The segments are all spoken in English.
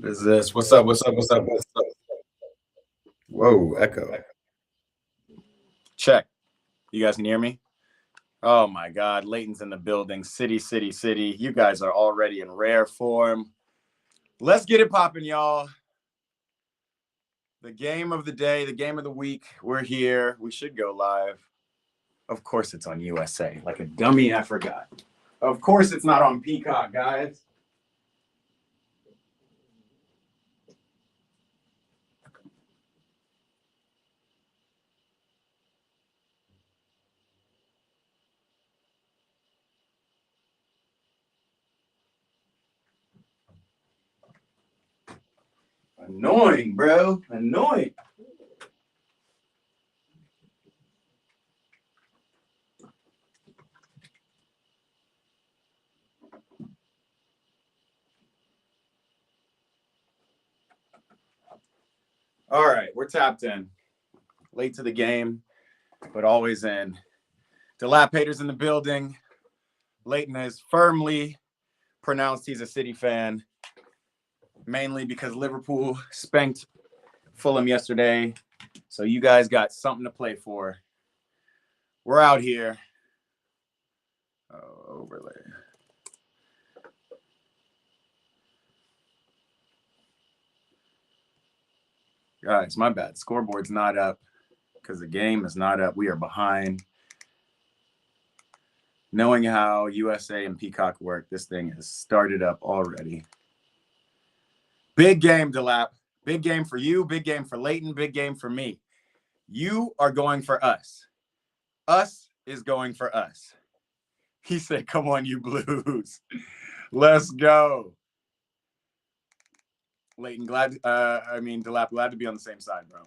Is this? What's up? What's up? What's up? What's up? Whoa, echo. Check. You guys can hear me? Oh my God. Leighton's in the building. City, city, city. You guys are already in rare form. Let's get it popping, y'all. The game of the day, the game of the week. We're here. We should go live. Of course it's on USA. Like a dummy, I forgot. Of course it's not on Peacock, guys. Annoying, bro. Annoying. All right, we're tapped in. Late to the game, but always in. Dilapidator's in the building. Leighton has firmly pronounced he's a City fan, mainly because Liverpool spanked Fulham yesterday. So you guys got something to play for. We're out here. Oh, overlay. Guys, my bad. Scoreboard's not up because the game is not up. We are behind. Knowing how USA and Peacock work, this thing has started up already. Big game, Delap. Big game for you. Big game for Leighton. Big game for me. You are going for us. Us is going for us. He said, come on, you Blues. Let's go. Leighton, Delap, glad to be on the same side, bro.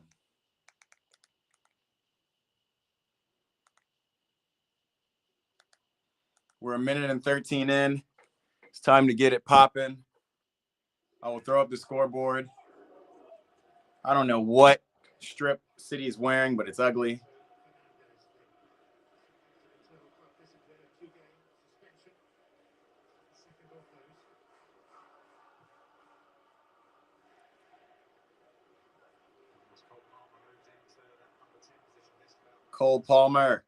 We're a minute and 13 in. It's time to get it popping. I will throw up the scoreboard. I don't know what strip City is wearing, but it's ugly. Cole Palmer.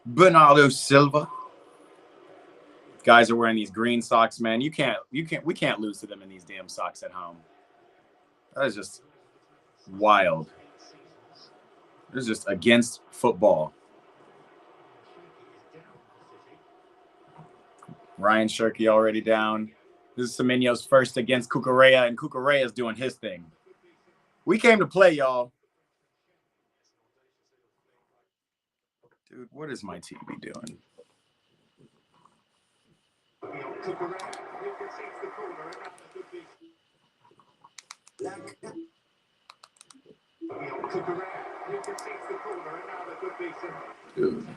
Bernardo Silva. Guys are wearing these green socks, man. We can't lose to them in these damn socks at home. That is just wild. It's just against football. Ryan Shirky already down. This is Semenyo's first against Cucurella, and Cucurella's doing his thing. We came to play, y'all. Dude, what is my TV doing? Dude.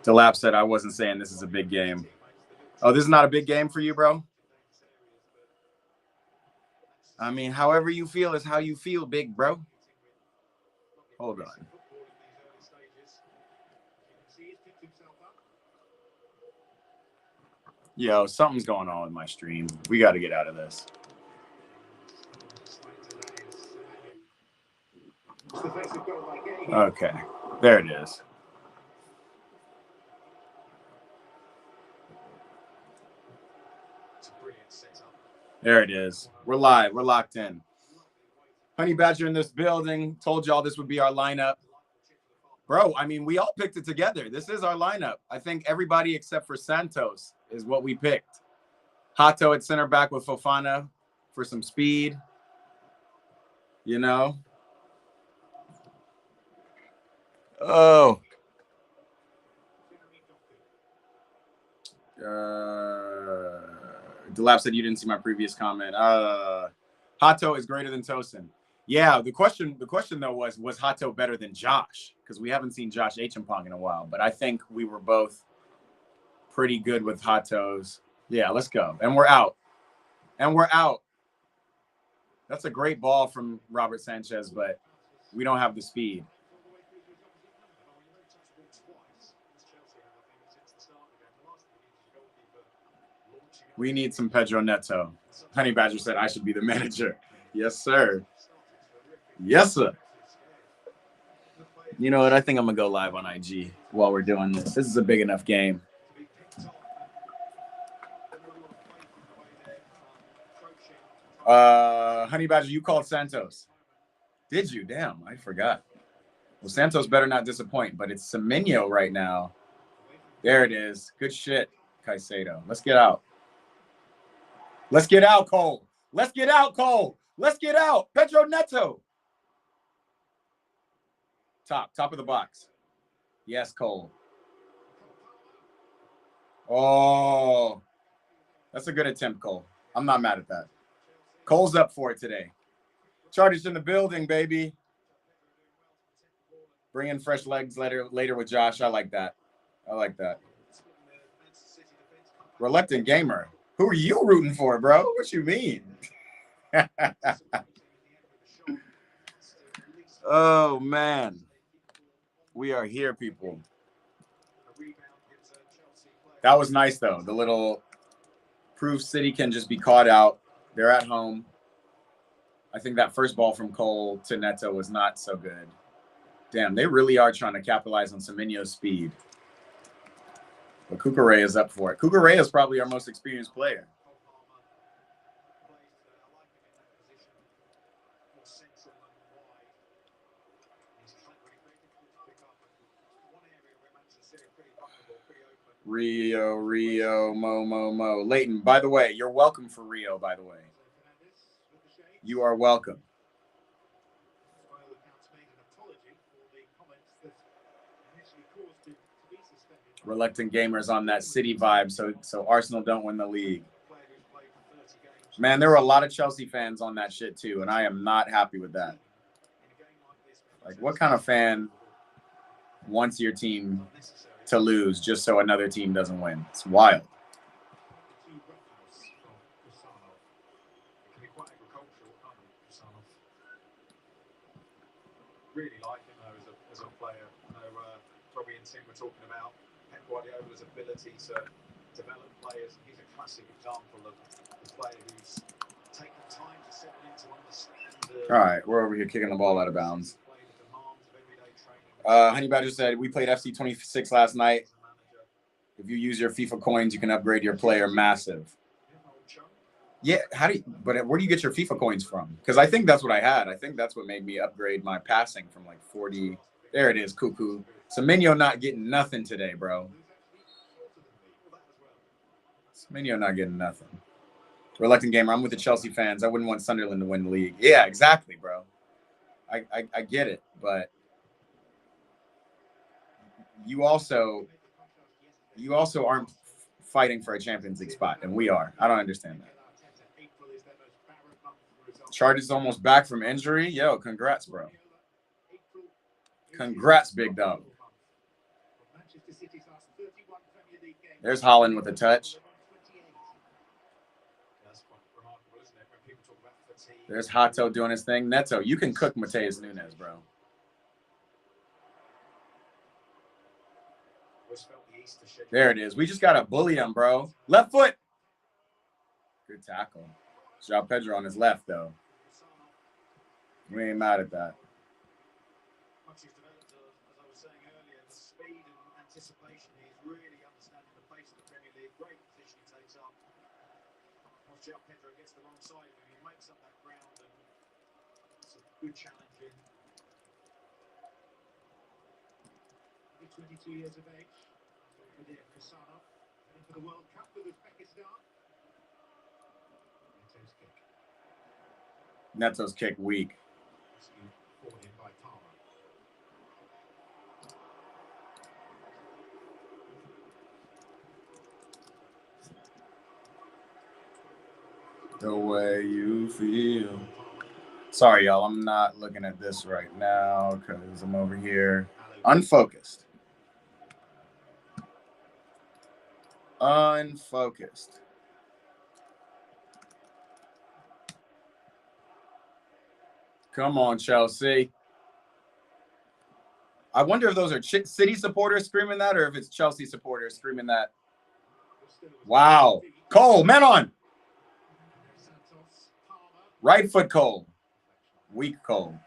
Delap said I wasn't saying this is a big game. Oh, this is not a big game for you, bro? I mean, however you feel is how you feel, big bro. Hold on. Yo, something's going on with my stream. We got to get out of this. Okay, there it is. There it is. We're live. We're locked in. Honey Badger in this building. Told y'all this would be our lineup. Bro, I mean, we all picked it together. This is our lineup. I think everybody except for Santos is what we picked. Hato at center back with Fofana for some speed. You know? Oh. Delap said you didn't see my previous comment. Hato is greater than Tosin. Yeah, the question though was Hato better than Josh? Because we haven't seen Josh Achampong in a while. But I think we were both pretty good with Hatos. Yeah, let's go. And we're out. And we're out. That's a great ball from Robert Sanchez, but we don't have the speed. We need some Pedro Neto. Honey Badger said I should be the manager. Yes, sir. Yes, sir. You know what? I think I'm going to go live on IG while we're doing this. This is a big enough game. Honey Badger, you called Santos. Did you? Damn, I forgot. Well, Santos better not disappoint, but it's Semenyo right now. There it is. Good shit, Caicedo. Let's get out. Let's get out, Cole. Let's get out, Cole. Let's get out. Pedro Neto. Top of the box. Yes, Cole. Oh, that's a good attempt, Cole. I'm not mad at that. Cole's up for it today. Chargers in the building, baby. Bring in fresh legs later with Josh. I like that. I like that. Reluctant gamer. Who are you rooting for, bro? What you mean? Oh, man. We are here, people. That was nice, though. The little proof City can just be caught out. They're at home. I think that first ball from Cole to Neto was not so good. Damn, they really are trying to capitalize on Semenyo's speed. But Cucurella is up for it. Cucurella is probably our most experienced player. Rio, Mo. Leighton, by the way, you're welcome for Rio, by the way. You are welcome. Reluctant gamers on that City vibe, so Arsenal don't win the league. Man, there were a lot of Chelsea fans on that shit too, and I am not happy with that. Like, what kind of fan wants your team to lose just so another team doesn't win? It's wild. Really like him though as a player. I know Robbie and Tim were talking about Pep Guardiola's ability to develop players. He's a classic example of a player who's taken time to settle into understand. All right, we're over here kicking the ball out of bounds. Honey Badger said, we played FC 26 last night. If you use your FIFA coins, you can upgrade your player massive. Yeah, but where do you get your FIFA coins from? Because I think that's what I had. I think that's what made me upgrade my passing from like 40. There it is, Cuckoo. Semenyo not getting nothing today, bro. Semenyo not getting nothing. Reluctant gamer, I'm with the Chelsea fans. I wouldn't want Sunderland to win the league. Yeah, exactly, bro. I get it, but you also aren't fighting for a Champions League spot, and we are. I don't understand that. Chargers almost back from injury. Yo, congrats, bro. Congrats, big dog. There's Haaland with a touch. There's Hato doing his thing. Neto, you can cook Mateus Nunes, bro. There it is. We just got to bully him, bro. Left foot. Good tackle. João Pedro on his left, though. We ain't mad at that. Much he's developed, as I was saying earlier, the speed and anticipation. He's really understanding the pace of the Premier League. Great position he takes up. Once João Pedro gets the wrong side of him, he makes up that ground, and it's a good challenge in. 22 years of age. With Cassano, heading for the World Cup with Uzbekistan. Neto's kick weak. The way you feel. Sorry, y'all. I'm not looking at this right now because I'm over here unfocused. Unfocused. Come on, Chelsea. I wonder if those are City supporters screaming that or if it's Chelsea supporters screaming that. Wow. Cole, men on. Right foot Cole. Weak Cole.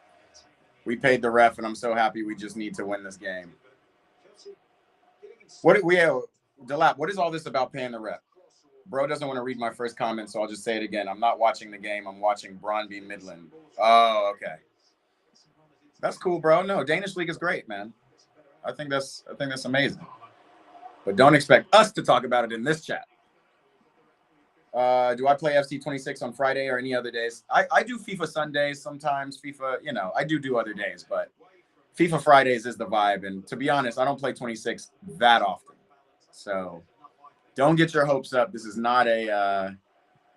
We paid the ref, and I'm so happy we just need to win this game. Delap, what is all this about paying the ref? Bro doesn't want to read my first comment, so I'll just say it again. I'm not watching the game. I'm watching Brøndby Midland. Oh, okay. That's cool, bro. No, Danish League is great, man. I think that's amazing. But don't expect us to talk about it in this chat. Do I play FC 26 on Friday or any other days? I do FIFA Sundays sometimes. FIFA, I do other days, but FIFA Fridays is the vibe. And to be honest, I don't play 26 that often. So don't get your hopes up. This is not a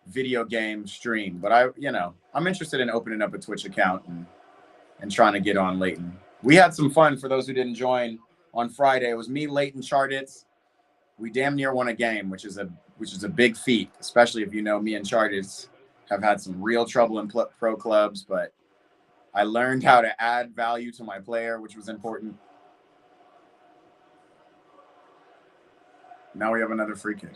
video game stream, but I'm interested in opening up a Twitch account and trying to get on Leighton. We had some fun for those who didn't join on Friday. It was me, Leighton, Chartitz. We damn near won a game, which is a big feat, especially if you know me and Chartitz have had some real trouble in pro clubs, but I learned how to add value to my player, which was important. Now we have another free kick.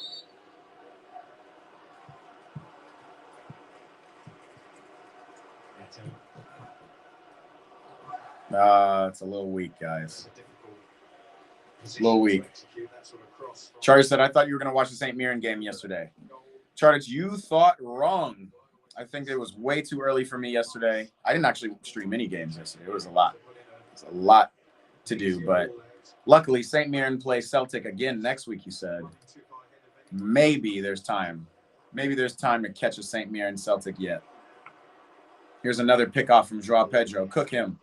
It's a little weak, guys. It's a little weak. Charlie said, I thought you were going to watch the St. Mirren game yesterday. Charlie, you thought wrong. I think it was way too early for me yesterday. I didn't actually stream any games yesterday. It was a lot. It's a lot to do, but luckily St. Mirren plays Celtic again next week, you said. Maybe there's time. Maybe there's time to catch a St. Mirren Celtic yet. Here's another pick-off from João Pedro. Cook him.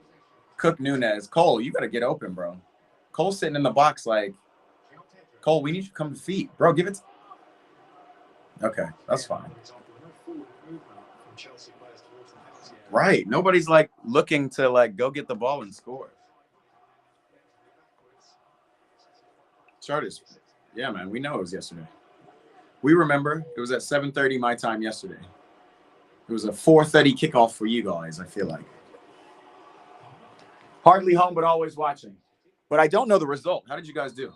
Cook Nunes. Cole, you got to get open, bro. Cole's sitting in the box like, Cole, we need you to come to feet. Bro, give it. Okay, that's fine. Right. Nobody's like looking to like go get the ball and score. Charters. Yeah, man. We know it was yesterday. We remember it was at 7:30 my time yesterday. It was a 4:30 kickoff for you guys, I feel like. Hardly home, but always watching. But I don't know the result. How did you guys do?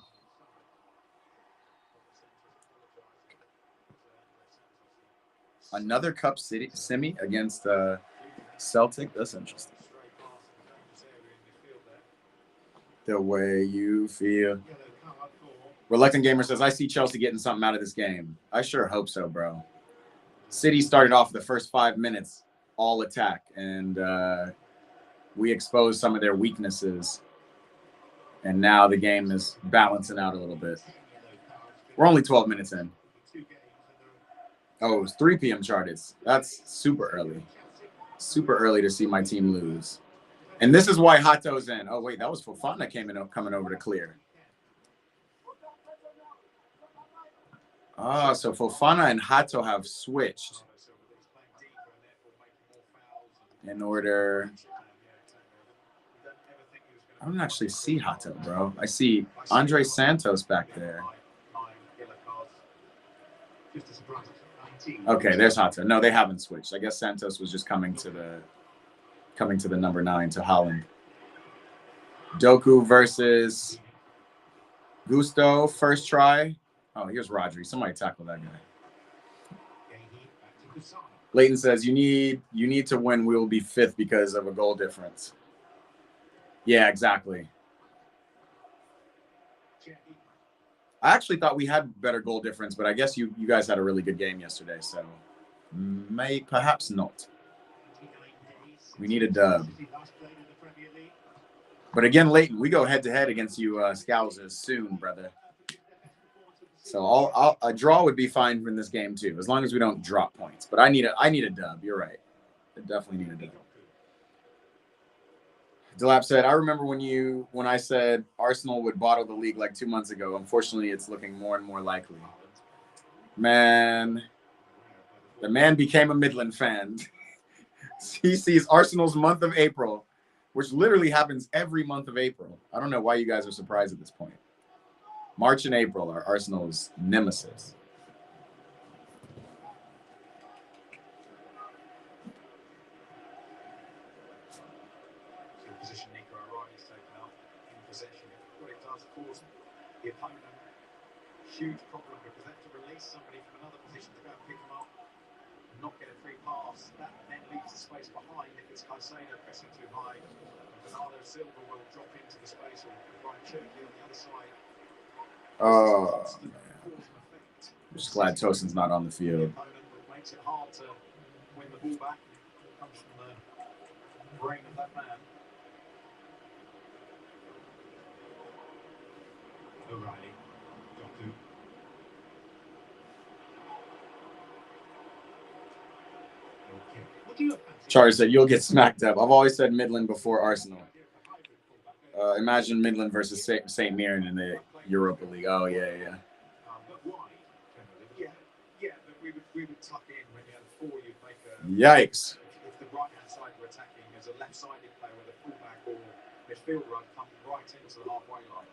Another Cup semi against Celtic. That's interesting. The way you feel. Reluctant Gamer says, I see Chelsea getting something out of this game. I sure hope so, bro. City started off the first 5 minutes all attack, and we exposed some of their weaknesses. And now the game is balancing out a little bit. We're only 12 minutes in. Oh, it was 3 p.m. Chartitz. That's super early. Super early to see my team lose. And this is why Hato's in. Oh, wait, that was Fofana coming over to clear. Ah, so Fofana and Hato have switched in order. I don't actually see Hato, bro. I see Andre Santos back there. Okay, there's Hato. No, they haven't switched. I guess Santos was just coming to the number 9 to Holland. Doku versus Gusto, first try. Oh, here's Rodri. Somebody tackle that guy. Leighton says, you need to win. We will be 5th because of a goal difference. Yeah, exactly. I actually thought we had better goal difference, but I guess you guys had a really good game yesterday, so perhaps not. We need a dub. But again, Leighton, we go head-to-head against you Scousers soon, brother. So a draw would be fine in this game too, as long as we don't drop points. But I need a dub. You're right. I definitely need a dub. Delap said, I remember when I said Arsenal would bottle the league like 2 months ago. Unfortunately, it's looking more and more likely. Man, the man became a Midland fan. He sees Arsenal's month of April, which literally happens every month of April. I don't know why you guys are surprised at this point. March and April are Arsenal's nemesis. Position Nico O'Reilly's taken up in possession. What it does cause the opponent huge problem because they have to release somebody from another position to go and pick them up and not get a free pass. That then leaves the space behind if it's Caicedo pressing too high. Bernardo Silva will drop into the space, or Ryan Cherky on the other side. Oh, man. I'm just glad Tosin's not on the field. The opponent makes it hard to win the ball back. It comes from the brain of that man. O'Reilly, Doku. Charlie said, you'll get smacked up. I've always said Midland before Arsenal. Imagine Midland versus St. Mirren in the Europa League. Oh, yeah, yeah. But why? Yeah, but we would tuck in when you had four, you'd make a... Yikes. If the right-hand side were attacking as a left-sided player with a fullback or midfield run come right into the halfway line.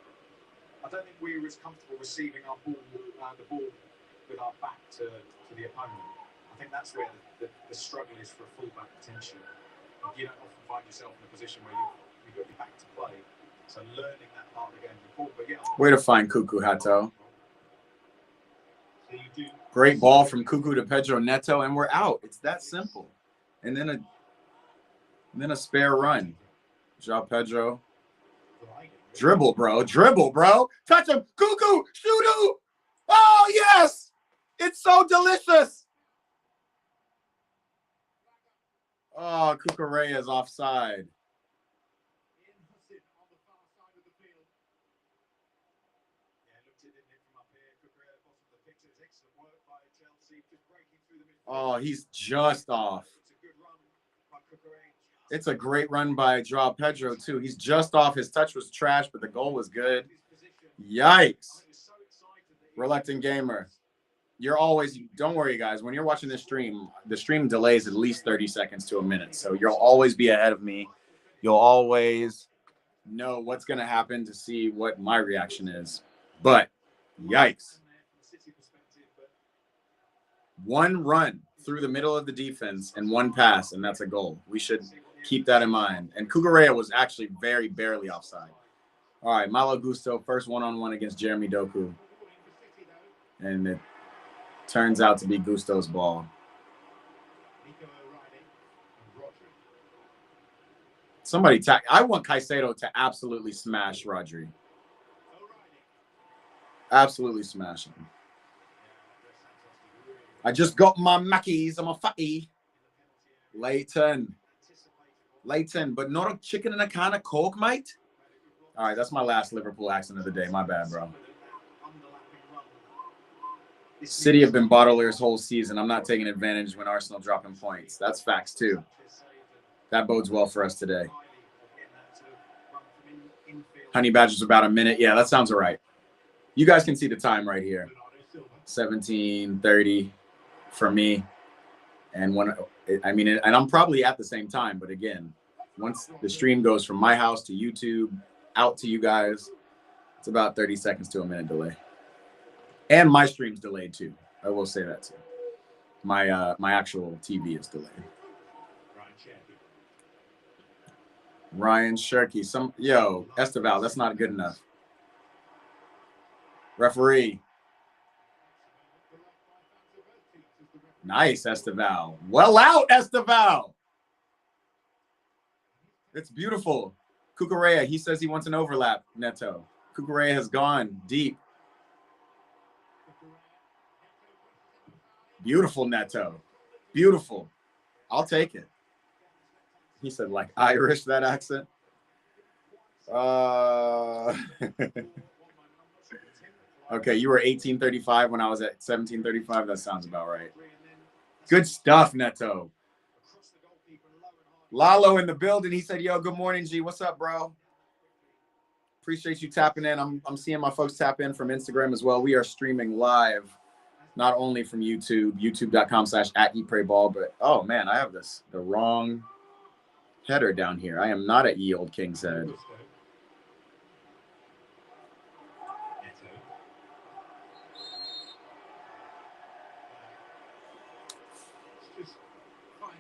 I don't think we were as comfortable receiving our ball, the ball with our back to the opponent. I think that's where the struggle is for a fullback potentially. You don't often find yourself in a position where you've got your back to play. So learning that part of the game is important. But yeah, way to find Cuckoo Hato. So you do. Great ball from Cuckoo to Pedro Neto, and we're out. It's that simple. And then a spare run. João Pedro. Dribble, bro. Dribble, bro. Touch him. Cuckoo. Shoot him. Oh, yes. It's so delicious. Oh, Cucurella is offside. Oh, he's just off. It's a great run by João Pedro, too. He's just off. His touch was trash, but the goal was good. Yikes. Reluctant Gamer. You're always, don't worry, guys. When you're watching this stream, the stream delays at least 30 seconds to a minute. So you'll always be ahead of me. You'll always know what's going to happen to see what my reaction is. But yikes. One run through the middle of the defense and one pass, and that's a goal. We should keep that in mind. And Cucurella was actually very barely offside. All right, Malo Gusto, first one-on-one against Jeremy Doku. And it turns out to be Gusto's ball. Somebody, I want Caicedo to absolutely smash Rodri. Absolutely smash him. I just got my Mackies. I'm a fatty. Leighton, but not a chicken and a can of Coke, mate. All right, that's my last Liverpool accent of the day. My bad, bro. City have been bottlers whole season. I'm not taking advantage when Arsenal dropping points. That's facts, too. That bodes well for us today. Honey Badger's about a minute. Yeah, that sounds all right. You guys can see the time right here. 17:30 for me. And and I'm probably at the same time. But again, once the stream goes from my house to YouTube out to you guys, it's about 30 seconds to a minute delay. And my stream's delayed too. I will say that too. My actual TV is delayed. Ryan Cherky. Esteval, that's not good enough. Referee. Nice, Esteval. Well out, Esteval. It's beautiful. Cucurella, he says he wants an overlap, Neto. Cucurella has gone deep. Beautiful, Neto. Beautiful. I'll take it. He said, like Irish, that accent. Okay, you were 1835 when I was at 1735. That sounds about right. Good stuff, Neto. Lalo in the building. He said, yo, good morning, G. What's up, bro? Appreciate you tapping in. I'm seeing my folks tap in from Instagram as well. We are streaming live, not only from YouTube, youtube.com/@eatprayball, but oh man, I have the wrong header down here. I am not at Ye Old King's Head.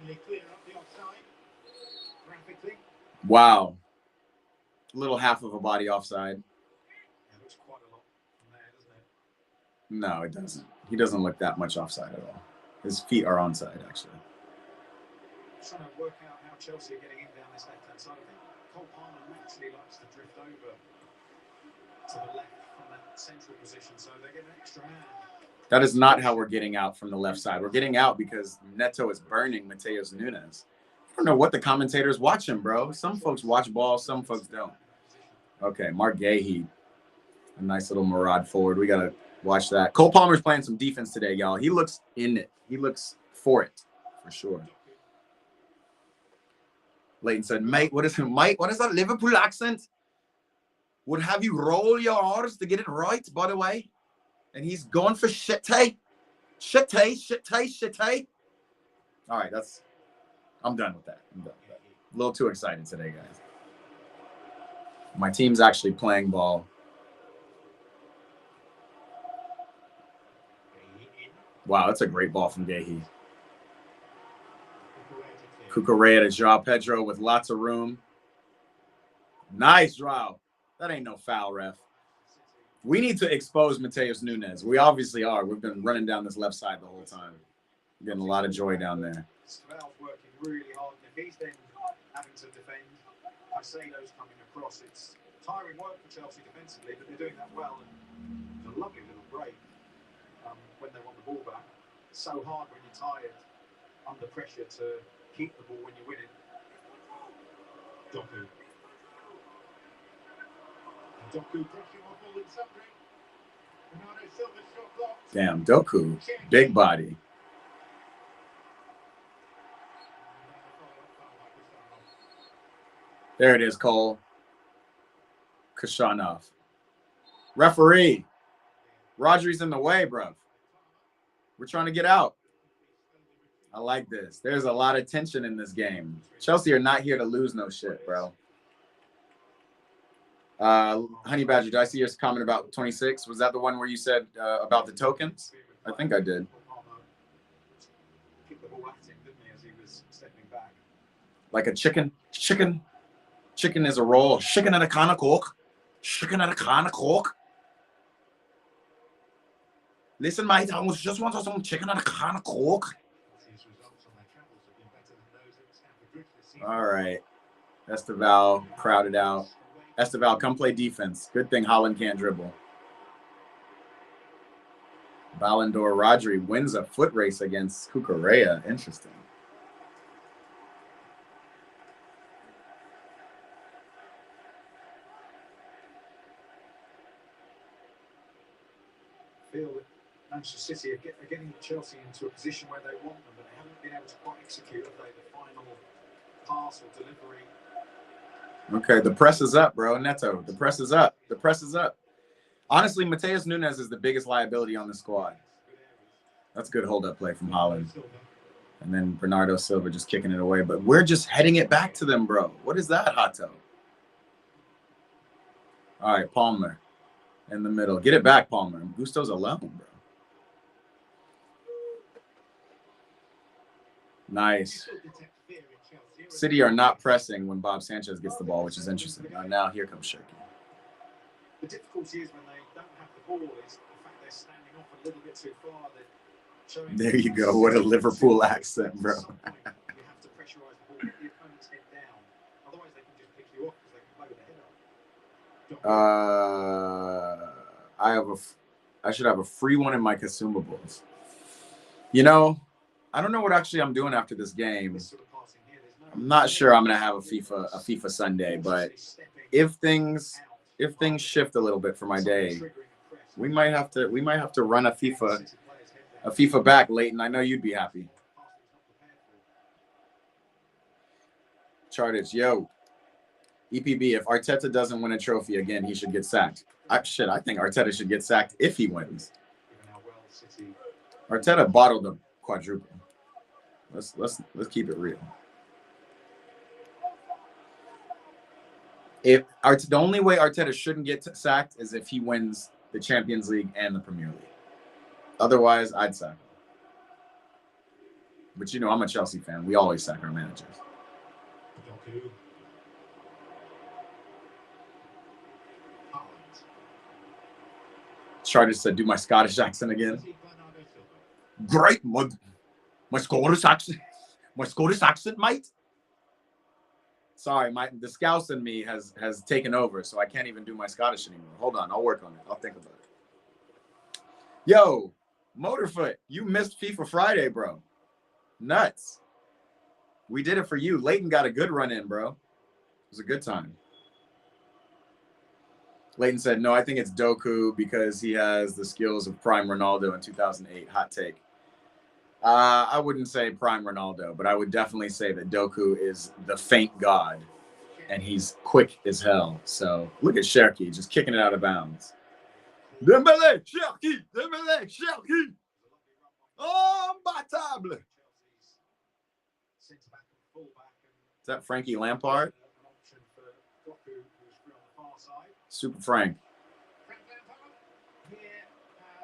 finally clear up the offside. Graphically, Wow. Little half of a body offside. it looks quite a lot from there, doesn't it? No, it doesn't. He doesn't look that much offside at all. His feet are onside, actually. Trying to work out how Chelsea are getting in down this left-hand side. I think Cole Palmer naturally likes to drift over to the left from that central position, so they get an extra hand. That is not how we're getting out from the left side. We're getting out because Neto is burning Mateus Nunes. I don't know what the commentators watch him, bro. Some folks watch ball, some folks don't. Okay, Mark Gahey. A nice little Murad forward. We got to watch that. Cole Palmer's playing some defense today, y'all. He looks in it. He looks for it, for sure. Leighton said, mate, what is that Liverpool accent? Would have you roll your R's to get it right, by the way. And he's going for shitty. Shitty. All right, I'm done with that. I'm done with that. A little too excited today, guys. My team's actually playing ball. Wow, that's a great ball from Gahey. Cucurella to João Pedro with lots of room. Nice, João. That ain't no foul, ref. We need to expose Mateus Nunes. We obviously are. We've been running down this left side the whole time. Getting a lot of joy down there. Stavel's working really hard, and if he's then having to defend, Caicedo's coming across. It's tiring work for Chelsea defensively, but they're doing that well. And a lovely little break when they want the ball back. It's so hard when you're tired, under pressure, to keep the ball when you're winning. Doku. Doku brushing off all in sundry. Bernardo Silva's shot blocked. Damn, Doku. Big body. There it is, Cole. Kashanov. Referee. Rodri's in the way, bro. We're trying to get out. I like this. There's a lot of tension in this game. Chelsea are not here to lose no shit, bro. Honey Badger, did I see your comment about 26? Was that the one where you said about the tokens? I think I did. Like a chicken. Chicken is a roll. Chicken at a can of Coke. Chicken at a can of Coke. Listen, mate, I just want some chicken and a can of Coke. All right. Esteval crowded out. Esteval, come play defense. Good thing Holland can't dribble. Ballon d'Or Rodri wins a foot race against Cucurella. Interesting. Feel that Manchester City are getting Chelsea into a position where they want them, but they haven't been able to quite execute the final pass or delivery. Okay, the press is up, bro. Neto, the press is up. The press is up. Honestly, Mateus Nunes is the biggest liability on the squad. That's good hold-up play from Holland. And then Bernardo Silva just kicking it away. But we're just heading it back to them, bro. What is that, Hato? All right, Palmer in the middle. Get it back, Palmer. Gusto's alone, bro. Nice. City are not pressing when Bob Sanchez gets the ball, which is interesting. Now here comes Shirky. The difficulty is when they don't have the ball is the fact they're standing off a little bit too far. There you go. What a Liverpool accent, bro. You have to pressurize the ball, get the opponent's head down. Otherwise, they can just pick you off because they can play with the head up. I should have a free one in my Kasumba Bulls. You know, I don't know what actually I'm doing after this game. I'm not sure I'm gonna have a FIFA Sunday, but if things shift a little bit for my day, we might have to run a FIFA back, Leighton. I know you'd be happy. Chartage, yo. EPB, if Arteta doesn't win a trophy again, he should get sacked. I think Arteta should get sacked if he wins. Arteta bottled the quadruple. Let's keep it real. The only way Arteta shouldn't get sacked is if he wins the Champions League and the Premier League. Otherwise, I'd sack him. But you know, I'm a Chelsea fan. We always sack our managers. Doku. Haaland. Charter said, do my Scottish accent again. Bernardo Silva. Great. My Scottish accent. My Scottish accent, mate. Sorry, the Scouse in me has taken over, so I can't even do my Scottish anymore. Hold on, I'll work on it. I'll think about it. Yo, Motorfoot, you missed FIFA Friday, bro. Nuts. We did it for you. Leighton got a good run in, bro. It was a good time. Leighton said, no, I think it's Doku because he has the skills of prime Ronaldo in 2008. Hot take. I wouldn't say prime Ronaldo, but I would definitely say that Doku is the feint god, and he's quick as hell. So look at Cherki just kicking it out of bounds. Dembele, Cherki, Dembele, Cherki. Oh, imbattable. Is that Frankie Lampard? Super Frank. Frank Lampard here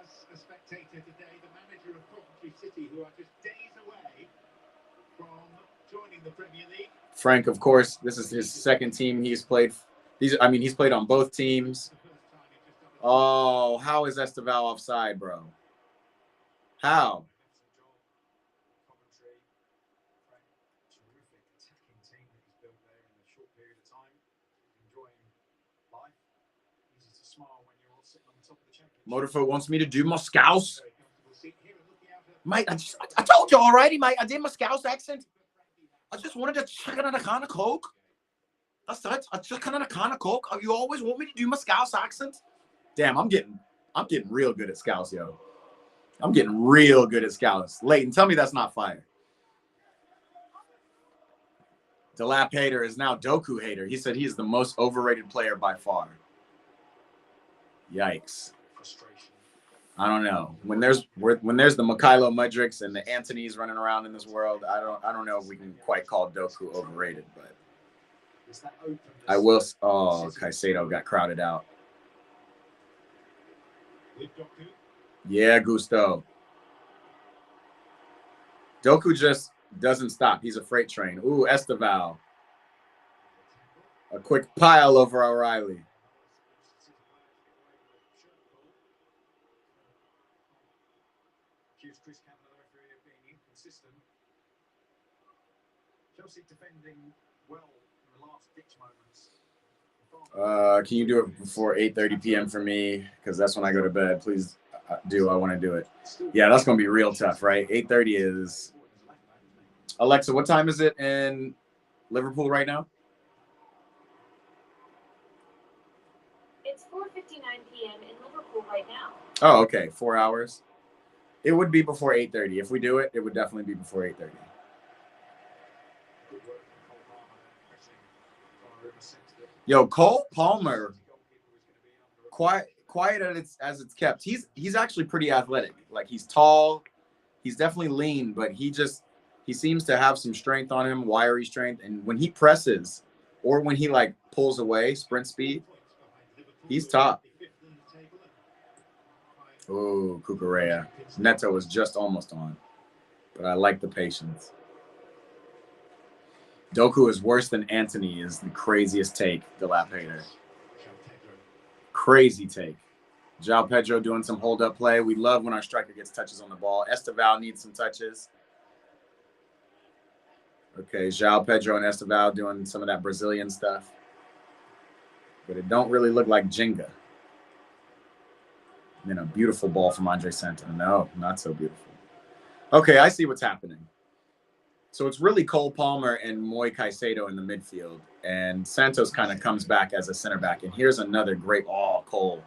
as a spectator today, the manager of Coventry City, who are just days away from joining the Premier League. Frank, of course, this is his second team he's played. He's played on both teams. Oh, how is Esteval offside, bro? How? Motorfoot wants me to do my Scouse. Mate, I told you already, mate. I did my Scouse accent. I just wanted a chicken and a can of Coke. That's it. A chicken and a can of Coke. You always want me to do my Scouse accent? Damn, I'm getting real good at Scouse, yo. I'm getting real good at Scouse. Leighton, tell me that's not fire. Delap hater is now Doku hater. He said he's the most overrated player by far. Yikes. I don't know. When there's the Mikhailo Mudriks and the Antonys running around in this world, I don't know if we can quite call Doku overrated, but I will. Oh, Caicedo got crowded out. Yeah, Gusto. Doku just doesn't stop. He's a freight train. Ooh, Esteval. A quick pile over O'Reilly. Chris Campbell, the referee, of being inconsistent. Chelsea defending well in the last ditch moments. Can you do it before 8:30 p.m. for me? Because that's when I go to bed. Please do. I want to do it. Yeah, that's going to be real tough, right? 8:30 is... Alexa, what time is it in Liverpool right now? It's 4:59 p.m. in Liverpool right now. Oh, okay. 4 hours. It would be before 8:30. If we do it, it would definitely be before 8:30. Yo, Cole Palmer, quiet as it's kept. He's actually pretty athletic. Like, he's tall, he's definitely lean, but he seems to have some strength on him, wiry strength. And when he presses, or when he like pulls away, sprint speed, he's top. Oh, Cucurella. Neto was just almost on, but I like the patience. Doku is worse than Antony is the craziest take, Delap hater. Crazy take. João Pedro doing some hold-up play. We love when our striker gets touches on the ball. Esteval needs some touches. Okay, João Pedro and Esteval doing some of that Brazilian stuff. But it don't really look like Jenga. And then a beautiful ball from Andre Santos. No, not so beautiful. Okay, I see what's happening. So it's really Cole Palmer and Moy Caicedo in the midfield. And Santos kind of comes back as a center back. And here's another great... Oh, Cole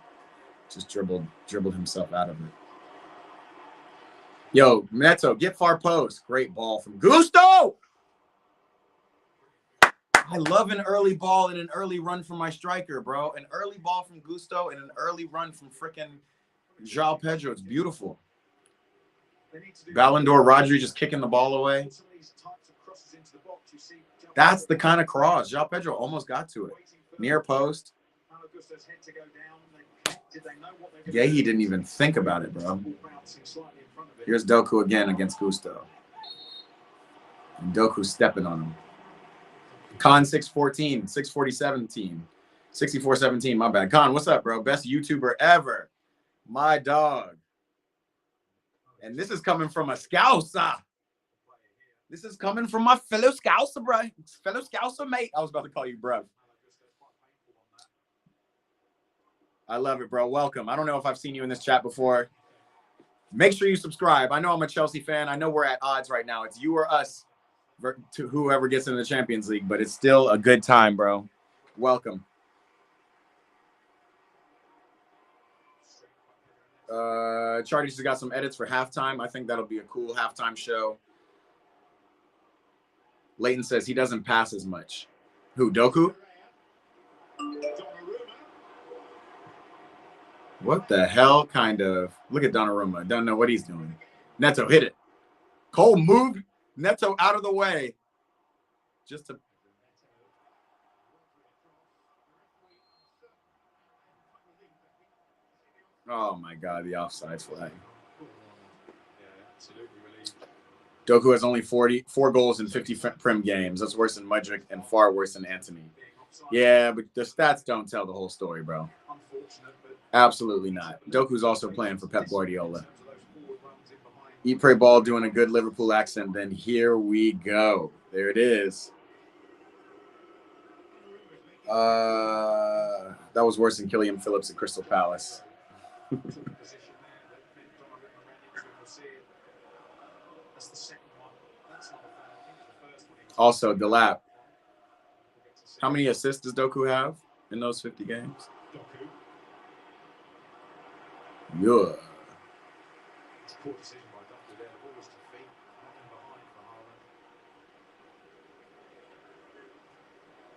just dribbled himself out of it. Yo, Neto, get far post. Great ball from Gusto! I love an early ball and an early run from my striker, bro. An early ball from Gusto and an early run from freaking João Pedro. It's beautiful. Ballon d'Or Rodri just kicking the ball away. That's the kind of cross. João Pedro almost got to it. Near post. Yeah, he didn't even think about it, bro. Here's Doku again against Gusto. And Doku's stepping on him. Khan 614, 64017, 6417. My bad. Khan, what's up, bro? Best YouTuber ever. My dog. And this is coming from a Scouser. This is coming from my fellow Scouser, bro. Fellow Scouser, mate. I was about to call you, bro. I love it, bro. Welcome. I don't know if I've seen you in this chat before. Make sure you subscribe. I know I'm a Chelsea fan. I know we're at odds right now. It's you or us to whoever gets in the Champions League, but it's still a good time, bro. Welcome. Charlie's has got some edits for halftime. I think that'll be a cool halftime show. Leighton says he doesn't pass as much. Who, Doku? What the hell kind of... Look at Donnarumma. Don't know what he's doing. Neto hit it. Cole moved Neto out of the way. Just to... Oh, my God. The offside flag. Doku has only 44 goals in 50 Prem games. That's worse than Mudryk and far worse than Antony. Yeah, but the stats don't tell the whole story, bro. Absolutely not. Doku's also playing for Pep Guardiola. Eat, pray, ball, doing a good Liverpool accent. Then here we go. There it is. That was worse than Killian Phillips at Crystal Palace. Also, Delap. How many assists does Doku have in those 50 games? Yeah.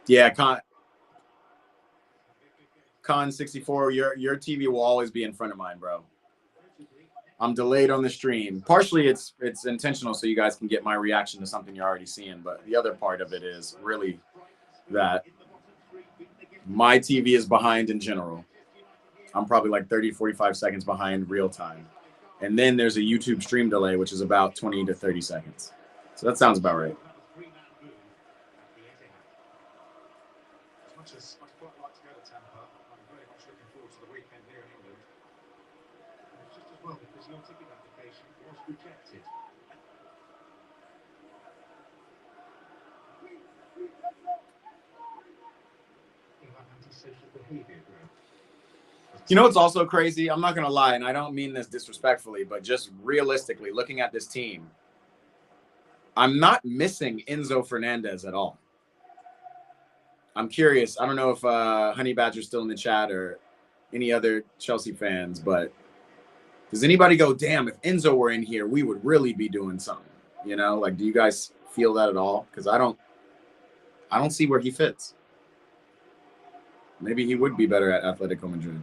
Yeah, Con 64, your TV will always be in front of mine, bro. I'm delayed on the stream. Partially, it's intentional so you guys can get my reaction to something you're already seeing, but the other part of it is really that my TV is behind in general. I'm probably like 30, 45 seconds behind real time. And then there's a YouTube stream delay, which is about 20 to 30 seconds. So that sounds about right. As much as I'd quite like to go to Tampa, I'm very much looking forward to the weekend here in England. It's just as well because your ticket application was rejected. Antisocial behavior, bro. You know what's also crazy? I'm not going to lie, and I don't mean this disrespectfully, but just realistically, looking at this team, I'm not missing Enzo Fernandez at all. I'm curious. I don't know if Honey Badger's still in the chat or any other Chelsea fans, but does anybody go, damn, if Enzo were in here, we would really be doing something? You know, like, do you guys feel that at all? Because I don't see where he fits. Maybe he would be better at Atletico Madrid.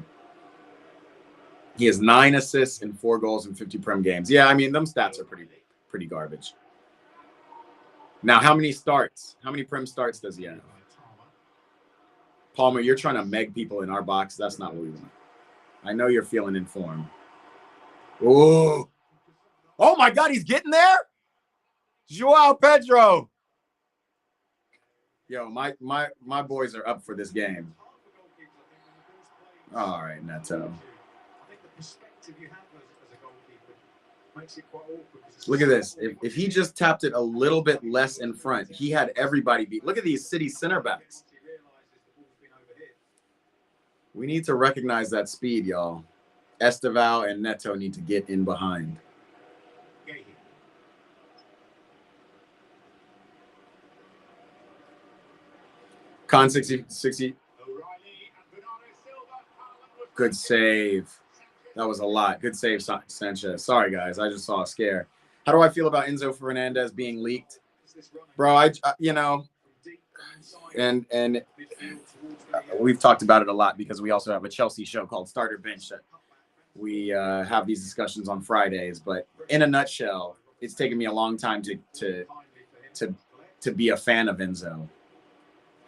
He has 9 assists and 4 goals in 50 Prem games. Yeah, I mean, them stats are pretty garbage. Now, how many starts? How many Prem starts does he have? Palmer, you're trying to meg people in our box. That's not what we want. I know you're feeling informed. Oh, oh my God, he's getting there. Joao Pedro. Yo, my boys are up for this game. All right, Neto. Look at this. If he just tapped it a little bit less in front, he had everybody beat. Look at these City center backs. We need to recognize that speed, y'all. Esteval and Neto need to get in behind. Con 60. Good save. That was a lot. Good save, Sanchez. Sorry, guys. I just saw a scare. How do I feel about Enzo Fernandez being leaked? Bro, I you know, and we've talked about it a lot because we also have a Chelsea show called Starter Bench that we have these discussions on Fridays. But in a nutshell, it's taken me a long time to be a fan of Enzo.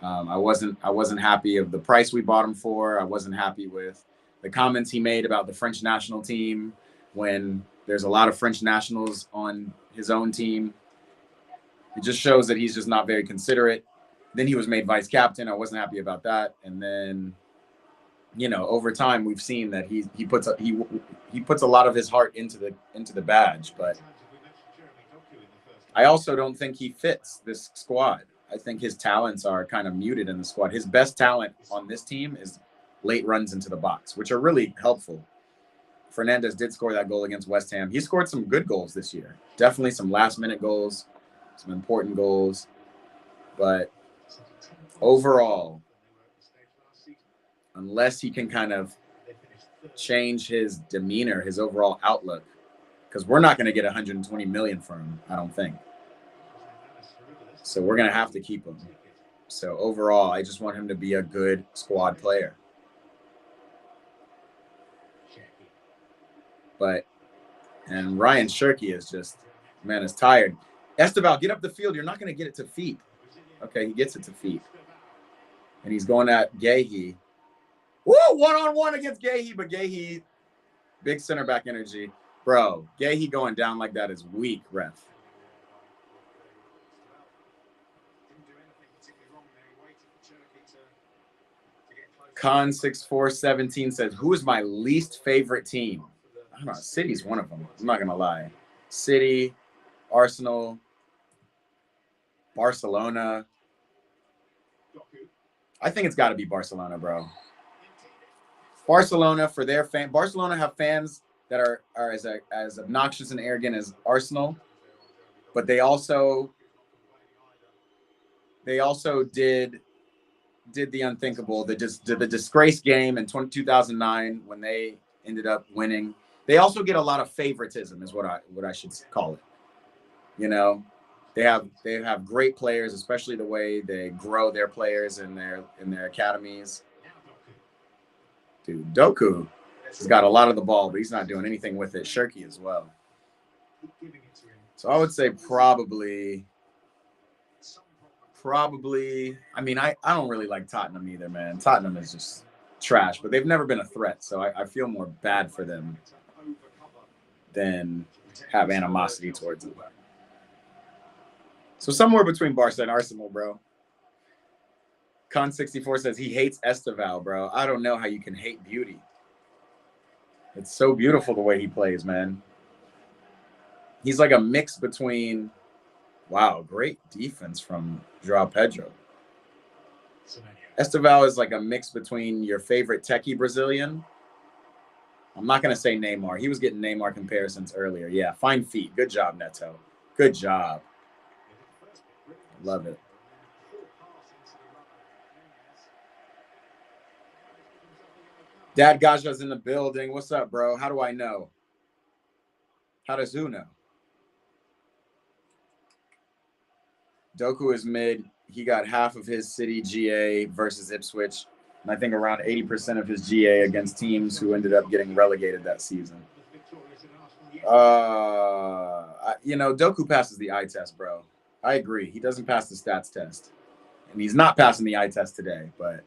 I wasn't happy of the price we bought him for. I wasn't happy with the comments he made about the French national team when there's a lot of French nationals on his own team. It just shows that he's just not very considerate. Then he was made vice captain. I wasn't happy about that. And then, you know, over time we've seen that he puts a lot of his heart into the badge. But I also don't think he fits this squad. I think his talents are kind of muted in the squad. His best talent on this team is late runs into the box, which are really helpful. Fernandez did score that goal against West Ham. He scored some good goals this year. Definitely some last-minute goals, some important goals. But overall, unless he can kind of change his demeanor, his overall outlook, because we're not going to get 120 million for him, I don't think. So we're going to have to keep him. So overall, I just want him to be a good squad player. And Ryan Cherki is just, man, is tired. Esteval, get up the field. You're not going to get it to feet. Okay, he gets it to feet. And he's going at Guehi. Woo, one-on-one against Guehi, but Guehi, big center back energy. Bro, Guehi going down like that is weak, ref. Con6417 says, who is my least favorite team? I don't know. City's one of them. I'm not going to lie. City, Arsenal, Barcelona. I think it's got to be Barcelona, bro. Barcelona, for their fan. Barcelona have fans that are as obnoxious and arrogant as Arsenal, but they also did the unthinkable. They just did the disgrace game in 2009 when they ended up winning. They also get a lot of favoritism, is what I should call it. You know, they have great players, especially the way they grow their players in their academies. Dude, Doku has got a lot of the ball, but he's not doing anything with it. Cherki as well. So I would say probably. I mean, I don't really like Tottenham either, man. Tottenham is just trash, but they've never been a threat, so I feel more bad for them than have animosity towards them. So somewhere between Barca and Arsenal, bro. Con64 says he hates Esteval, bro. I don't know how you can hate beauty. It's so beautiful the way he plays, man. He's like a mix between, wow, great defense from João Pedro. Esteval is like a mix between your favorite techie Brazilian. I'm not going to say Neymar. He was getting Neymar comparisons earlier. Yeah, fine feet. Good job, Neto. Good job. Love it. Dad Gaja's in the building. What's up, bro? How do I know? How does who know? Doku is mid. He got half of his City GA versus Ipswich. And I think around 80% of his GA against teams who ended up getting relegated that season. You know, Doku passes the eye test, bro. I agree. He doesn't pass the stats test. And he's not passing the eye test today, but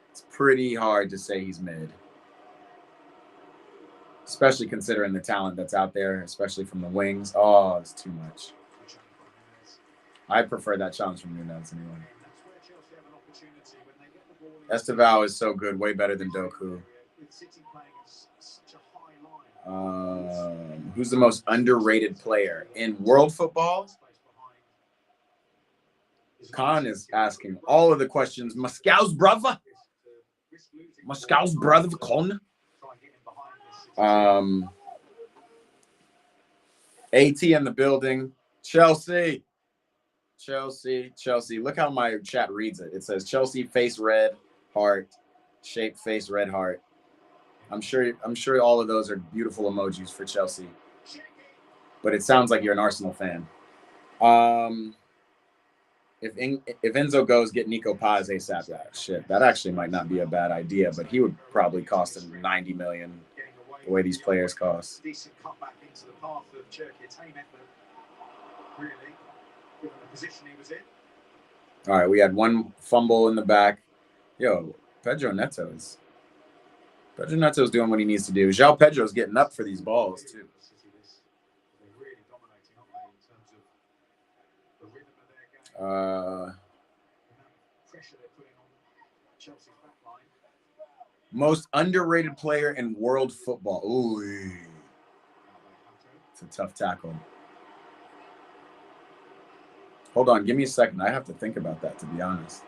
it's pretty hard to say he's mid. Especially considering the talent that's out there, especially from the wings. Oh, it's too much. I prefer that challenge from Nunes anyway. Esteval is so good, way better than Doku. Who's the most underrated player in world football? Khan is asking all of the questions. Moscow's brother, Con. AT in the building. Chelsea. Look how my chat reads it. It says Chelsea face red heart, shape face red heart. I'm sure all of those are beautiful emojis for Chelsea. But it sounds like you're an Arsenal fan. If Enzo goes, get Nico Paz ASAP. Shit, that actually might not be a bad idea, but he would probably cost him 90 million. The way these players cost. Decent cutback into the path of Cherki. A tame effort, really, given the position he was in. All right, we had one fumble in the back. Yo, Pedro Neto's doing what he needs to do. João Pedro's getting up for these balls too. They're really dominating, aren't they, in terms of the Pressure they're putting on Chelsea's back line. Most underrated player in world football. Ooh, it's a tough tackle. Hold on, give me a second. I have to think about that, to be honest.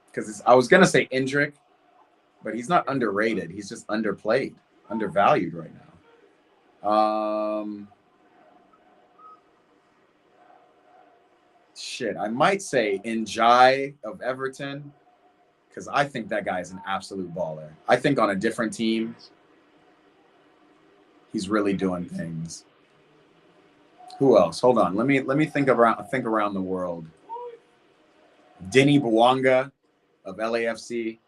Because I was gonna say Endrick, but he's not underrated. He's just underplayed, undervalued right now. Shit, I might say Njai of Everton, because I think that guy is an absolute baller. I think on a different team, he's really doing things. Who else? Hold on. Let me think around the world. Denny Bouanga of LAFC.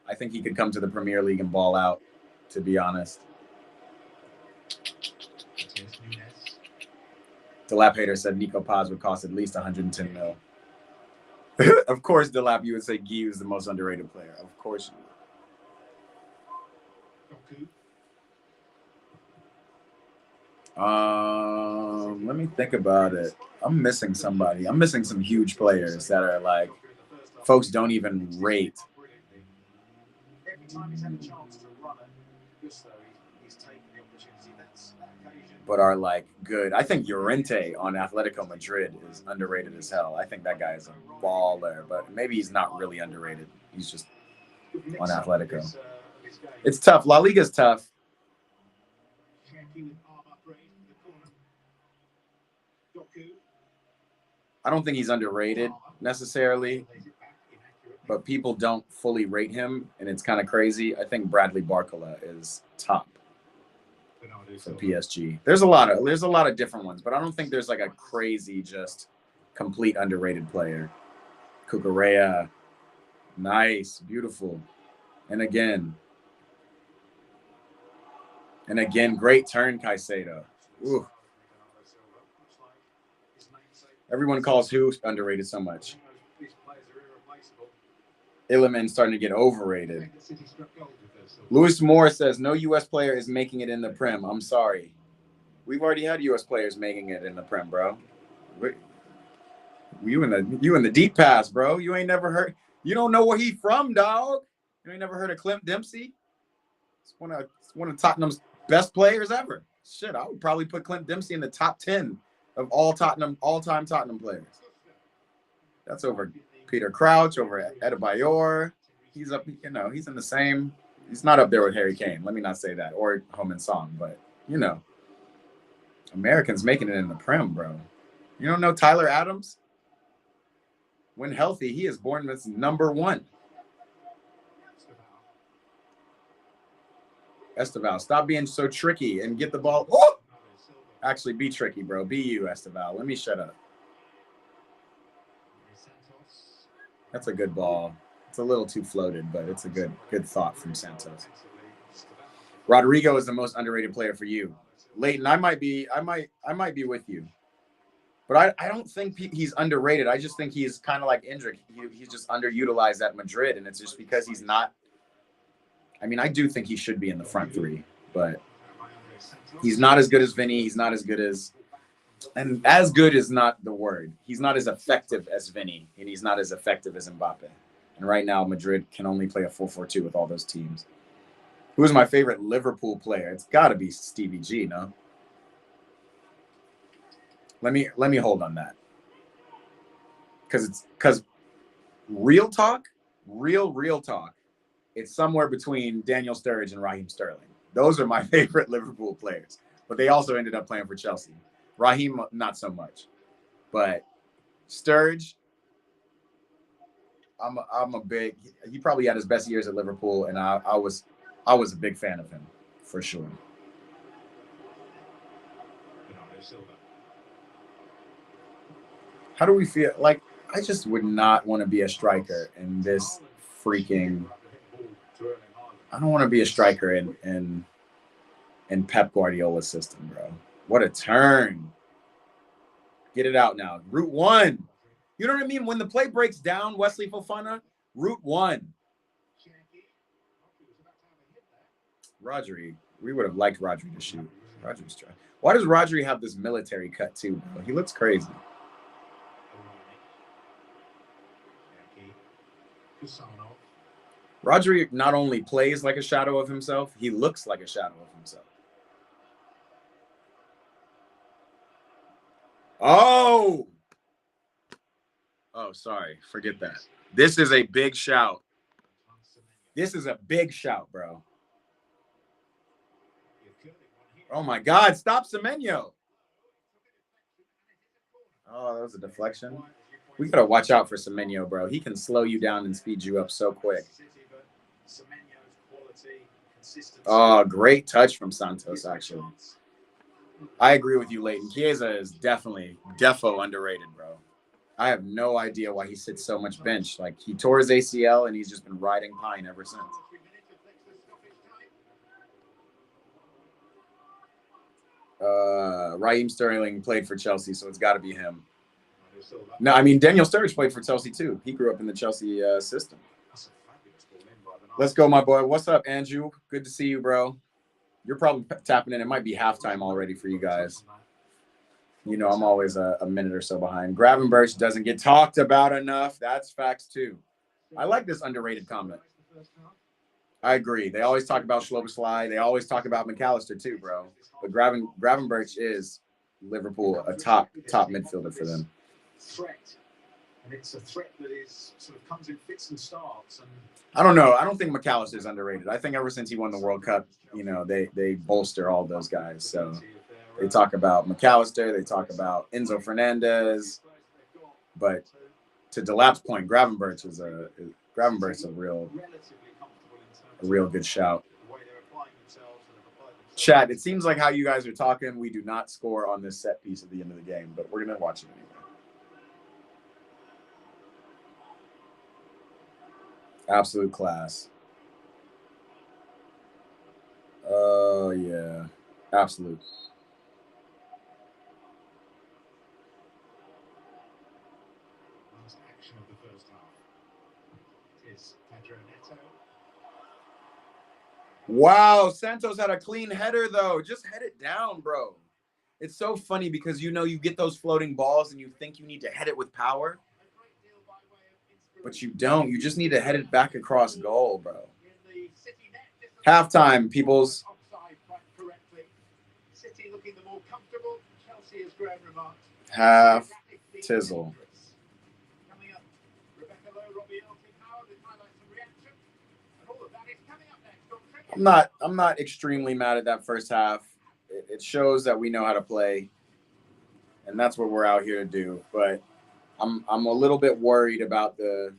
I think he could come to the Premier League and ball out, to be honest. Delap Hater said Nico Paz would cost at least 110 mil. Of course, Delap, you would say Guy is the most underrated player. Of course you would. Let me think about it. I'm missing somebody. I'm missing some huge players that are like folks don't even rate. Every time he's had a chance to run at Gusto, he's taken the opportunity. That's that occasion. But are like good. I think Llorente on Atletico Madrid is underrated as hell. I think that guy is a baller, but maybe he's not really underrated. He's just on Atletico. It's tough. La Liga's tough. I don't think he's underrated necessarily, but people don't fully rate him, and it's kind of crazy. I think Bradley Barcola is top for PSG. There's a lot of different ones, but I don't think there's like a crazy, just complete underrated player. Cucurella, nice, beautiful, and again, great turn, Caicedo. Ooh. Everyone calls who underrated so much. Illiman starting to get overrated. Lewis Moore says no U.S. player is making it in the Prem. I'm sorry. We've already had U.S. players making it in the Prem, bro. You in the deep pass, bro. You ain't never heard. You don't know where he from, dog. You ain't never heard of Clint Dempsey? It's one of Tottenham's best players ever. Shit, I would probably put Clint Dempsey in the top 10 of all-time Tottenham players. That's over Peter Crouch, over Adebayor. He's up, he's in the same. He's not up there with Harry Kane. Let me not say that, or Heung-min Son, but Americans making it in the Prem, bro. You don't know Tyler Adams? When healthy, he is Bournemouth's #1. Esteval, stop being so tricky and get the ball. Oh! Actually, be tricky, bro. Be you, Esteval. Let me shut up. That's a good ball. It's a little too floated, but it's a good thought from Santos. Rodrigo is the most underrated player for you. Leighton, I might be with you. But I don't think he's underrated. I just think he's kind of like Endrick. He's just underutilized at Madrid, and it's just because he's not. I mean, I do think he should be in the front three, but he's not as good as Vinny. He's not as good as, and as good is not the word. He's not as effective as Vinny, and he's not as effective as Mbappe. And right now, Madrid can only play a 4-4-2 with all those teams. Who is my favorite Liverpool player? It's got to be Stevie G, no? Let me hold on that. Because real talk, it's somewhere between Daniel Sturridge and Raheem Sterling. Those are my favorite Liverpool players. But they also ended up playing for Chelsea. Raheem, not so much. But Sturridge, I'm a big. He probably had his best years at Liverpool, and I was a big fan of him for sure. How do we feel? Like, I just would not want to be a striker in this freaking. I don't want to be a striker in Pep Guardiola's system, bro. What a turn! Get it out now. Route 1. You know what I mean? When the play breaks down, Wesley Fofana, Route 1. Rodri, We would have liked Rodri to shoot. Rodri's trying. Why does Rodri have this military cut too, bro? He looks crazy. Rodri not only plays like a shadow of himself, he looks like a shadow of himself. Oh! Oh, sorry. Forget that. This is a big shout. This is a big shout, bro. Oh, my God. Stop Semenyo. Oh, that was a deflection. We got to watch out for Semenyo, bro. He can slow you down and speed you up so quick. Oh, great touch from Santos, actually. I agree with you, Leighton. Chiesa is definitely defo underrated, bro. I have no idea why he sits so much bench. Like, he tore his ACL, and he's just been riding pine ever since. Raheem Sterling played for Chelsea, so it's got to be him. No, I mean, Daniel Sturridge played for Chelsea, too. He grew up in the Chelsea system. Let's go, my boy. What's up, Andrew? Good to see you, bro. You're probably tapping in. It might be halftime already for you guys. You know, I'm always a minute or so behind. Gravenberch doesn't get talked about enough. That's facts, too. I like this underrated comment. I agree. They always talk about Szoboszlai. They always talk about McAllister, too, bro. But Gravenberch is Liverpool, a top midfielder for them. Threat. And it's a threat that is sort of comes in fits and starts. And I don't know. I don't think McAllister is underrated. I think ever since he won the World Cup, you know, they bolster all those guys. So they talk about McAllister, they talk about Enzo Fernandez, but to Delap's point, Gravenberch is a real good shout. Chat, it seems like how you guys are talking, we do not score on this set piece at the end of the game, but we're gonna watch it anyway. Absolute class. Oh, yeah. Absolute. last action of the first half is Pedro Neto. Wow, Santos had a clean header, though. Just head it down, bro. It's so funny because, you know, you get those floating balls and you think you need to head it with power. But you don't. You just need to head it back across goal, bro. Halftime, peoples. Half tizzle. I'm not extremely mad at that first half. It shows that we know how to play, and that's what we're out here to do. But I'm a little bit worried about the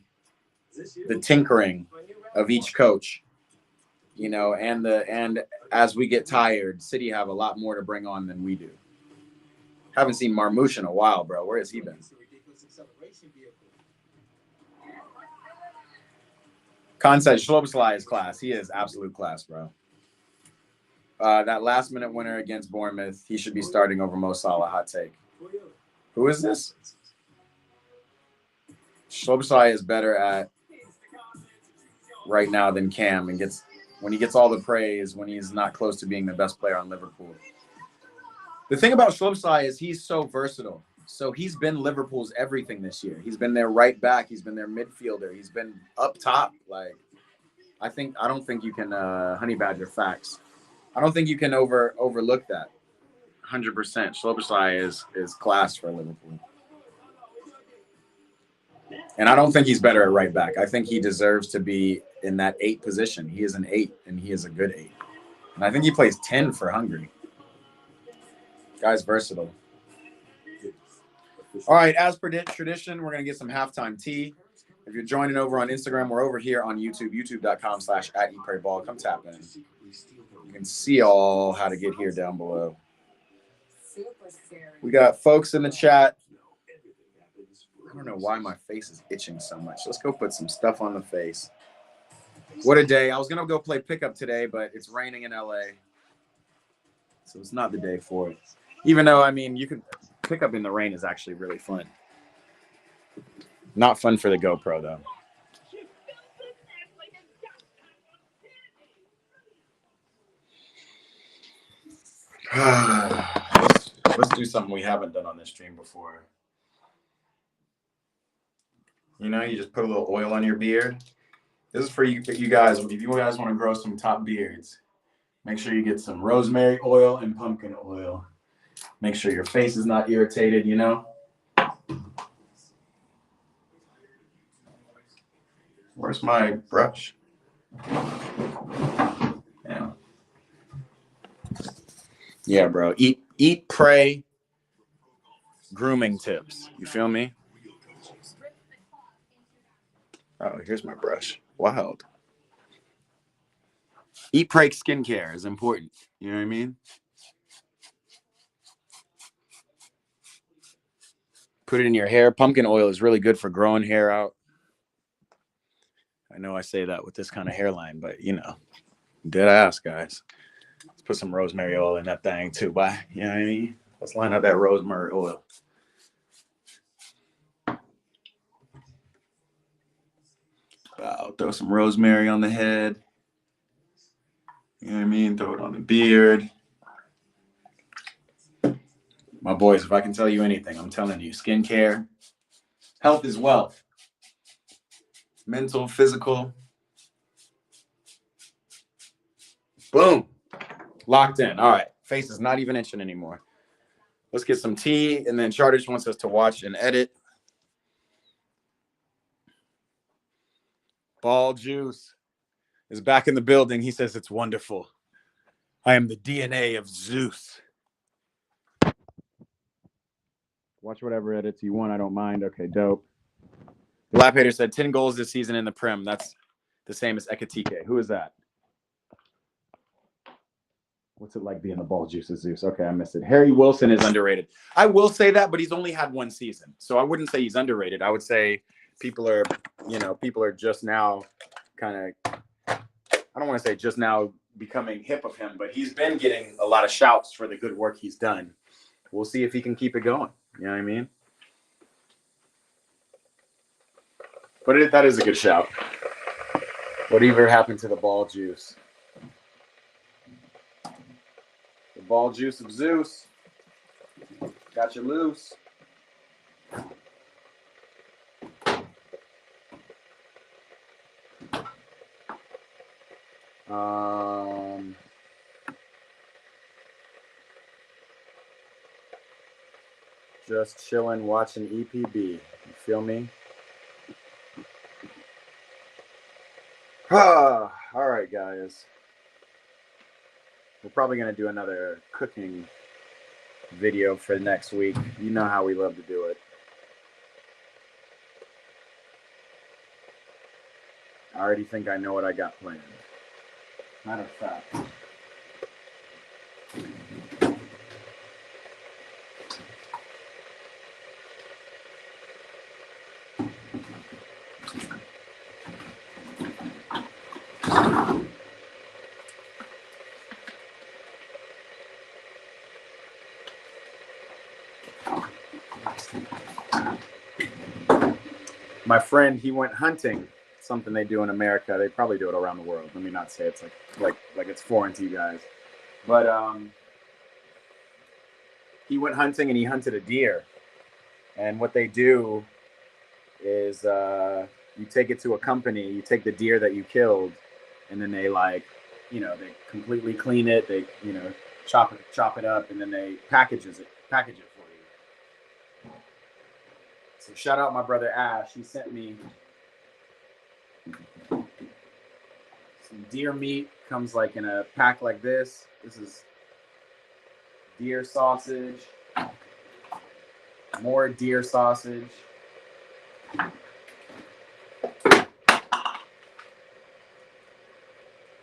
tinkering of each coach, you know, and as we get tired, City have a lot more to bring on than we do. Haven't seen Marmoush in a while, bro. Where has he been? Khan said Szoboszlai is class. He is absolute class, bro. That last-minute winner against Bournemouth, he should be starting over Mo Salah. Hot take. Who is this? Szoboszlai is better at right now than Cam, and when he gets all the praise when he's not close to being the best player on Liverpool. The thing about Szoboszlai is he's so versatile. So he's been Liverpool's everything this year. He's been their right back. He's been their midfielder. He's been up top. Like, I don't think you can honey badger facts. I don't think you can overlook that. 100%. Szoboszlai is class for Liverpool. And I don't think he's better at right back. I think he deserves to be in that 8 position. He is an 8, and he is a good 8. And I think he plays 10 for Hungary. Guy's versatile. All right, as per tradition, we're going to get some halftime tea. If you're joining over on Instagram, we're over here on YouTube, youtube.com/@eatprayball. Come tap in. You can see all how to get here down below. We got folks in the chat. I don't know why my face is itching so much. Let's go put some stuff on the face. What a day. I was going to go play pickup today, but it's raining in LA. So it's not the day for it. Even though, I mean, you can pick up in the rain is actually really fun. Not fun for the GoPro, though. let's do something we haven't done on this stream before. You know, you just put a little oil on your beard. This is for you guys. If you guys want to grow some top beards, make sure you get some rosemary oil and pumpkin oil. Make sure your face is not irritated, you know? Where's my brush? Yeah. Yeah, bro. Eat, pray, grooming tips. You feel me? Oh, here's my brush. Wild. Eat, pray, skincare is important. You know what I mean? Put it in your hair. Pumpkin oil is really good for growing hair out. I know I say that with this kind of hairline, but you know, dead ass, guys. Let's put some rosemary oil in that thing too. Bye. You know what I mean? Let's line up that rosemary oil. I'll throw some rosemary on the head. You know what I mean? Throw it on the beard. My boys, if I can tell you anything, I'm telling you, skincare, health is wealth. Mental, physical. Boom. Locked in. All right. Face is not even itching anymore. Let's get some tea, and then Charters wants us to watch and edit. Ball Juice is back in the building. He says it's wonderful. I am the DNA of Zeus. Watch whatever edits you want. I don't mind. Okay, dope. The Lap Hater said 10 goals this season in the Prem. That's the same as Ekatike. Who is that? What's it like being the Ball Juice of Zeus? Okay, I missed it. Harry Wilson is underrated. I will say that, but he's only had one season. So I wouldn't say he's underrated. I would say people are just now kind of, I don't want to say just now becoming hip of him, but he's been getting a lot of shouts for the good work he's done. We'll see if he can keep it going. You know what I mean? But that is a good shout. Whatever happened to the Ball Juice? The Ball Juice of Zeus got you loose. Just chilling, watching EPB. You feel me? All right, guys. We're probably going to do another cooking video for next week. You know how we love to do it. I already think I know what I got planned. Matter of fact. My friend, he went hunting. Something they do in America. They probably do it around the world. Let me not say it's like it's foreign to you guys. But he went hunting and he hunted a deer. And what they do is you take it to a company, you take the deer that you killed, and then they they completely clean it, they, chop it up, and then they package it for you. So shout out my brother Ash. He sent me some deer meat. Comes like in a pack like this. This is deer sausage. More deer sausage.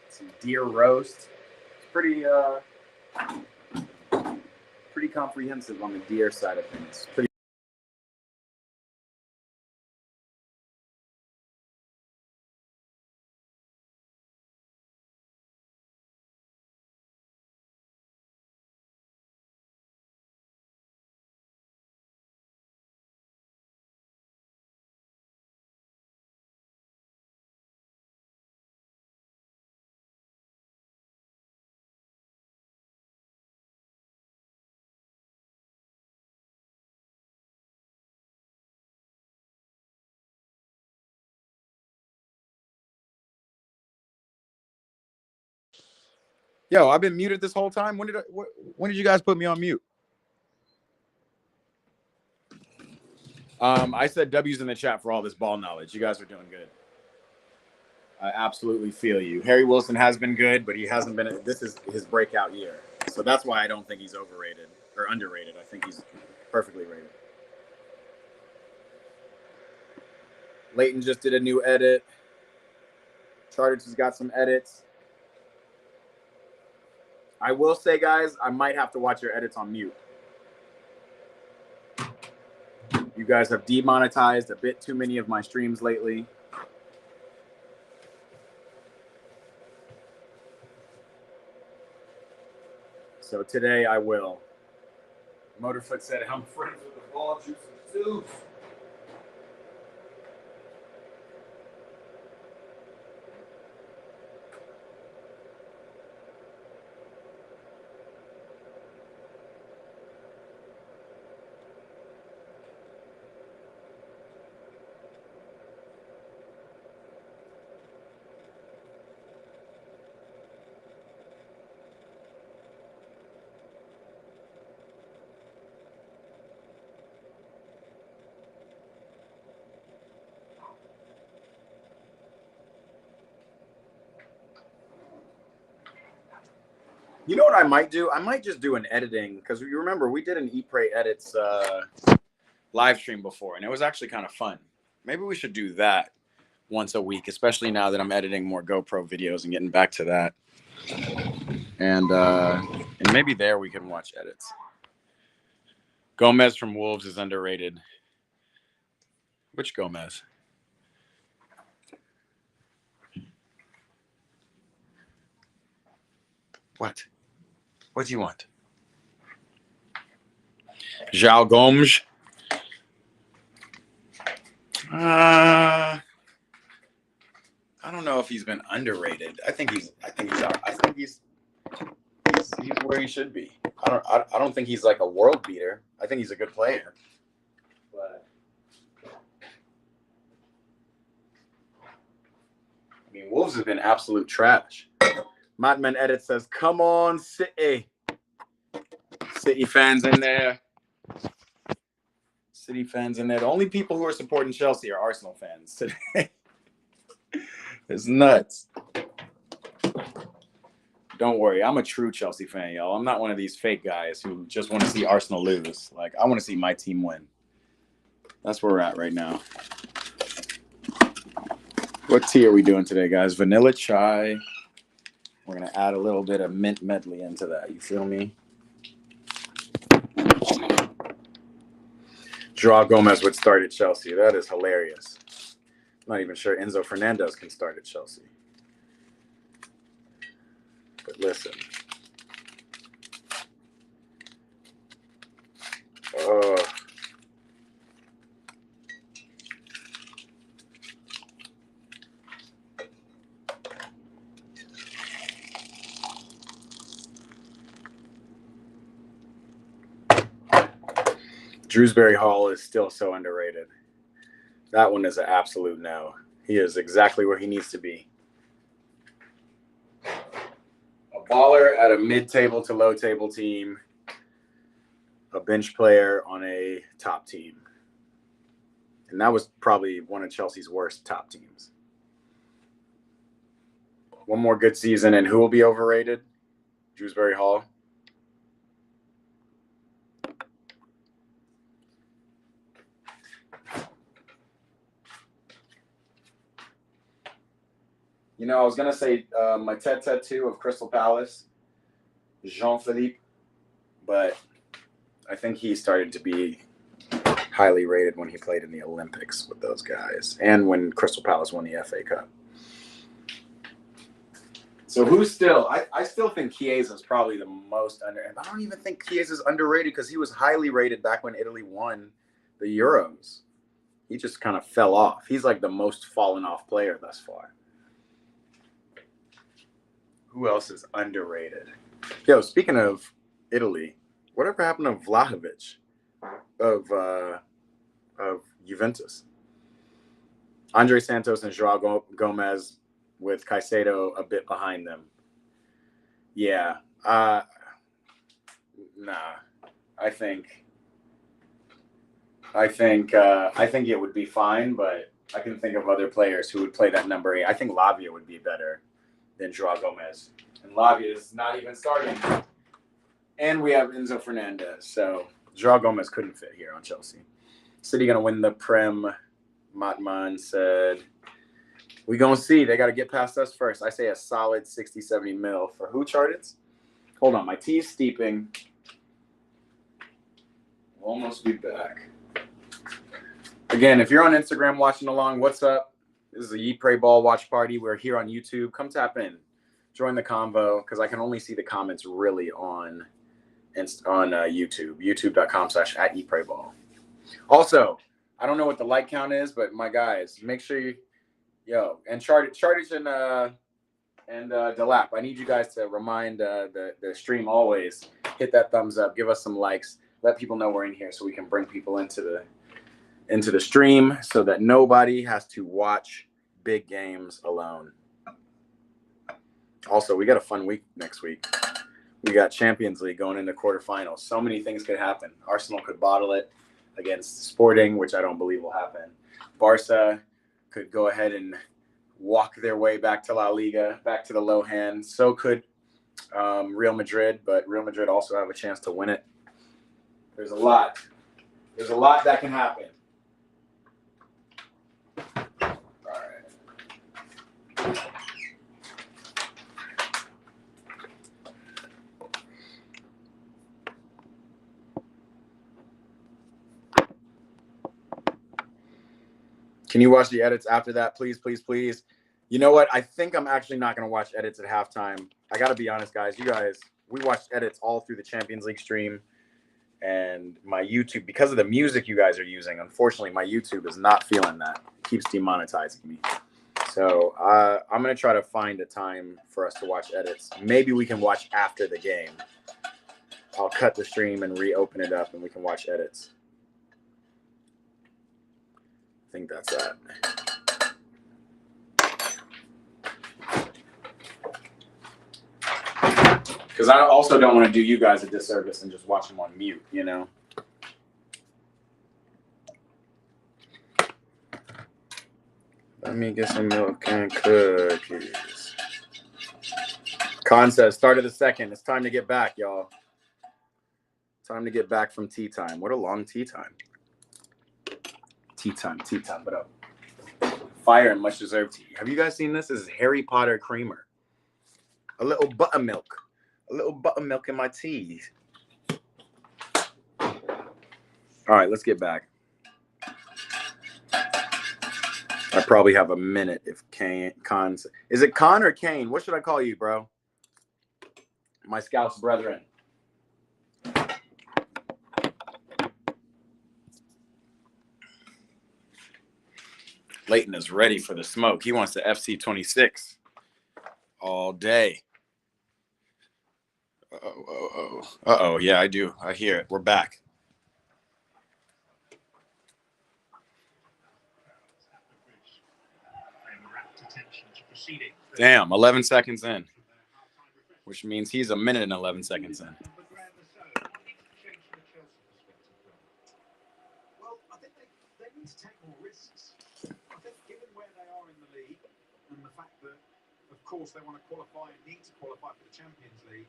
Some deer roast. It's pretty comprehensive on the deer side of things. Pretty Yo, I've been muted this whole time. When did you guys put me on mute? I said W's in the chat for all this ball knowledge. You guys are doing good. I absolutely feel you. Harry Wilson has been good, but he hasn't been. This is his breakout year. So that's why I don't think he's overrated or underrated. I think he's perfectly rated. Leighton just did a new edit. Charters has got some edits. I will say, guys, I might have to watch your edits on mute. You guys have demonetized a bit too many of my streams lately. So today I will. Motorfoot said, I'm friends with the ball juice too. You know what I might do? I might just do an editing because you remember we did an Eat Pray Edits live stream before, and it was actually kind of fun. Maybe we should do that once a week, especially now that I'm editing more GoPro videos and getting back to that. And maybe there we can watch edits. Gomez from Wolves is underrated. Which Gomez? What? What do you want? João Gomes. I don't know if he's been underrated. I think he's where he should be. I don't think he's like a world beater. I think he's a good player. But I mean, Wolves have been absolute trash. Matman Edit says, "Come on, City." City fans in there. City fans in there. The only people who are supporting Chelsea are Arsenal fans today. It's nuts. Don't worry. I'm a true Chelsea fan, y'all. I'm not one of these fake guys who just want to see Arsenal lose. Like, I want to see my team win. That's where we're at right now. What tea are we doing today, guys? Vanilla chai. We're going to add a little bit of mint medley into that. You feel me? João Gomez would start at Chelsea. That is hilarious. I'm not even sure Enzo Fernandez can start at Chelsea. But listen. Shrewsbury Hall is still so underrated. That one is an absolute no. He is exactly where he needs to be. A baller at a mid-table to low-table team. A bench player on a top team. And that was probably one of Chelsea's worst top teams. One more good season, and who will be overrated? Shrewsbury Hall. You know, I was going to say my tattoo of Crystal Palace, Jean-Philippe, but I think he started to be highly rated when he played in the Olympics with those guys and when Crystal Palace won the FA Cup. So who's still? I still think Chiesa is probably the most under. I don't even think Chiesa is underrated because he was highly rated back when Italy won the Euros. He just kind of fell off. He's like the most fallen off player thus far. Who else is underrated? Yo, speaking of Italy, whatever happened to Vlahovic of Juventus? Andre Santos and João Gomez with Caicedo a bit behind them. Yeah. Nah. I think it would be fine, but I can think of other players who would play that number 8. I think Lavia would be better than Joao Gomez. And Lavia is not even starting. And we have Enzo Fernandez. So Joao Gomez couldn't fit here on Chelsea. City going to win the Prem. Matman said, we going to see. They got to get past us first. I say a solid 60, 70 mil. For who, Charteds? Hold on. My tea is steeping. We'll almost be back. Again, if you're on Instagram watching along, what's up? This is a Ye Pray Ball watch party. We're here on YouTube. Come tap in. Join the convo because I can only see the comments really on YouTube. YouTube.com/@YePrayBall. Also, I don't know what the like count is, but my guys, make sure you, and Chartage and Delap, I need you guys to remind the stream always, hit that thumbs up, give us some likes, let people know we're in here so we can bring people into the stream so that nobody has to watch big games alone. Also, we got a fun week next week. We got Champions League going into quarterfinals. So many things could happen. Arsenal could bottle it against Sporting, which I don't believe will happen. Barca could go ahead and walk their way back to La Liga, back to the low hand. So could Real Madrid, but Real Madrid also have a chance to win it. There's a lot that can happen. All right. Can you watch the edits after that, please, please, please? You know what? I think I'm actually not going to watch edits at halftime. I got to be honest, guys. We watched edits all through the Champions League stream. And my YouTube, because of the music you guys are using, unfortunately, my YouTube is not feeling that. It keeps demonetizing me. So I'm going to try to find a time for us to watch edits. Maybe we can watch after the game. I'll cut the stream and reopen it up, and we can watch edits. I think that's that. Because I also don't want to do you guys a disservice and just watch them on mute, you know? Let me get some milk and cookies. Khan says, start of the second. It's time to get back, y'all. Time to get back from tea time. What a long tea time. Tea time, but up. Fire and much deserved tea. Have you guys seen this? This is Harry Potter creamer. A little buttermilk. A little buttermilk in my tea. All right, let's get back. I probably have a minute if Khan. Is it Khan or Kane? What should I call you, bro? My Scouts brethren. Leighton is ready for the smoke. He wants the FC26 all day. Uh-oh. Yeah, I do. I hear it. We're back. Damn, 11 seconds in. Which means he's a minute and 11 seconds in. Well, I think they need to take more risks. I think given where they are in the league and the fact that, of course, they want to qualify and need to qualify for the Champions League,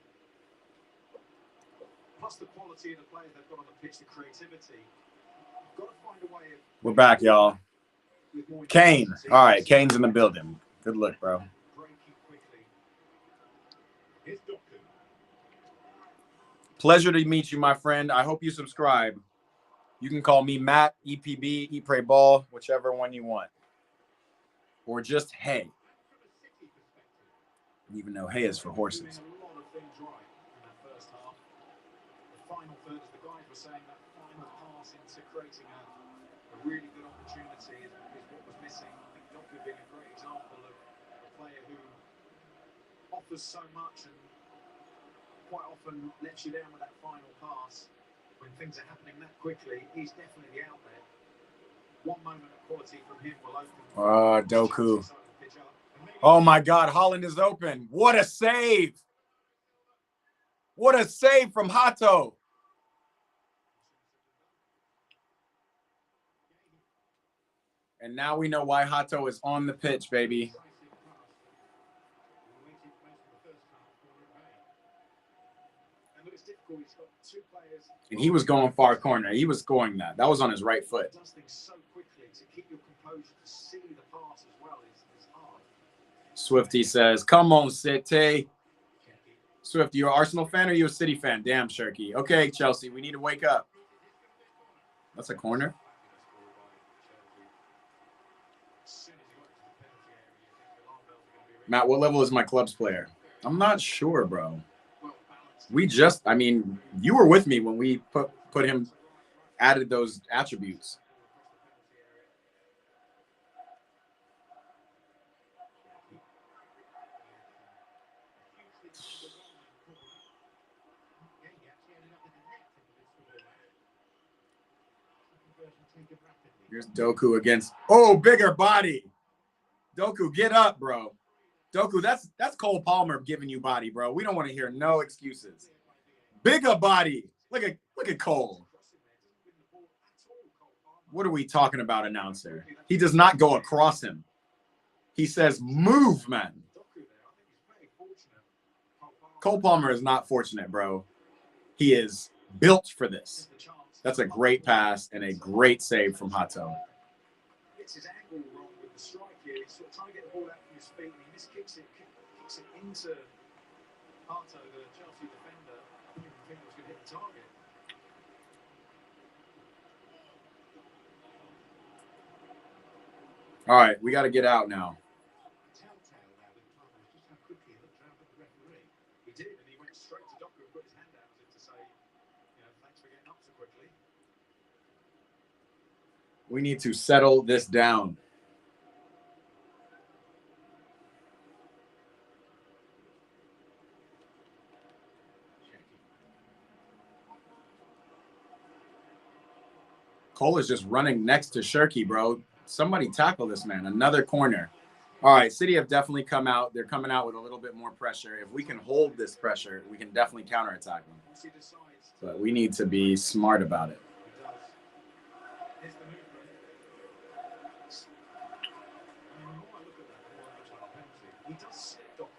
plus the quality of the players they've got on the pitch, the creativity, you've got to find a way of... We're back, y'all. Kane. All right, Kane's in the building. Good look, bro. Pleasure to meet you, my friend. I hope you subscribe. You can call me Matt, EPB, Eat Pray Ball, whichever one you want. Or just Hay. Even though Hay is for horses. Final third, as the guys were saying, that final pass into creating a really good opportunity is what was missing. I think Doku being a great example of a player who offers so much and quite often lets you down with that final pass. When things are happening that quickly, he's definitely the outlet. One moment of quality from him will open. Doku. Oh my God, Holland is open. What a save! What a save from Hato. And now we know why Hato is on the pitch, baby. And he was going far corner. He was scoring that. That was on his right foot. Swifty says, come on, City. Swift, you an Arsenal fan or you a City fan? Damn, Shirky. Okay, Chelsea, we need to wake up. That's a corner. Matt, what level is my club's player? I'm not sure, bro. We just, I mean, you were with me when we put him, added those attributes. Here's Doku against, oh, bigger body. Doku, get up, bro. Doku, that's Cole Palmer giving you body, bro. We don't want to hear no excuses. Bigger body. Look at Cole. What are we talking about, announcer? He does not go across him. He says, move, man. Cole Palmer is not fortunate, bro. He is built for this. That's a great pass and a great save from Hato. Gets his angle wrong with the strike here. He's sort of trying to get the ball out from his feet, and he miskicks it into Hato, the Chelsea defender. I didn't think it was going to hit the target. All right, we got to get out now. Telltale now with the time was just how quickly he looked around at the referee. He did, and he went straight to Doku and put his hand out as if to say, you know, thanks for getting up so quickly. We need to settle this down. Cole is just running next to Shirky, bro. Somebody tackle this man. Another corner. All right, City have definitely come out. They're coming out with a little bit more pressure. If we can hold this pressure, we can definitely counterattack them. But we need to be smart about it.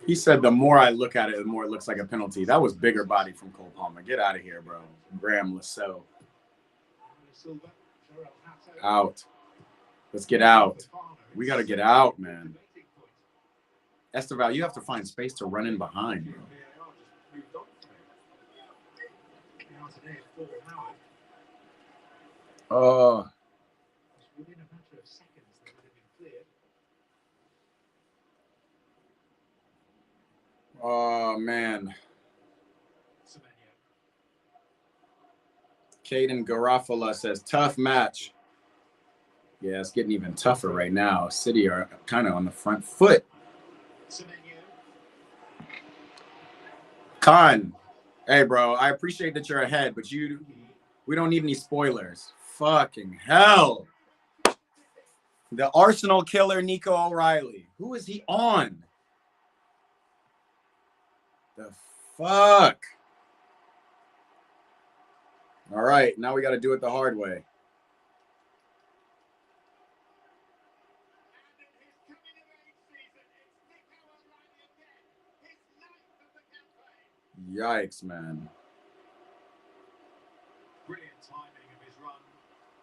He said the more I look at it, the more it looks like a penalty. That was bigger body from Cole Palmer. Get out of here, bro. Graham Lasso. Out. Let's get out. We got to get out, man. Esteval, you have to find space to run in behind, bro. Oh, man. Caden Garofalo says, tough match. Yeah, it's getting even tougher right now. City are kind of on the front foot. Khan, hey, bro, I appreciate that you're ahead, but we don't need any spoilers. Fucking hell. The Arsenal killer, Nico O'Reilly. Who is he on? The fuck? All right, now we got to do it the hard way. Yikes, man. Brilliant timing of his run.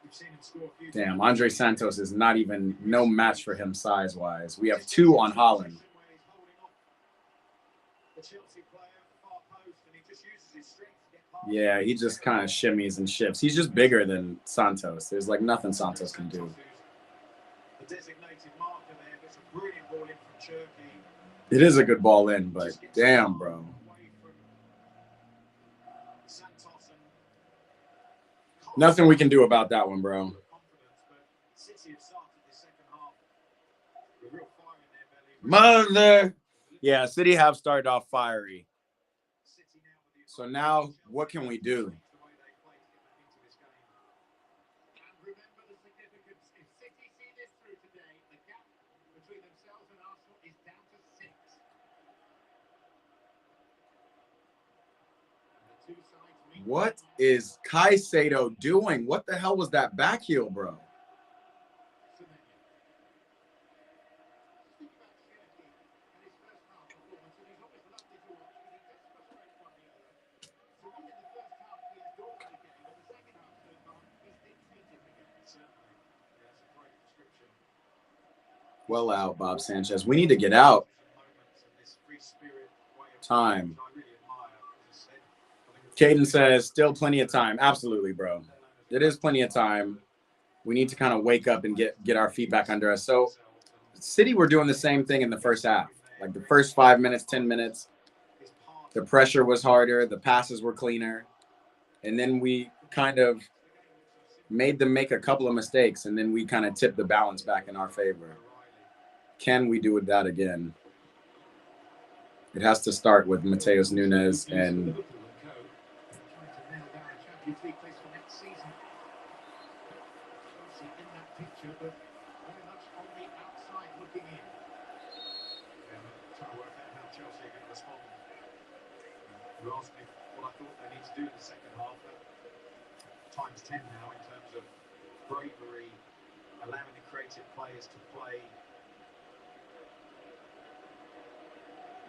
We've seen him score a few Damn, Andre Santos is not even no match for him size-wise. We have 2 on Haaland. Yeah, he just kind of shimmies and shifts. He's just bigger than Santos. There's like nothing Santos can do. The designated marker there, it's a brilliant ball in from Cherky. It is a good ball in, but damn, bro. Nothing we can do about that one, bro. Mother. Yeah, City have started off fiery. So now, what can we do? What is Caicedo doing? What the hell was that back heel, bro? Well out, Bob Sanchez. We need to get out. Time. Caden says, still plenty of time. Absolutely, bro. It is plenty of time. We need to kind of wake up and get our feet back under us. So City were doing the same thing in the first half. Like the first 5 minutes, 10 minutes, the pressure was harder, the passes were cleaner. And then we kind of made them make a couple of mistakes, and then we kind of tipped the balance back in our favor. Can we do that again? It has to start with Mateus Nunes and You asked me what I thought they need to do in the second half. Times 10 now in terms of bravery, allowing the creative players to play.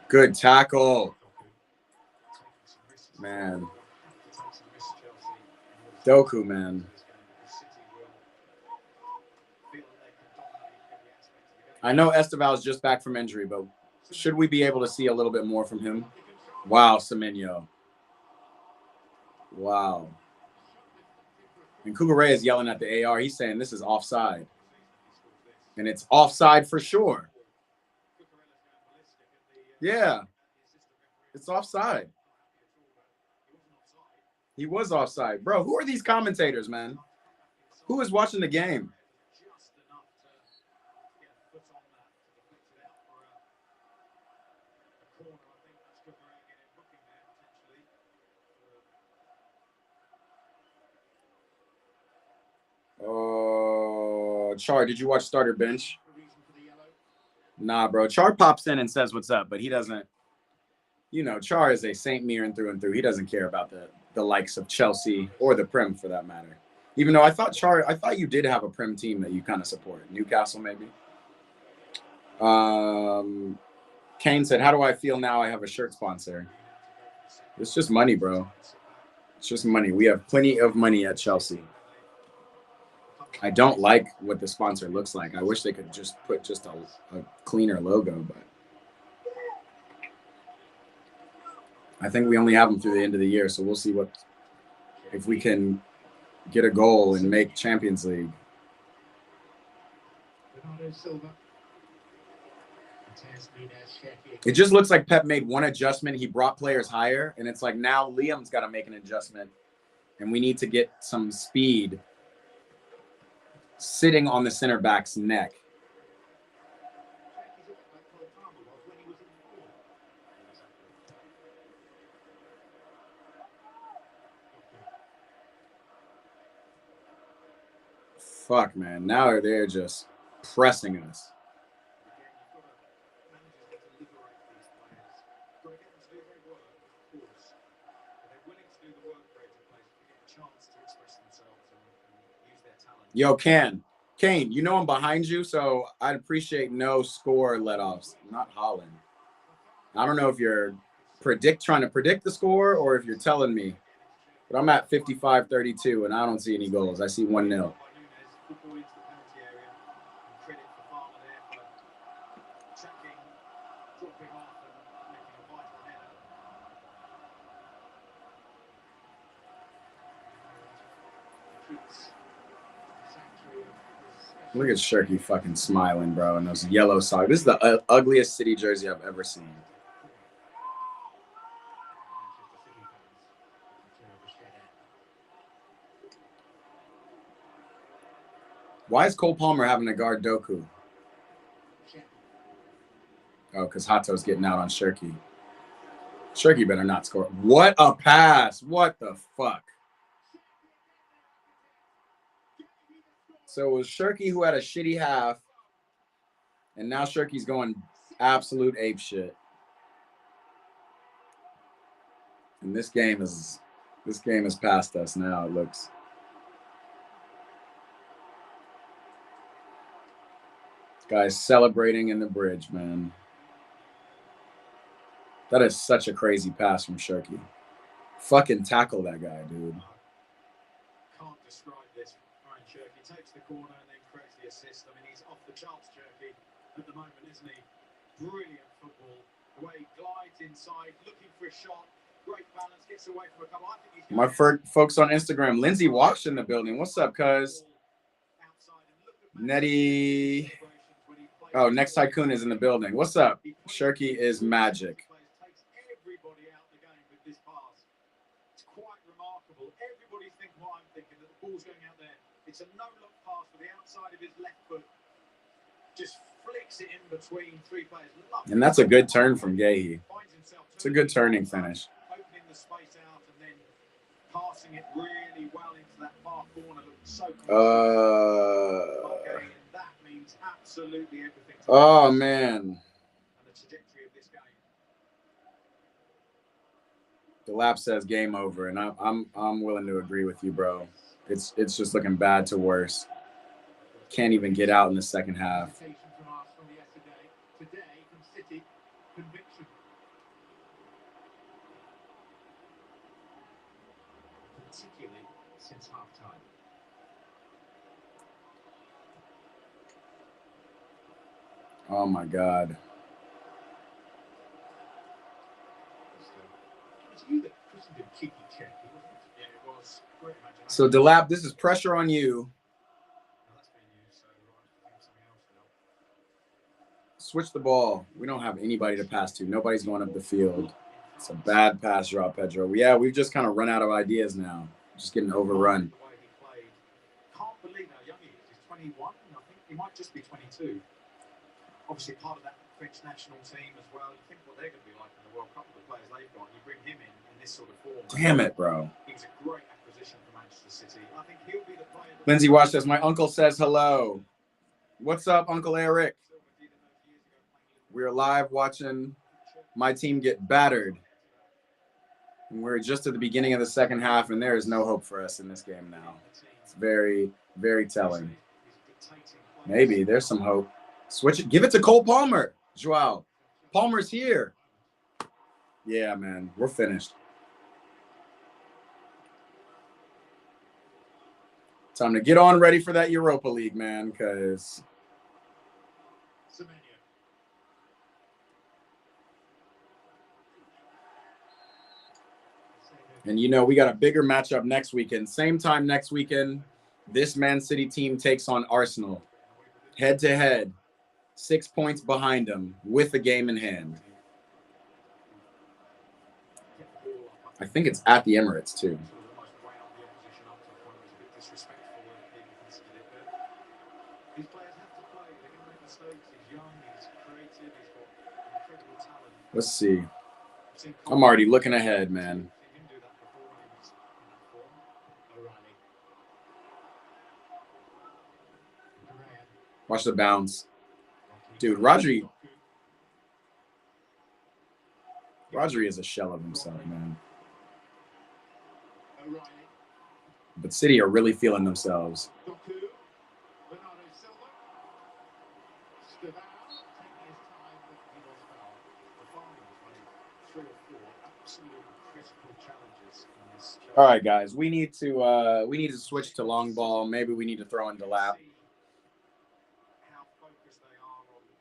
good tackle. Man. Doku, man. I know Esteval's just back from injury, but should we be able to see a little bit more from him? Wow, Semenyo. Wow. And Kugare is yelling at the AR. He's saying this is offside. And it's offside for sure. Yeah. It's offside. He was offside. Bro, who are these commentators, man? Who is watching the game? Oh, Char, did you watch Starter Bench? Nah, bro. Char pops in and says what's up, but he doesn't. You know, Char is a Saint Mirren and through. He doesn't care about the likes of Chelsea or the Prem for that matter. Even though I thought you did have a Prem team that you kind of support. Newcastle, maybe. Kane said, how do I feel now I have a shirt sponsor? It's just money, bro. It's just money. We have plenty of money at Chelsea. I don't like what the sponsor looks like. I wish they could just put just a cleaner logo, but I think we only have them through the end of the year, so we'll see if we can get a goal and make Champions League. It just looks like Pep made one adjustment. He brought players higher, and it's like now Liam's got to make an adjustment, and we need to get some speed sitting on the center back's neck. Fuck, man. Now they're just pressing us. Yo, Kane, you know I'm behind you, so I'd appreciate no score let-offs. Not Holland. I don't know if you're trying to predict the score or if you're telling me, but I'm at 55-32, and I don't see any goals. I see 1-0. Look at Shirky fucking smiling, bro, in those yellow socks. This is the ugliest City jersey I've ever seen. Why is Cole Palmer having to guard Doku? Oh, because Hato's getting out on Shirky. Shirky better not score. What a pass. What the fuck? So it was Shirky who had a shitty half, and now Shirky's going absolute ape shit. And this game is This game is past us now, it looks. Guys celebrating in the bridge, man. That is such a crazy pass from Shirky. Fucking tackle that guy, dude. Can't describe this. Ryan Shirky takes the corner and then creates the assist. I mean, he's off the charts, Shirky, at the moment, isn't he? Brilliant football. The way he glides inside, looking for a shot. Great balance, gets away from a couple. I think he's My folks on Instagram, Lindsay Walsh in the building. What's up, cuz? Nettie. Oh, Next Tycoon is in the building. What's up? Shirky is magic. Takes everybody out the game with this pass. It's quite remarkable. Everybody's thinking what I'm thinking, that the ball's going out there. It's a no-look pass with the outside of his left foot. Just flicks it in between three players. And that's a good turn from Gahey. It's a good turning finish. Opening the space out and then passing it really well into that far corner. Looked so okay, and that means absolutely everything. Oh man. And the trajectory of this game. The lap says game over, and I'm willing to agree with you, bro. It's just looking bad to worse. Can't even get out in the second half. From yesterday, today from City, conviction. Particularly since half time. Oh my God. It was you that christened him Kiki Check, wasn't it? Yeah, it was. Great imagination. So Delap, this is pressure on you. That's been used, so right, I think something else now. Switch the ball. We don't have anybody to pass to. Nobody's going up the field. It's a bad pass, Joao Pedro. Yeah, we've just kind of run out of ideas now. Just getting overrun. The way he played. Can't believe how young he is. He's 21, I think. He might just be 22. Obviously part of that French national team as well. You think what they're going to be like in the World Cup with the players they've got. You bring him in this sort of form. Damn it, bro. He's a great acquisition for Manchester City. I think he'll be the player. Lindsay watched this. My uncle says hello. What's up, Uncle Eric? We're live watching my team get battered. And we're just at the beginning of the second half, and there is no hope for us in this game now. It's very, very telling. Maybe there's some hope. Switch it. Give it to Cole Palmer, Joao. Palmer's here. Yeah, man. We're finished. Time to get on ready for that Europa League, man, because... And, you know, we got a bigger matchup next weekend. Same time next weekend, this Man City team takes on Arsenal. Head-to-head. 6 points behind them with the game in hand. I think it's at the Emirates, too. Let's see. I'm already looking ahead, man. Watch the bounce. Dude, Rodri is a shell of himself, man. But City are really feeling themselves. All right, guys, we need to switch to long ball. Maybe we need to throw in Delap.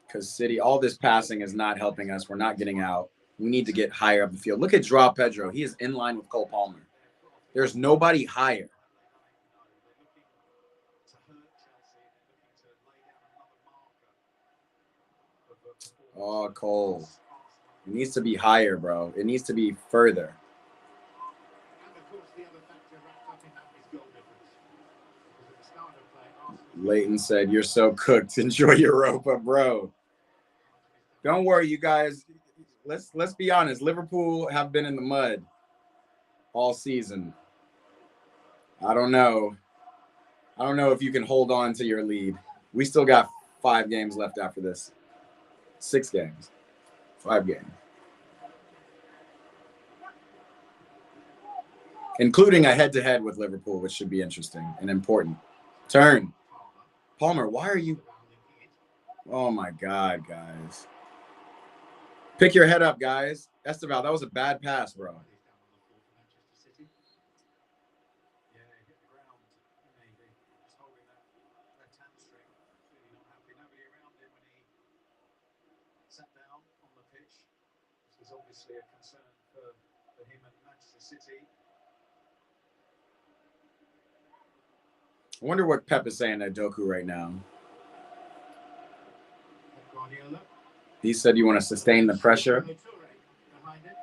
Because City, all this passing is not helping us. We're not getting out. We need to get higher up the field. Look at Joao Pedro. He is in line with Cole Palmer. There's nobody higher. Oh, Cole. It needs to be higher, bro. It needs to be further. Leighton said, "You're so cooked. Enjoy Europa, bro." Don't worry, you guys. Let's be honest. Liverpool have been in the mud all season. I don't know if you can hold on to your lead. We still got 5 games left after this. 6 games. 5 games. including a head-to-head with Liverpool, which should be interesting and important. Turn. Palmer, why are you... Oh, my God, guys. Pick your head up, guys. Esteval, that was a bad pass, bro. Sat down on the pitch. This was obviously a concern for him and Manchester City. I wonder what Pep is saying to Doku right now. Guardiola. He said you want to sustain the pressure. Behind it.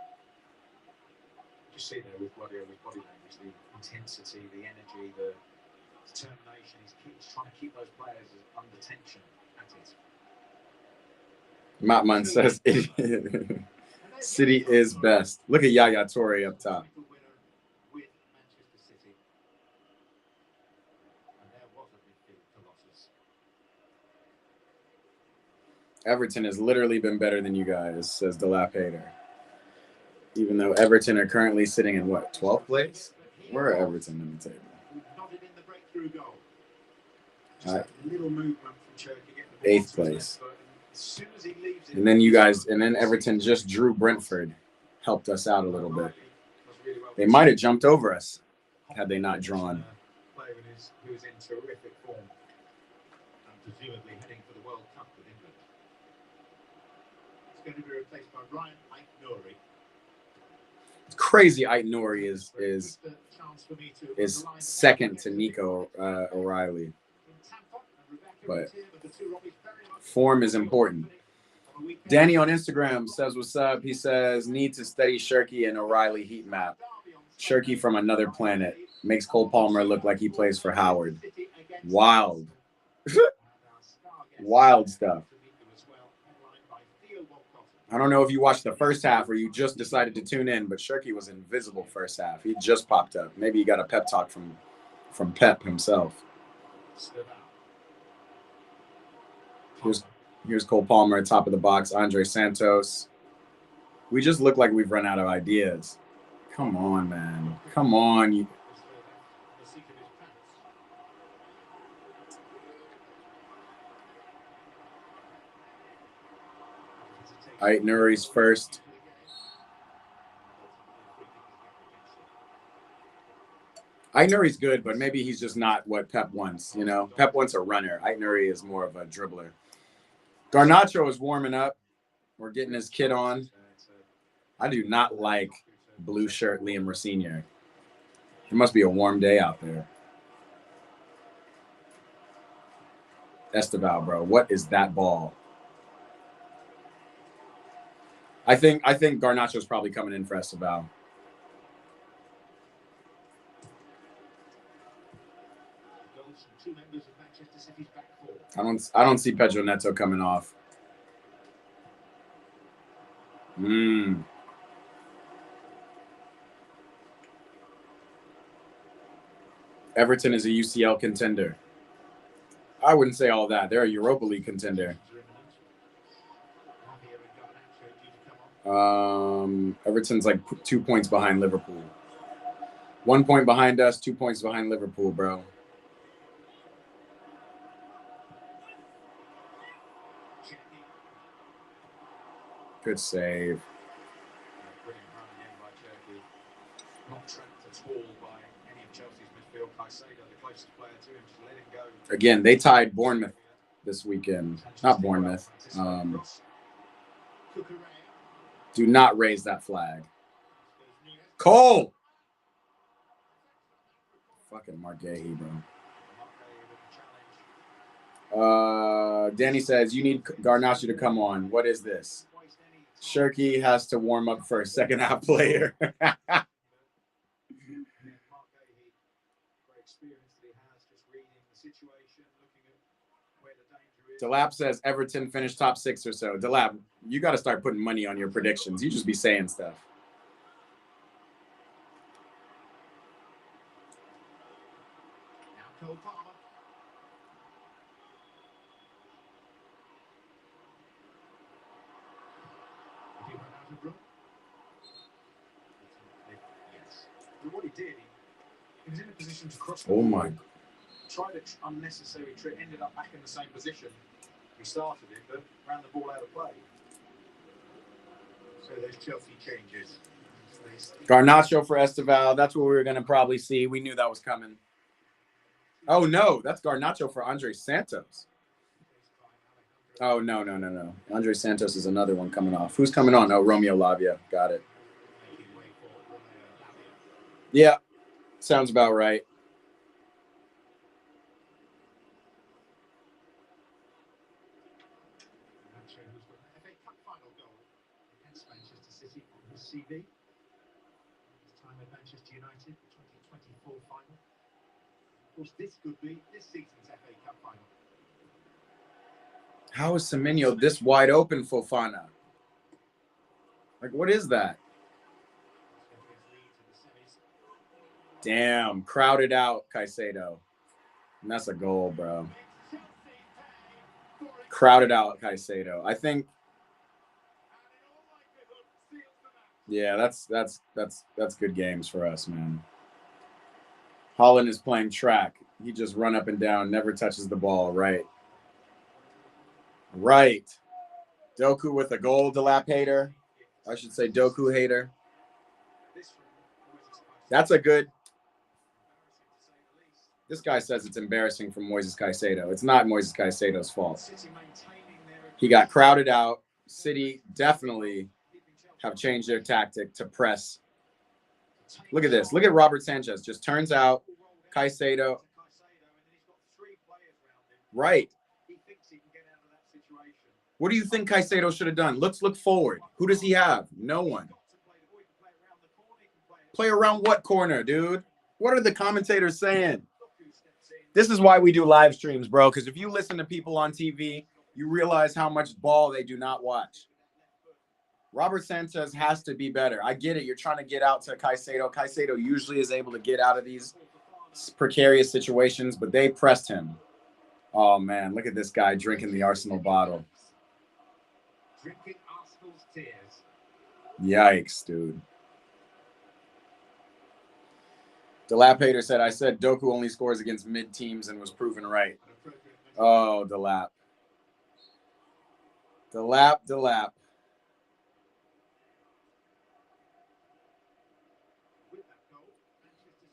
You see there with Guardiola's body language, the intensity, the energy, the determination. He's trying to keep those players under tension at it. Matman says City is best. Look at Yaya Toure up top. With Manchester City. And there was a midfield colossus. Everton has literally been better than you guys, says Delapater. Even though Everton are currently sitting in what, 12th place? Where are Everton in the table? Nodded in the breakthrough goal. All right. Little movement from Cherky getting the ball 8th place. as soon as he leaves it, And then you guys, and then Everton just drew Brentford. Helped us out a little bit. They might have jumped over us had they not drawn. Player who is in terrific form and presumably heading for the World Cup with England. It's going to be replaced by Ryan Aït-Nouri. It's crazy. Aït-Nouri is second to Nico O'Reilly. But form is important. Danny on Instagram says, what's up? He says, need to study Shirky and O'Reilly heat map. Shirky from another planet. Makes Cole Palmer look like he plays for Howard. Wild. Wild stuff. I don't know if you watched the first half or you just decided to tune in, but Shirky was invisible first half. He just popped up. Maybe he got a pep talk from Pep himself. Here's Cole Palmer at top of the box. Andre Santos. We just look like we've run out of ideas. Come on, man. Come on. Aït-Nouri's first. Aït-Nouri's good, but maybe he's just not what Pep wants, you know? Pep wants a runner. Aït-Nouri is more of a dribbler. Garnacho is warming up. We're getting his kit on. I do not like blue shirt Liam Rossinier. It must be a warm day out there. Esteval, bro. What is that ball? I think Garnacho's probably coming in for Esteval. I don't see Pedro Neto coming off. Everton is a UCL contender. I wouldn't say all that. They're a Europa League contender. Everton's like 2 points behind Liverpool. 1 point behind us, 2 points behind Liverpool, bro. Good save. Brilliant run again by Cherky. Not trapped at all by any of Chelsea's midfield. Caicedo, the closest player to him, just let him go. Again, they tied Bournemouth this weekend. Not Bournemouth. Do not raise that flag. Cole! Fucking Mark Gahey, bro. Danny says, you need Garnacho to come on. What is this? Shirky has to warm up for a second half player. Delap says Everton finished top 6 or so. Delap, you got to start putting money on your predictions. You just be saying stuff. Now Cole Palmer. Have you run out of room? Yes. We've already did. He was in a position to cross. Oh my. Tried an unnecessary trick, ended up back in the same position. He started it, but ran the ball out of play. So there's Chelsea changes. Garnacho for Esteval. That's what we were going to probably see. We knew that was coming. Oh, no. That's Garnacho for Andre Santos. Oh, no. Andre Santos is another one coming off. Who's coming on? Oh, Romeo Lavia. Got it. Yeah. Sounds about right. CV. This time at Manchester United, the 2024 final. Of course, this could be this season's FA Cup final. How is Semenyo this wide open, Fofana? Like, what is that? Damn, crowded out Caicedo. And that's a goal, bro. Crowded out Caicedo. I think. Yeah, that's good games for us, man. Holland is playing track. He just run up and down, never touches the ball. Right. Doku with a goal, Delap hater. I should say Doku hater. That's a good. This guy says it's embarrassing for Moises Caicedo. It's not Moises Caicedo's fault. He got crowded out. City definitely have changed their tactic to press. Look at this. Look at Robert Sanchez. Just turns out Caicedo. Right. What do you think Caicedo should have done? Let's look forward. Who does he have? No one. Play around what corner, dude? What are the commentators saying? This is why we do live streams, bro, because if you listen to people on TV, you realize how much ball they do not watch. Robert Sanchez has to be better. I get it. You're trying to get out to Caicedo. Caicedo usually is able to get out of these precarious situations, but they pressed him. Oh, man. Look at this guy drinking the Arsenal bottle. Drinking Arsenal's tears. Yikes, dude. Dilapator said, I said Doku only scores against mid-teams and was proven right. Oh, Dilap. Dilap.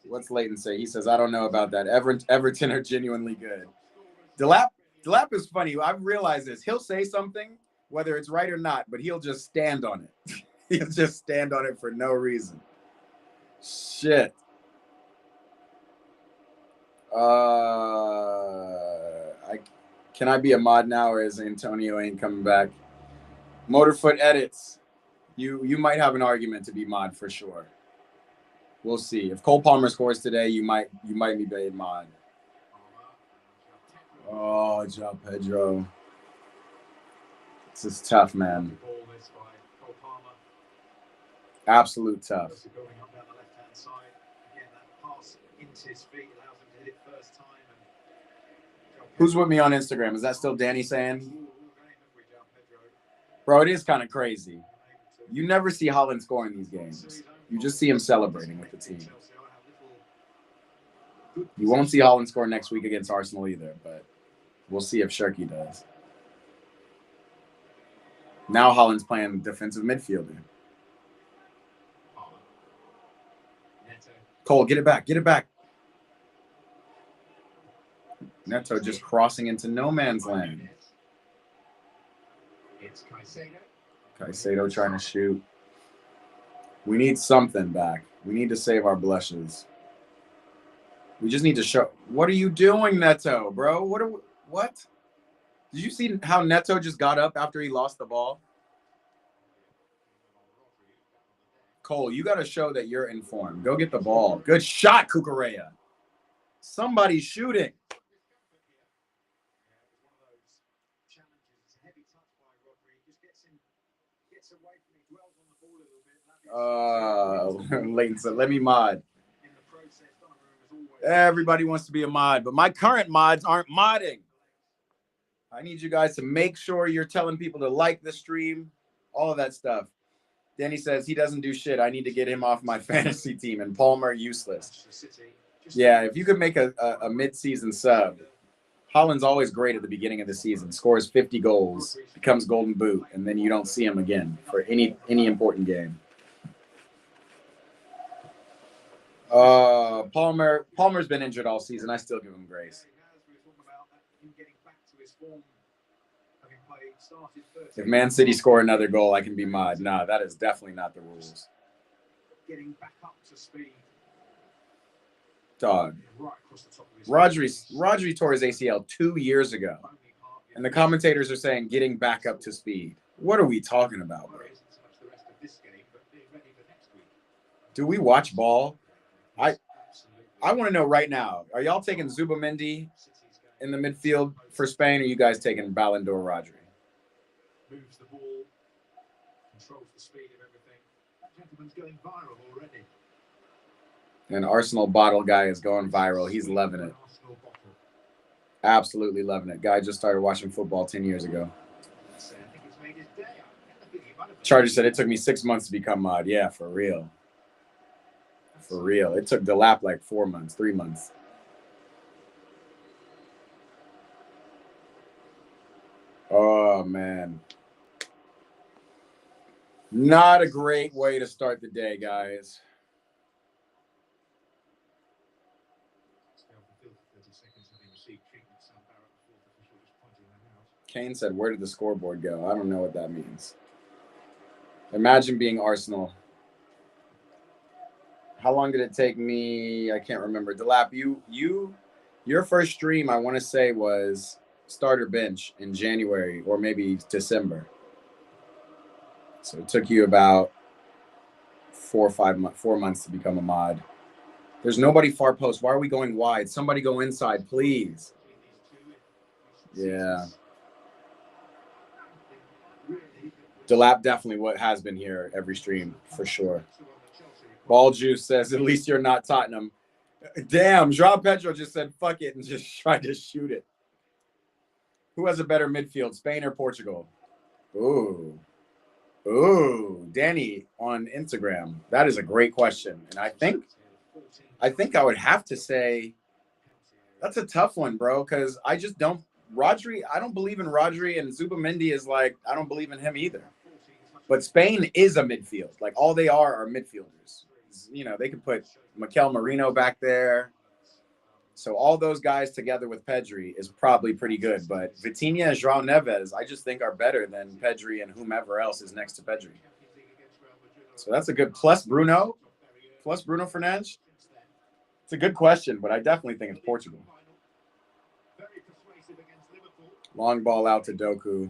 What's Leighton say? He says, I don't know about that. Everton are genuinely good. Dilap is funny. I've realized this. He'll say something, whether it's right or not, but he'll just stand on it. He'll just stand on it for no reason. Shit. Can I be a mod now, or is Antonio ain't coming back? Motorfoot edits. You might have an argument to be mod for sure. We'll see. If Cole Palmer scores today, you might be made mod. Oh, João Pedro. This is tough, man. Absolute tough. Who's with me on Instagram? Is that still Danny saying? Bro, it is kind of crazy. You never see Holland scoring these games. You just see him celebrating with the team. You won't see Holland score next week against Arsenal either, but we'll see if Shirky does. Now Holland's playing defensive midfielder. Cole, get it back. Get it back. Neto just crossing into no man's land. It's Caicedo. Caicedo trying to shoot. We need something back. We need to save our blushes. We just need to show. What are you doing, Neto, bro? What? Did you see how Neto just got up after he lost the ball? Cole, you got to show that you're in form. Go get the ball. Good shot, Cucurella. Somebody's shooting. Leighton said, let me mod. Everybody wants to be a mod, but my current mods aren't modding. I need you guys to make sure you're telling people to like the stream, all of that stuff. Danny says he doesn't do shit. I need to get him off my fantasy team. And Palmer, useless. Yeah, if you could make a mid-season sub, Holland's always great at the beginning of the season. Scores 50 goals, becomes Golden Boot, and then you don't see him again for any important game. Palmer's been injured all season. I still give him grace. If Man City score another goal, I can be mod. Nah, that is definitely not the rules. Getting back up to speed. Dog. Right across the top of his Rodri tore his ACL 2 years ago. And the commentators are saying getting back up to speed. What are we talking about, bro? Do we watch ball? I want to know right now. Are y'all taking Zubamendi in the midfield for Spain, or are you guys taking Ballon d'Or Rodri? Moves the ball, controls the speed of everything. That gentleman's going viral already. And Arsenal bottle guy is going viral. He's loving it. Absolutely loving it. Guy just started watching football 10 years ago. Charger said it took me 6 months to become mod. Yeah, for real. For real. It took Delap like 4 months, 3 months. Oh, man. Not a great way to start the day, guys. Kane said, where did the scoreboard go? I don't know what that means. Imagine being Arsenal. How long did it take me? I can't remember. Delap, your first stream, I want to say, was starter bench in January or maybe December. So it took you about 4 months to become a mod. There's nobody far post. Why are we going wide? Somebody go inside, please. Yeah. Delap definitely what has been here every stream for sure. Ball Juice says, at least you're not Tottenham. Damn, Joao Pedro just said fuck it and just tried to shoot it. Who has a better midfield, Spain or Portugal? Ooh, Danny on Instagram. That is a great question. And I think I would have to say that's a tough one, bro, because I just don't Rodri, I don't believe in Rodri, and Zubamendi is like, I don't believe in him either. But Spain is a midfield. Like, all they are midfielders. You know, they could put Mikel Merino back there. So all those guys together with Pedri is probably pretty good. But Vitinha and João Neves, I just think are better than Pedri and whomever else is next to Pedri. So that's a good plus Bruno Fernandes. It's a good question, but I definitely think it's Portugal. Long ball out to Doku.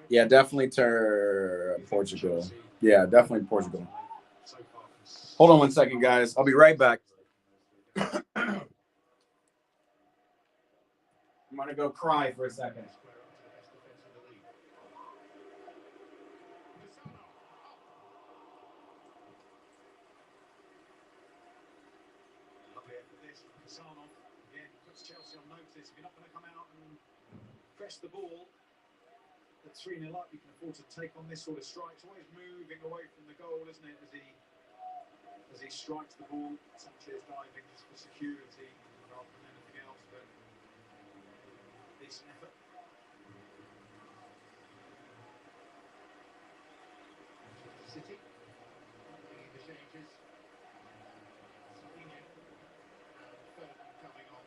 Yeah, definitely Portugal. Yeah, definitely Portugal. Hold on one second, guys. I'll be right back. I'm going to go cry for a second. Chelsea on notice. If you're not going to come out and press the ball at 3-0 up, you can afford to take on this sort of strike. It's always moving away from the goal, isn't it? As he strikes the ball, Sanchez diving just for security rather than anything else. But decent effort. City making the changes. Savinho and Foden coming on.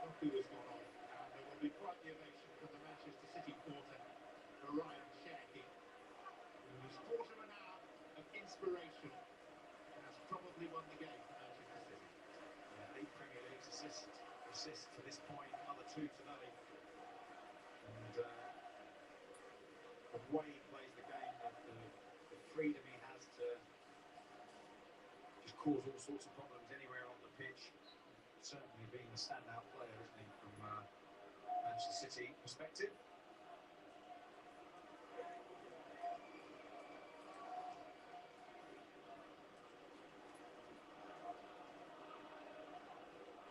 Doku has gone off, and there will be quite the ovation from the Manchester City quarter for Ryan Cherki, who's quarter of an hour of inspiration and has probably won the game for Manchester City. 8 Premier League assists to this point, another 2 today. And the way he plays the game, the freedom he has to just cause all sorts of problems anywhere on the pitch. Certainly being the standout player, isn't he, from Manchester City perspective.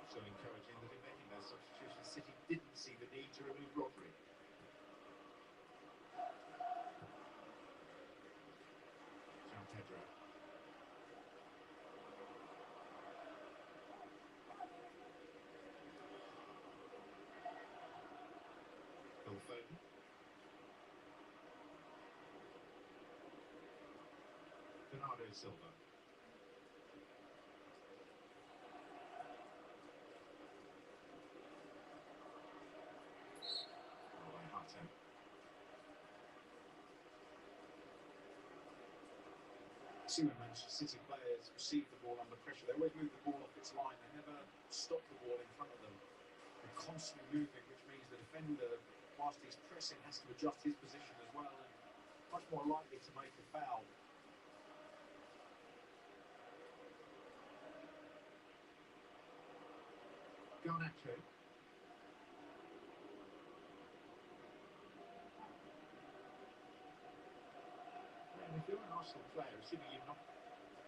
Also encouraging that in making those substitution. City didn't see the need to remove Rodri. João Pedro. Phil Foden. Bernardo Silva. See when Manchester City players receive the ball under pressure, they always move the ball off its line. They never stop the ball in front of them. They're constantly moving, which means the defender, whilst he's pressing, has to adjust his position as well, and much more likely to make a foul. Garnacho. And if you're an Arsenal player, assuming you've not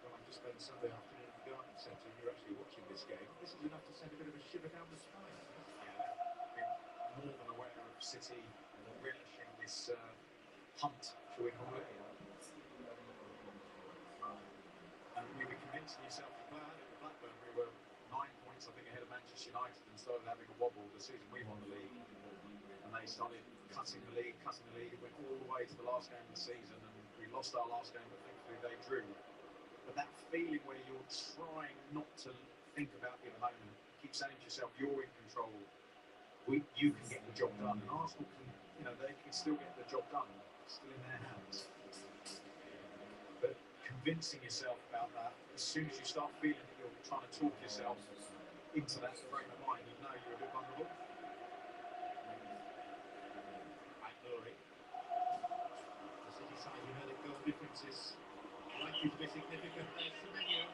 gone to spend Sunday afternoon in the Garden Centre and you're actually watching this game, this is enough to send a bit of a shiver down the spine. Yeah, more than aware of City relishing this hunt to win all day. And you'll be convincing yourself you're glad at Blackburn, we were 9 points, I think, ahead of Manchester United and started having a wobble the season we won the league. And they started cutting the league. It went all the way to the last game of the season, and we lost our last game, but thankfully they drew. But that feeling where you're trying not to think about the moment, keep saying to yourself, you're in control, you can get the job done. And Arsenal can, they can still get the job done, still in their hands. But convincing yourself about that, as soon as you start feeling that you're trying to talk yourself into that frame of mind, you know you're a bit vulnerable. The City side, the goal difference is likely to be significant. There's Semenyo.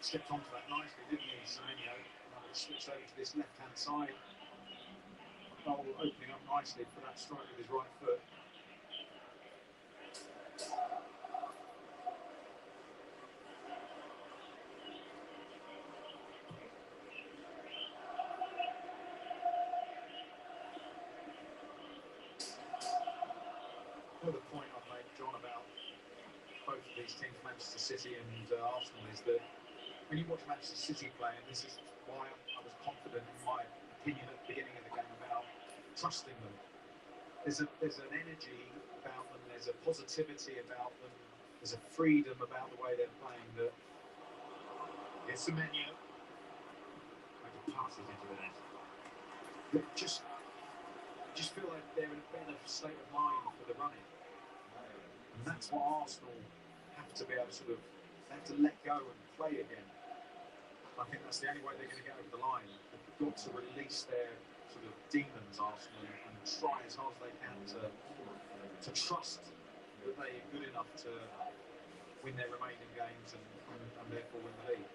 Stepped onto that nicely, didn't he, Semenyo? Switched over to this left-hand side. Goal opening up nicely for that strike with his right foot. Another point I've made, John, about both of these teams, Manchester City and Arsenal, is that when you watch Manchester City play, and this is why I was confident in my opinion at the beginning of the game about trusting them. There's an energy about them, there's a positivity about them, there's a freedom about the way they're playing that it's Semenyo. I can pass it into the net. That just feel like they're in a better state of mind for the running. And that's what Arsenal have to be able to they have to let go and play again. I think that's the only way they're going to get over the line. They've got to release their sort of demons, Arsenal, and try as hard as they can to trust that they are good enough to win their remaining games and therefore win the league.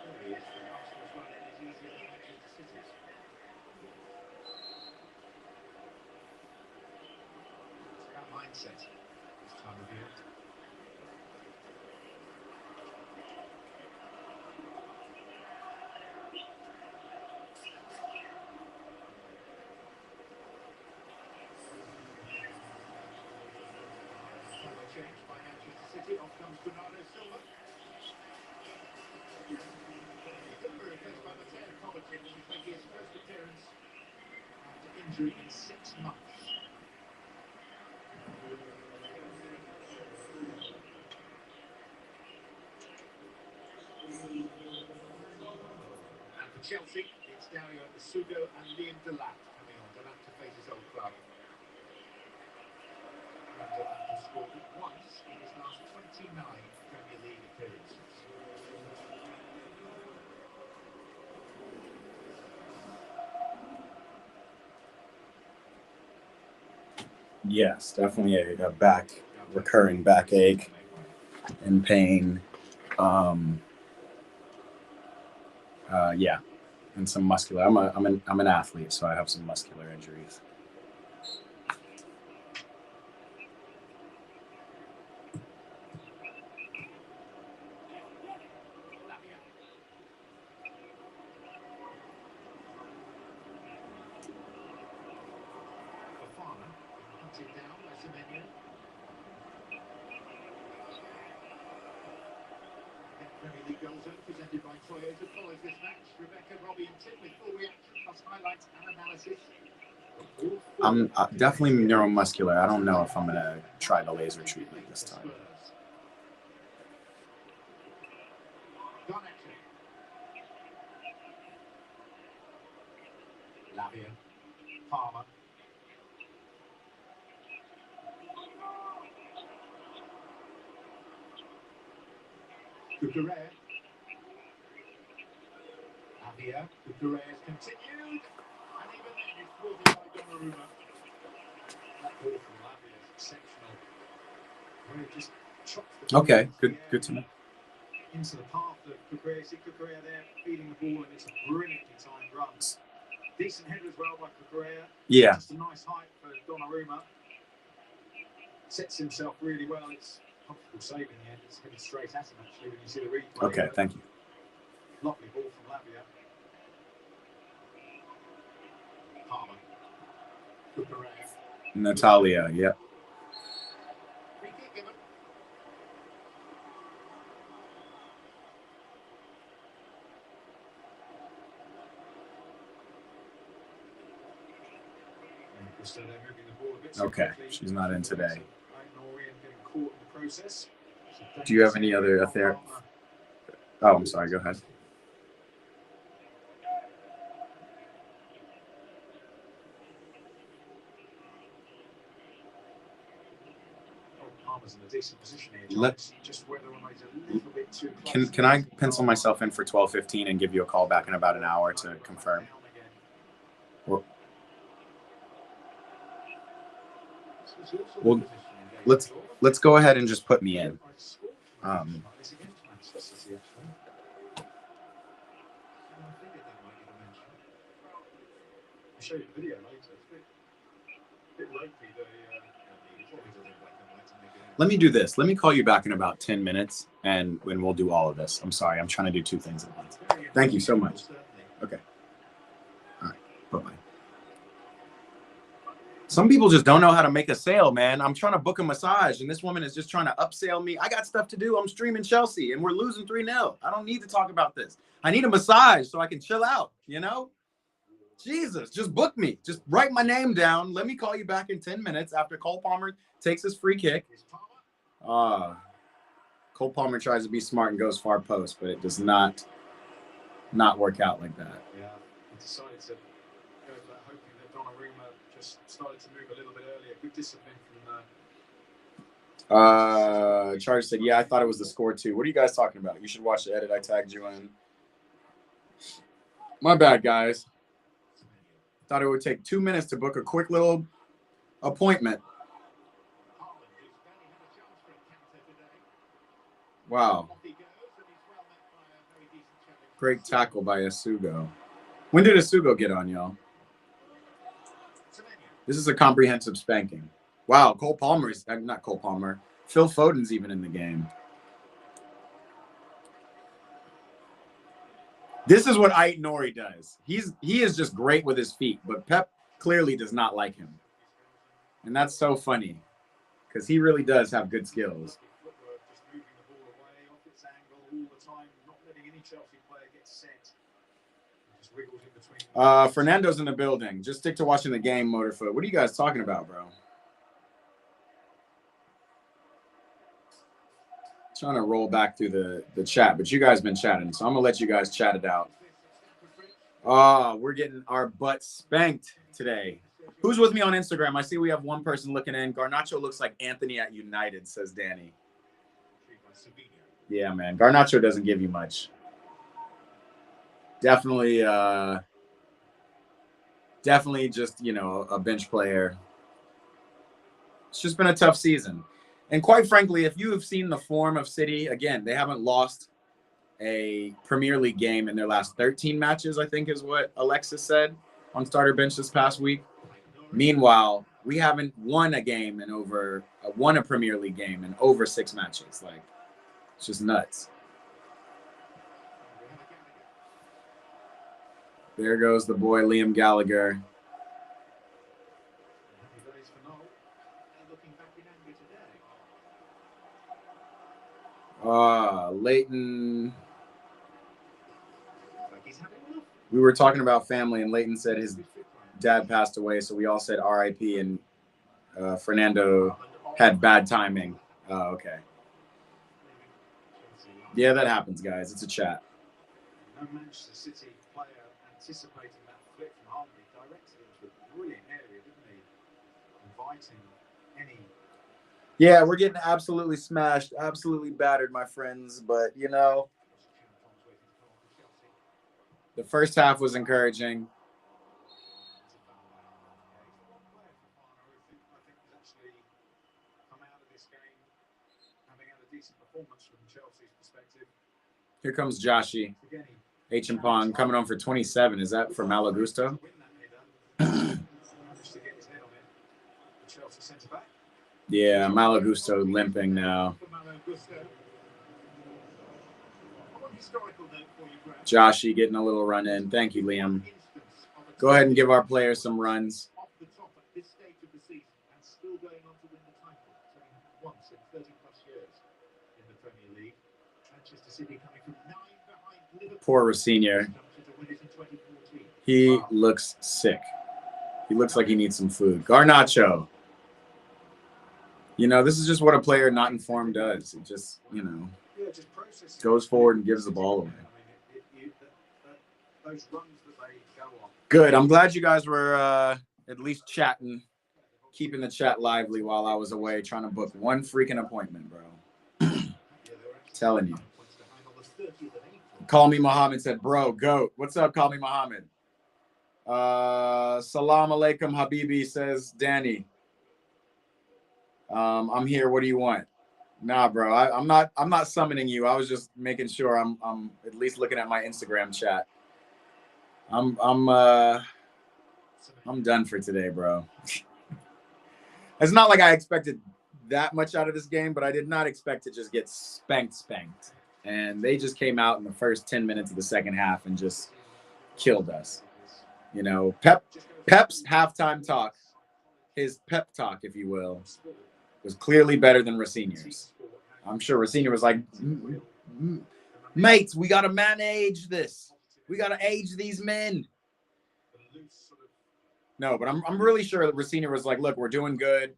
There he is. Arsenal's run in is easier than Manchester City's. It's about mindset this time of year. Changed by Manchester City. Off comes Bernardo Silva. Silva replaced by Mateo Kovacic, which is making his first appearance after injury in 6 months. And for Chelsea, it's Dario Isugo and Liam Delap coming on. Delap to face his old club. Delap has scored once in his last 29 Premier League appearances. Yes, definitely a recurring backache and pain. Yeah, and some muscular. I'm an athlete, so I have some muscular injuries. Semenyo. Premier League goal zone presented by Toyota follows this match. Rebecca, Robbie, and Tim with full reaction plus highlights and analysis. I'm definitely neuromuscular. I don't know if I'm gonna try the laser treatment this time. Lavia, Palmer. Cucurella. Lavia, Cucurella's continued. And even then it's thwarted by Donnarumma. That ball from Lavia is exceptional. Where it just chops the ball Okay, into good the air, to know. into the path of Cucurella. See Cucurella there feeding the ball, and it's a brilliantly timed run. Decent header as well by Cucurella. Yeah. Just a nice height for Donnarumma. Sets himself really well. It's a comfortable save in the end. It's headed straight at him actually when you see the replay. Okay, thank you. Lovely ball from Lavia. Palmer. Cucurella. Natalia, yeah. Free kick given. So they're moving the ball a bit too Okay, quickly. she's not in today. Norian getting caught in the process. Do you have any other Oh, I'm sorry. Go ahead. Palmer's in a decent position here. Just whether or not he's a little bit too close. Can I pencil myself in for 12:15 and give you a call back in about an hour to confirm? Well, let's go ahead and just put me in. I'll show you the video later. It's a bit ropey. Let me do this. Let me call you back in about 10 minutes, and we'll do all of this. I'm sorry. I'm trying to do two things at once. Thank you so much. Okay. All right. Bye-bye. Some people just don't know how to make a sale, man. I'm trying to book a massage, and this woman is just trying to upsell me. I got stuff to do. I'm streaming Chelsea, and we're losing 3-0. I don't need to talk about this. I need a massage so I can chill out, you know? Jesus, just book me. Just write my name down. Let me call you back in 10 minutes after Cole Palmer takes his free kick. Cole Palmer tries to be smart and goes far post, but it does not work out like that. Yeah, he decided to go for that, hoping that Donnarumma just started to move a little bit earlier. Good discipline from Charge said, yeah, I thought it was the score too. What are you guys talking about? You should watch the edit. I tagged you in. My bad, guys. Thought it would take 2 minutes to book a quick little appointment. Wow. Great tackle by Asugo. When did Asugo get on, y'all? This is a comprehensive spanking. Wow, Cole Palmer is not Cole Palmer. Phil Foden's even in the game. This is what Ait-Nouri does. He is just great with his feet, but Pep clearly does not like him. And that's so funny because he really does have good skills. just moving the ball away off its angle all the time, not letting any Chelsea player get set. Just wiggles in between. Fernando's in the building. Just stick to watching the game, Motorfoot. What are you guys talking about, bro? Trying to roll back through the chat, but you guys been chatting, so I'm gonna let you guys chat it out. We're getting our butts spanked today. Who's with me on Instagram? I see we have one person looking in. Garnacho looks like Anthony at United, says Danny. Yeah, man. Garnacho doesn't give you much. Definitely just, you know, a bench player. It's just been a tough season. And quite frankly, if you have seen the form of City, again, they haven't lost a Premier League game in their last 13 matches, I think is what Alexis said on starter bench this past week. Meanwhile, we haven't won a Premier League game in over 6 matches. Like, it's just nuts. There goes the boy Liam Gallagher. Leighton. Like he's having enough. We were talking about family, and Leighton said his dad passed away, so we all said R.I.P. And Fernando had bad timing. Oh, okay. Yeah, that happens, guys. It's a chat. No Manchester City player anticipating that flick from Harvey, directed into a brilliant area, didn't he? Inviting any. Yeah, we're getting absolutely smashed, absolutely battered, my friends. But, you know, the first half was encouraging. Here comes Joshi. H&Pong coming on for 27. Is that for Malo Gusto? Yeah, Malo Gusto limping now. Joshi getting a little run in. Thank you, Liam. Go ahead and give our players some runs. Poor Rosenior. He looks sick. He looks like he needs some food. Garnacho. You know, this is just what a player not informed does. It just, you know, goes forward and gives the ball away. Good. I'm glad you guys were at least chatting, keeping the chat lively while I was away trying to book one freaking appointment, bro. Telling you. Call Me Muhammad said, bro, goat. What's up, Call Me Muhammad? Salam alaikum, Habibi, says Danny. I'm here. What do you want? Nah, bro. I'm not summoning you. I was just making sure I'm at least looking at my Instagram chat. I'm done for today, bro. It's not like I expected that much out of this game, but I did not expect to just get spanked. And they just came out in the first 10 minutes of the second half and just killed us. You know, Pep's halftime talk, his pep talk, if you will, was clearly better than Rosenior's. I'm sure Rosenior was like, mates, we got to manage this. We got to age these men. No, but I'm really sure that Rosenior was like, look, we're doing good.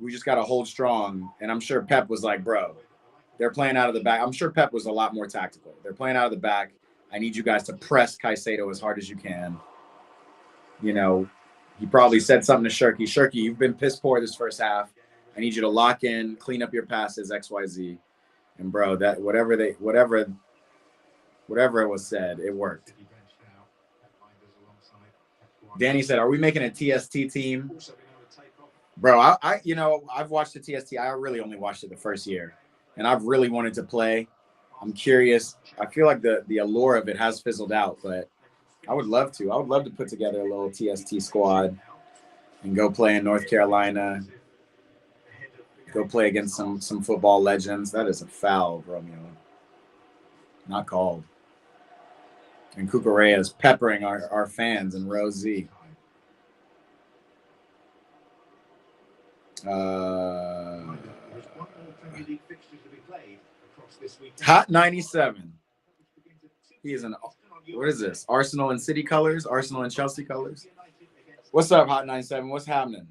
We just got to hold strong. And I'm sure Pep was like, bro, they're playing out of the back. I'm sure Pep was a lot more tactical. They're playing out of the back. I need you guys to press Caicedo as hard as you can. You know, he probably said something to Shirky. Shirky, you've been piss poor this first half. I need you to lock in, clean up your passes, XYZ. And bro, that whatever it was said, it worked. Danny said, "Are we making a TST team?" Bro, I you know, I've watched the TST. I really only watched it the first year, and I've really wanted to play. I'm curious. I feel like the allure of it has fizzled out, but I would love to. I would love to put together a little TST squad and go play in North Carolina. Go play against some football legends. That is a foul, Romeo. Not called. And Cucurella is peppering our fans in row Z. Hot 97. He is an, what is this? Arsenal and City colors? Arsenal and Chelsea colors? What's up, Hot 97? What's happening?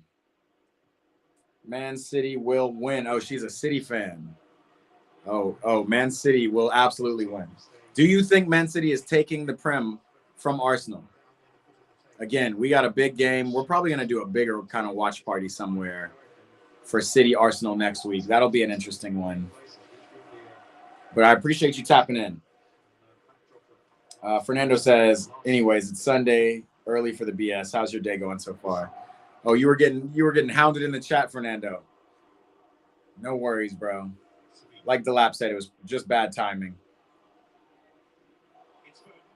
Man City will win. Oh, she's a City fan. Oh, Man City will absolutely win. Do you think Man City is taking the Prem from Arsenal? Again, we got a big game. We're probably going to do a bigger kind of watch party somewhere for City Arsenal next week. That'll be an interesting one. But I appreciate you tapping in. Fernando says, anyways, it's Sunday, early for the BS. How's your day going so far? Oh, you were getting hounded in the chat, Fernando. No worries, bro. Like Delap said, it was just bad timing.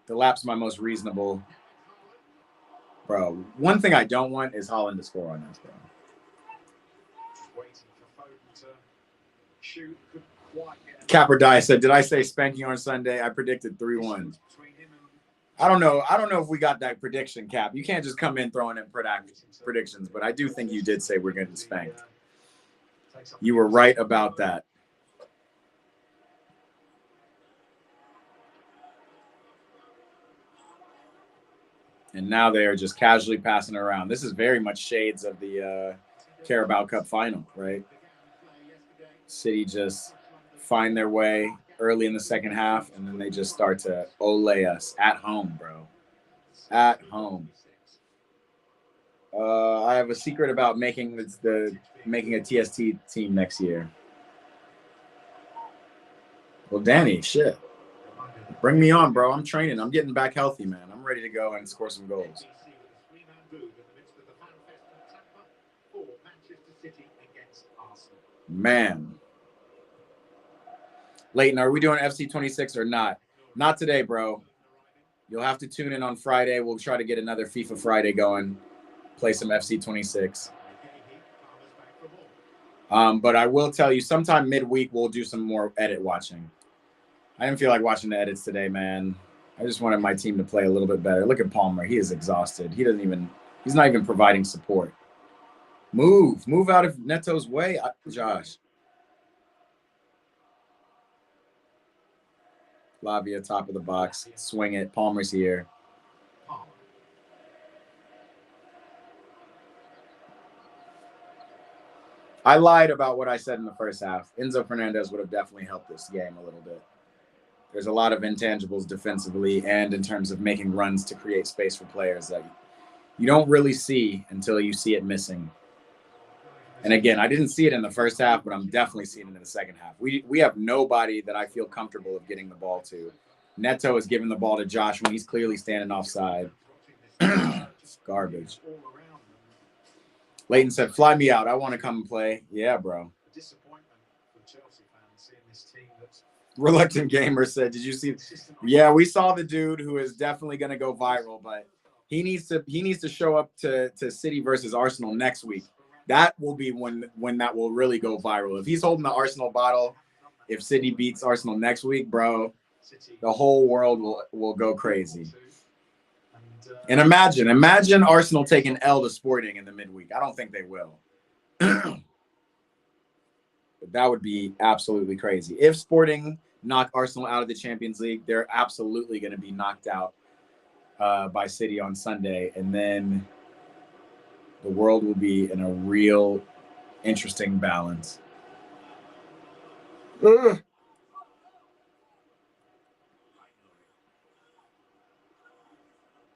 Delap's my most reasonable. Bro, one thing I don't want is Haaland to score on us, bro. Capper Die said, did I say spanking on Sunday? I predicted 3-1. I don't know if we got that prediction, Cap. You can't just come in throwing in predictions, but I do think you did say we're getting spanked. You were right about that. And now they are just casually passing it around. This is very much shades of the Carabao Cup final, right? City just find their way early in the second half, and then they just start to ole us at home, bro. At home. I have a secret about making making a TST team next year. Well, Danny, shit. Bring me on, bro. I'm training. I'm getting back healthy, man. I'm ready to go and score some goals. Man. Leighton, are we doing FC26 or not? Not today, bro. You'll have to tune in on Friday. We'll try to get another FIFA Friday going. Play some FC26. But I will tell you, sometime midweek, we'll do some more edit watching. I didn't feel like watching the edits today, man. I just wanted my team to play a little bit better. Look at Palmer. He is exhausted. He's not even providing support. Move out of Neto's way, Josh. Lavia, top of the box. Swing it. Palmer's here. I lied about what I said in the first half. Enzo Fernandez would have definitely helped this game a little bit. There's a lot of intangibles defensively and in terms of making runs to create space for players that you don't really see until you see it missing. And again, I didn't see it in the first half, but I'm definitely seeing it in the second half. We have nobody that I feel comfortable of getting the ball to. Neto is giving the ball to Josh when he's clearly standing offside. It's garbage. Leighton said, fly me out. I want to come and play. Yeah, bro. Reluctant Gamer said, did you see? Yeah, we saw the dude who is definitely going to go viral, but he needs to show up to City versus Arsenal next week. That will be when that will really go viral. If he's holding the Arsenal bottle, if City beats Arsenal next week, bro, the whole world will go crazy. And imagine Arsenal taking L to Sporting in the midweek. I don't think they will. But that would be absolutely crazy. If Sporting knock Arsenal out of the Champions League, they're absolutely going to be knocked out by City on Sunday. And then the world will be in a real interesting balance. Ugh.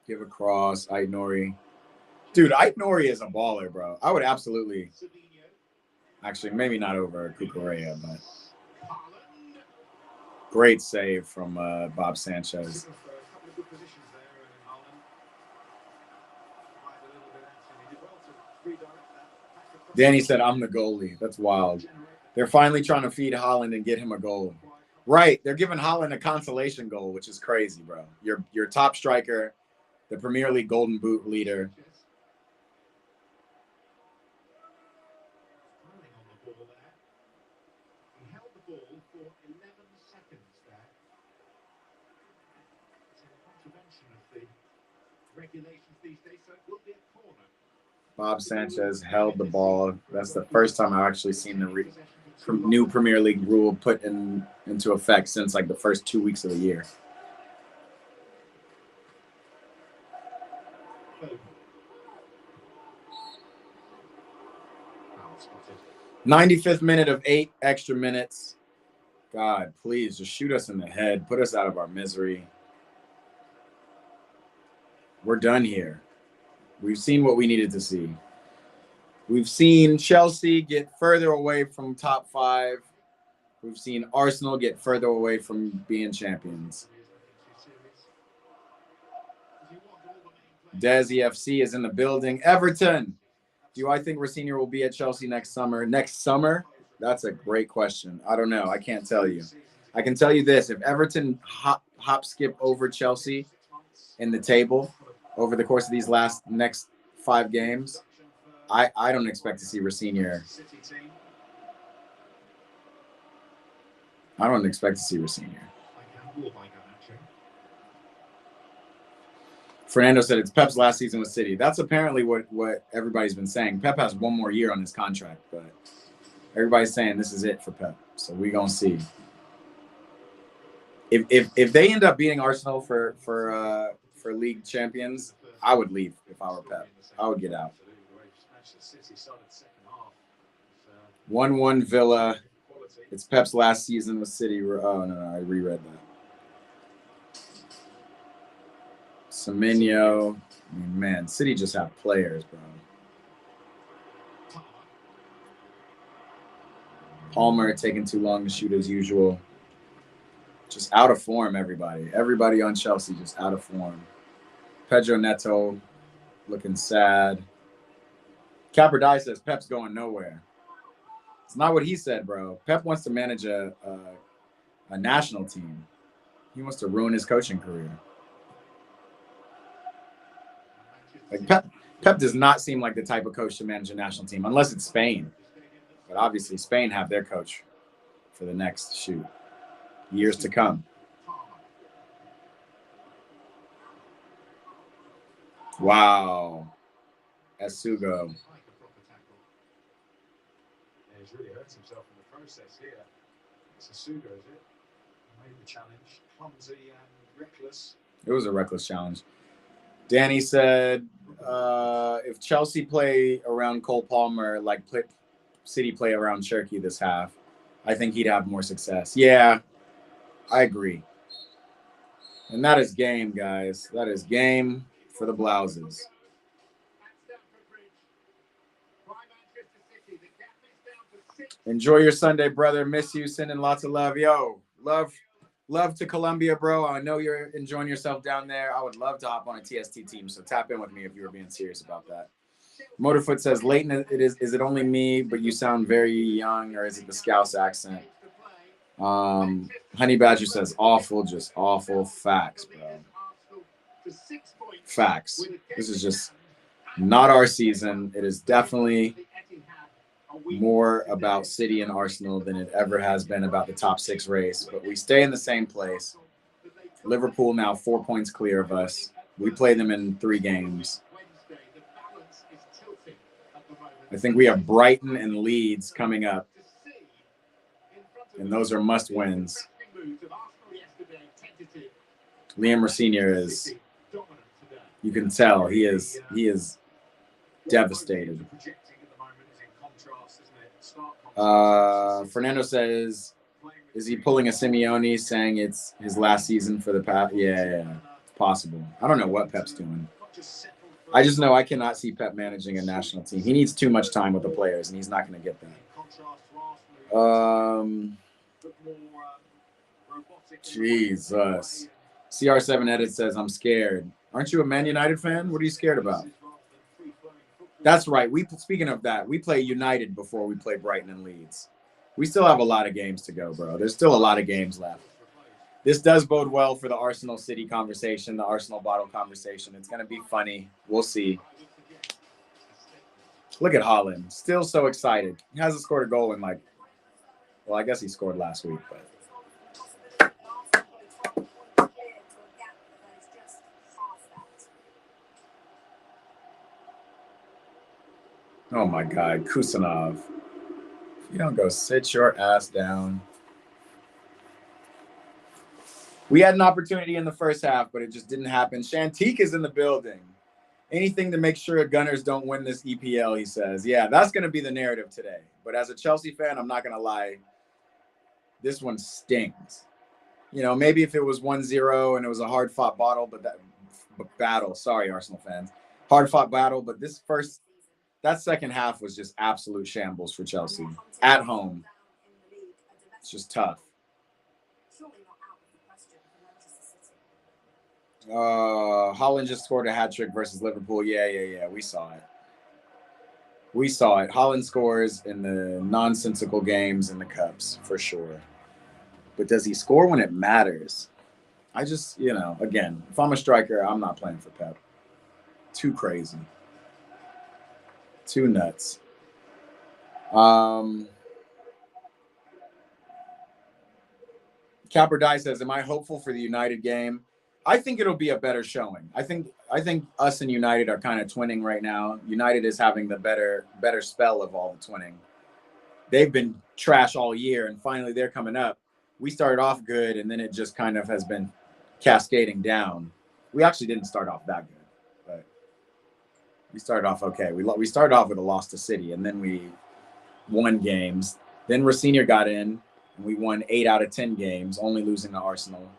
Give a cross, Aït-Nouri. Dude, Aït-Nouri is a baller, bro. I would absolutely, actually, maybe not over Cucurella, but great save from Bob Sanchez. Danny said, I'm the goalie. That's wild. They're finally trying to feed Haaland and get him a goal. Right. They're giving Haaland a consolation goal, which is crazy, bro. Your top striker, the Premier League Golden Boot leader. Bob Sanchez held the ball. That's the first time I've actually seen the new Premier League rule put into effect since like the first 2 weeks of the year. '95th minute of 8 extra minutes. God, please just shoot us in the head. Put us out of our misery. We're done here. We've seen what we needed to see. We've seen Chelsea get further away from top 5. We've seen Arsenal get further away from being champions. Desi FC is in the building. Everton. Do I think Rosenior will be at Chelsea next summer? Next summer? That's a great question. I don't know. I can't tell you. I can tell you this. If Everton hop skip over Chelsea in the table over the course of these next 5 games, I don't expect to see Rosenior. I don't expect to see Rosenior. Fernando said it's Pep's last season with City. That's apparently what everybody's been saying. Pep has 1 more year on his contract, but everybody's saying this is it for Pep. So we're gonna see. If they end up beating Arsenal for league champions, I would leave if I were Pep. I would get out. 1-1 Villa. It's Pep's last season with City. Oh, no, I reread that. Semenyo. I mean, man, City just have players, bro. Palmer taking too long to shoot as usual. Just out of form, everybody. Everybody on Chelsea just out of form. Pedro Neto looking sad. Capper says Pep's going nowhere. It's not what he said, bro. Pep wants to manage a national team. He wants to ruin his coaching career. Like Pep does not seem like the type of coach to manage a national team, unless it's Spain. But obviously, Spain have their coach for the next years to come. Wow. Esugo. He's really hurt himself in the process here. It's Esugo, is it? Made the challenge. Clumsy and reckless. It was a reckless challenge. Danny said, if Chelsea play around Cole Palmer like City play around Cherki this half, I think he'd have more success. Yeah, I agree. And that is game, guys. That is game for the Blouses. Enjoy your Sunday, brother. Miss you. Sending lots of love. Yo, love to Colombia, bro. I know you're enjoying yourself down there. I would love to hop on a TST team, so tap in with me if you were being serious about that. Motorfoot says, Leighton, is it only me, but you sound very young, or is it the Scouse accent? Honey Badger says, awful, just awful. Facts, bro. Facts. This is just not our season. It is definitely more about City and Arsenal than it ever has been about the top 6 race, but we stay in the same place. Liverpool now 4 points clear of us. We play them in 3 games. I think we have Brighton and Leeds coming up, and those are must wins. Liam Rosenior is, you can tell he is devastated. Fernando says, is he pulling a Simeone saying it's his last season for the past? Yeah, it's possible. I don't know what Pep's doing. I just know I cannot see Pep managing a national team. He needs too much time with the players, and he's not going to get that. Jesus. CR7 Edit says, I'm scared. Aren't you a Man United fan? What are you scared about? That's right. Speaking of that, we play United before we play Brighton and Leeds. We still have a lot of games to go, bro. There's still a lot of games left. This does bode well for the Arsenal City conversation, the Arsenal bottle conversation. It's going to be funny. We'll see. Look at Haaland. Still so excited. He hasn't scored a goal in well, I guess he scored last week, but. Oh my God, Kusanov. If you don't go sit your ass down. We had an opportunity in the first half, but it just didn't happen. Shantique is in the building. Anything to make sure Gunners don't win this EPL, he says. Yeah, that's going to be the narrative today. But as a Chelsea fan, I'm not going to lie. This one stings. You know, maybe if it was 1-0 and it was a hard-fought battle. Sorry, Arsenal fans. Hard-fought battle, but that second half was just absolute shambles for Chelsea. At home. It's just tough. Haaland just scored a hat trick versus Liverpool. Yeah. We saw it. Haaland scores in the nonsensical games in the cups for sure. But does he score when it matters? I just, again, if I'm a striker, I'm not playing for Pep. Too crazy. Too nuts. Capper Die says, am I hopeful for the United game? I think it'll be a better showing. I think us and United are kind of twinning right now. United is having the better spell of all the twinning. They've been trash all year, and finally they're coming up. We started off good, and then it just kind of has been cascading down. We actually didn't start off that good, but We started off okay. We started off with a loss to City, and then we won games. Then Rosenior got in, and we won 8 out of 10 games, only losing to Arsenal.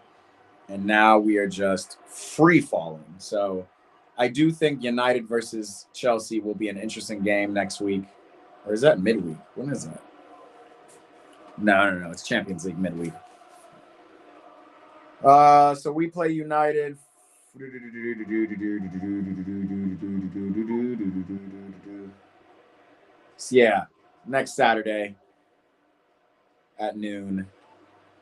And now we are just free falling. So I do think United versus Chelsea will be an interesting game next week. Or is that midweek? When is that? No. It's Champions League midweek. So we play United. Yeah, next Saturday at noon.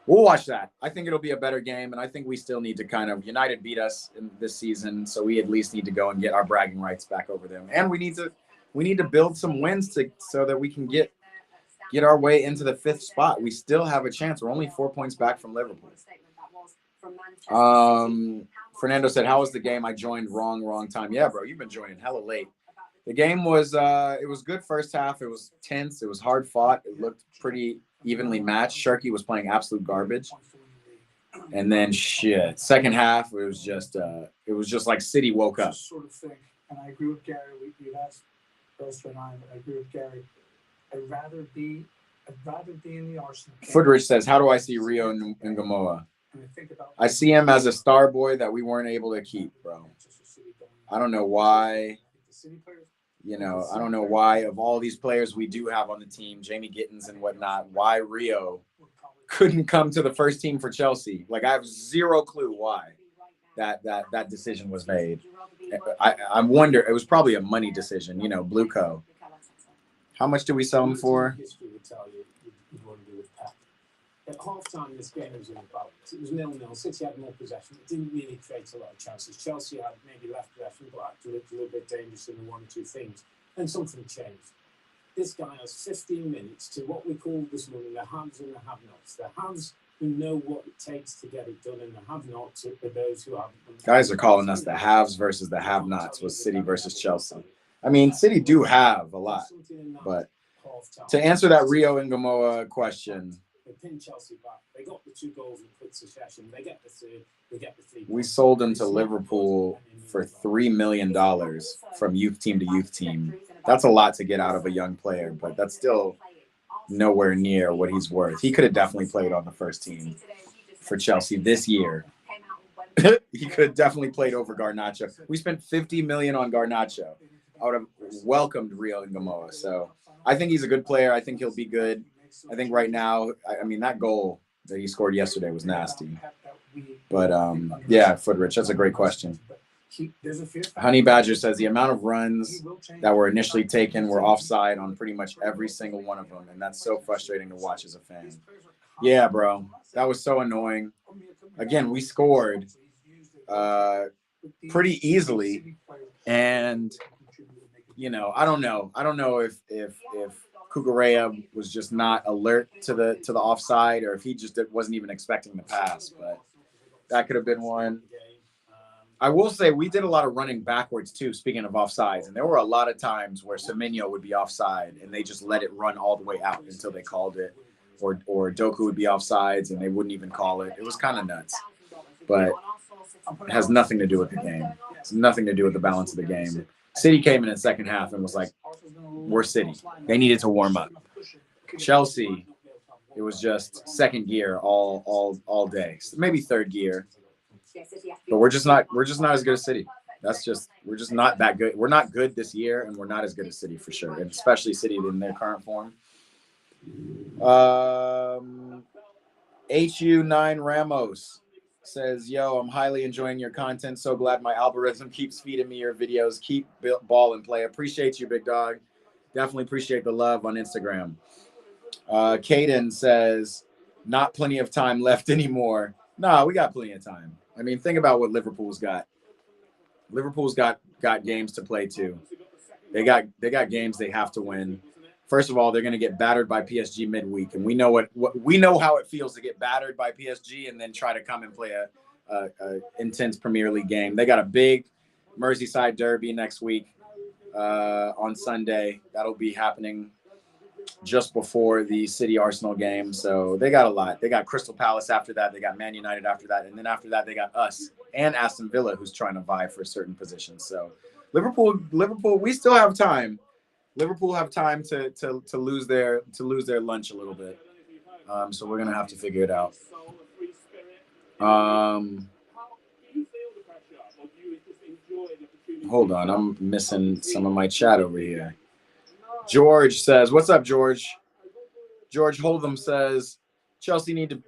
We'll watch that. I think it'll be a better game, and I think we still need to kind of United beat us in this season, so we at least need to go and get our bragging rights back over them, and we need to build some wins so that we can get our way into the 5th spot. We still have a chance. We're only 4 points back from Liverpool. Fernando said, "How was the game? I joined wrong time." Yeah, bro, you've been joining hella late. The game was it was good first half. It was tense. It was hard fought. It looked pretty evenly matched. Shirky was playing absolute garbage. And then second half it was just like City woke up. Sort of thing, and I agree with Gary. We asked Buster and I agree with Gary. I'd rather be in the Arsenal. Foodrich says, "How do I see Rio Ngamoa? I see him as a star boy that we weren't able to keep, bro. I don't know why. I don't know why of all these players we do have on the team, Jamie Gittins and whatnot, why Rio couldn't come to the first team for Chelsea. Like, I have zero clue why that decision was made. I wonder, it was probably a money decision, Blue Co. How much do we sell him for? At half-time, this game was about. It was 0-0. City had more possession. It didn't really create a lot of chances. Chelsea had maybe less possession, but actually looked a little bit dangerous in the 1 or 2 things. And something changed. This guy has 15 minutes to what we call this morning the haves and the have-nots. The haves who know what it takes to get it done, and the have-nots are those who haven't. Guys are calling us the haves versus the have-nots with City versus Chelsea. I mean, City do have a lot, but to answer that Rio Ngamoa question, they pinned Chelsea back. They got the 2 goals in quick succession. They get the 3rd. They get the 3. We sold him to Liverpool for $3 million from youth team to youth team. That's a lot to get out of a young player, but that's still nowhere near what he's worth. He could have definitely played on the first team for Chelsea this year. He could have definitely played over Garnacho. We spent $50 million on Garnacho. I would have welcomed Rio Ngamoa. So I think he's a good player. I think he'll be good. I think right now, I mean, that goal that he scored yesterday was nasty. But, yeah, Foodrich, that's a great question. Honey Badger says the amount of runs that were initially taken were offside on pretty much every single one of them, and that's so frustrating to watch as a fan. Yeah, bro, that was so annoying. Again, we scored pretty easily, and, I don't know if Cucurella was just not alert to the offside, or if he just wasn't even expecting the pass, but that could have been one. I will say we did a lot of running backwards too, speaking of offsides, and there were a lot of times where Semenyo would be offside and they just let it run all the way out until they called it, or Doku would be offsides and they wouldn't even call it. It was kind of nuts, but it has nothing to do with the game. It's nothing to do with the balance of the game. City came in the second half and was like, we're City. They needed to warm up. Chelsea, it was just second gear all day. Maybe third gear. But we're just not as good as City. We're just not that good. We're not good this year, and we're not as good as City for sure, and especially City in their current form. HU9 Ramos says, "Yo, I'm highly enjoying your content. So glad my algorithm keeps feeding me your videos. Keep ball and play. Appreciate you, big dog. Definitely appreciate the love on Instagram." Caden says, "Not plenty of time left anymore." Nah, we got plenty of time. I mean, think about what Liverpool's got. Liverpool's got games to play too. They got games they have to win. First of all, they're going to get battered by PSG midweek, and we know we know how it feels to get battered by PSG and then try to come and play a intense Premier League game. They got a big Merseyside derby next week on Sunday. That'll be happening just before the City Arsenal game. So they got a lot. They got Crystal Palace after that. They got Man United after that. And then after that, they got us and Aston Villa, who's trying to vie for certain positions. So Liverpool, we still have time. Liverpool have time to lose their lunch a little bit. So we're gonna have to figure it out. Hold on, I'm missing some of my chat over here. George says, "What's up, George?" George Holdham says, Chelsea needed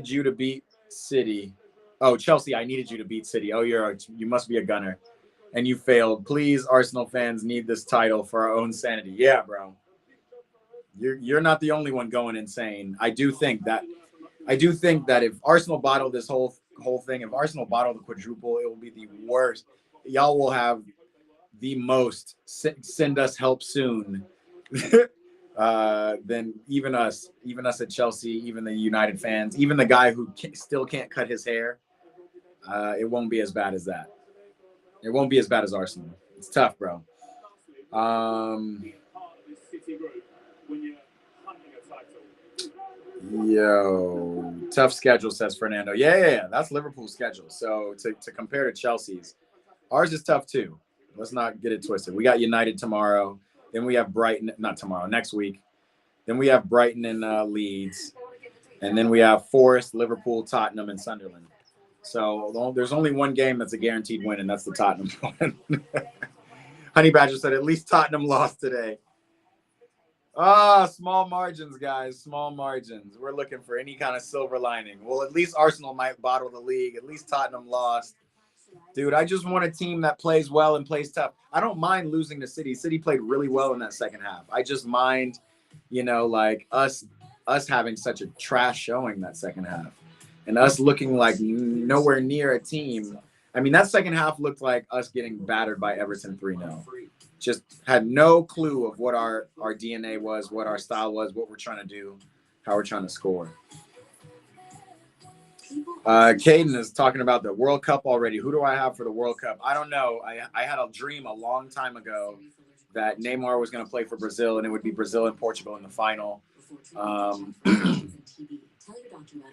you to beat City. Oh, Chelsea, I needed you to beat City. Oh, you must be a gunner, and you failed. Please, Arsenal fans need this title for our own sanity. Yeah, bro. You're not the only one going insane. I do think that if Arsenal bottle this whole thing, if Arsenal bottle the quadruple, it will be the worst. Y'all will have the most send us help soon than even us at Chelsea, even the United fans, even the guy who still can't cut his hair. It won't be as bad as that. It won't be as bad as Arsenal. It's tough, bro. Yo, tough schedule, says Fernando. Yeah. That's Liverpool's schedule. So to compare to Chelsea's, ours is tough too. Let's not get it twisted. We got United tomorrow. Then we have Brighton, not tomorrow, next week. Then we have Brighton and Leeds. And then we have Forest, Liverpool, Tottenham, and Sunderland. So there's only one game that's a guaranteed win, and that's the Tottenham one. Honey Badger said, at least Tottenham lost today. Small margins, guys. Small margins. We're looking for any kind of silver lining. Well, at least Arsenal might bottle the league. At least Tottenham lost. Dude, I just want a team that plays well and plays tough. I don't mind losing to City. City played really well in that second half. I just mind, like us having such a trash showing that second half. And us looking like nowhere near a team. I mean, that second half looked like us getting battered by Everton 3-0. Just had no clue of what our DNA was, what our style was, what we're trying to do, how we're trying to score. Caden is talking about the World Cup already. Who do I have for the World Cup? I don't know. I had a dream a long time ago that Neymar was going to play for Brazil, and it would be Brazil and Portugal in the final.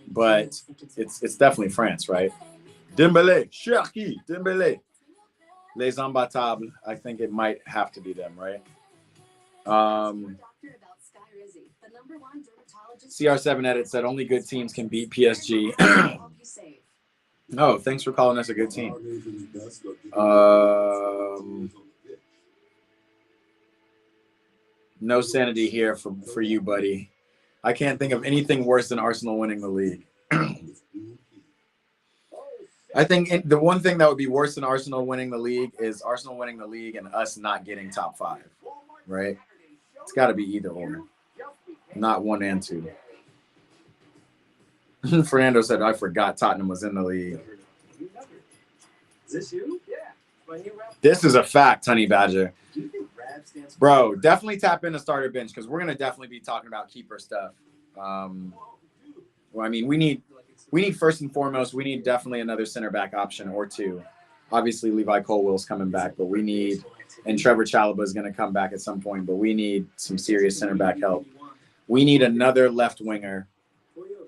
But it's definitely France, right? Dembélé, Cherki, Dembélé. Les Imbattables. I think it might have to be them, right? CR7 Edit said only good teams can beat PSG. Oh, thanks for calling us a good team. No sanity here for you, buddy. I can't think of anything worse than Arsenal winning the league. I think the one thing that would be worse than Arsenal winning the league is Arsenal winning the league and us not getting top 5, right? It's got to be either or, not 1 and 2. Fernando said, I forgot Tottenham was in the league. Is this you? Yeah. This is a fact, Honey Badger. Bro, definitely tap in a starter bench because we're going to definitely be talking about keeper stuff. Well, I mean, we need first and foremost, we need definitely another center back option or two. Obviously, Levi Colwell's coming back, but we need, and Trevor Chalobah is going to come back at some point, but we need some serious center back help. We need another left winger.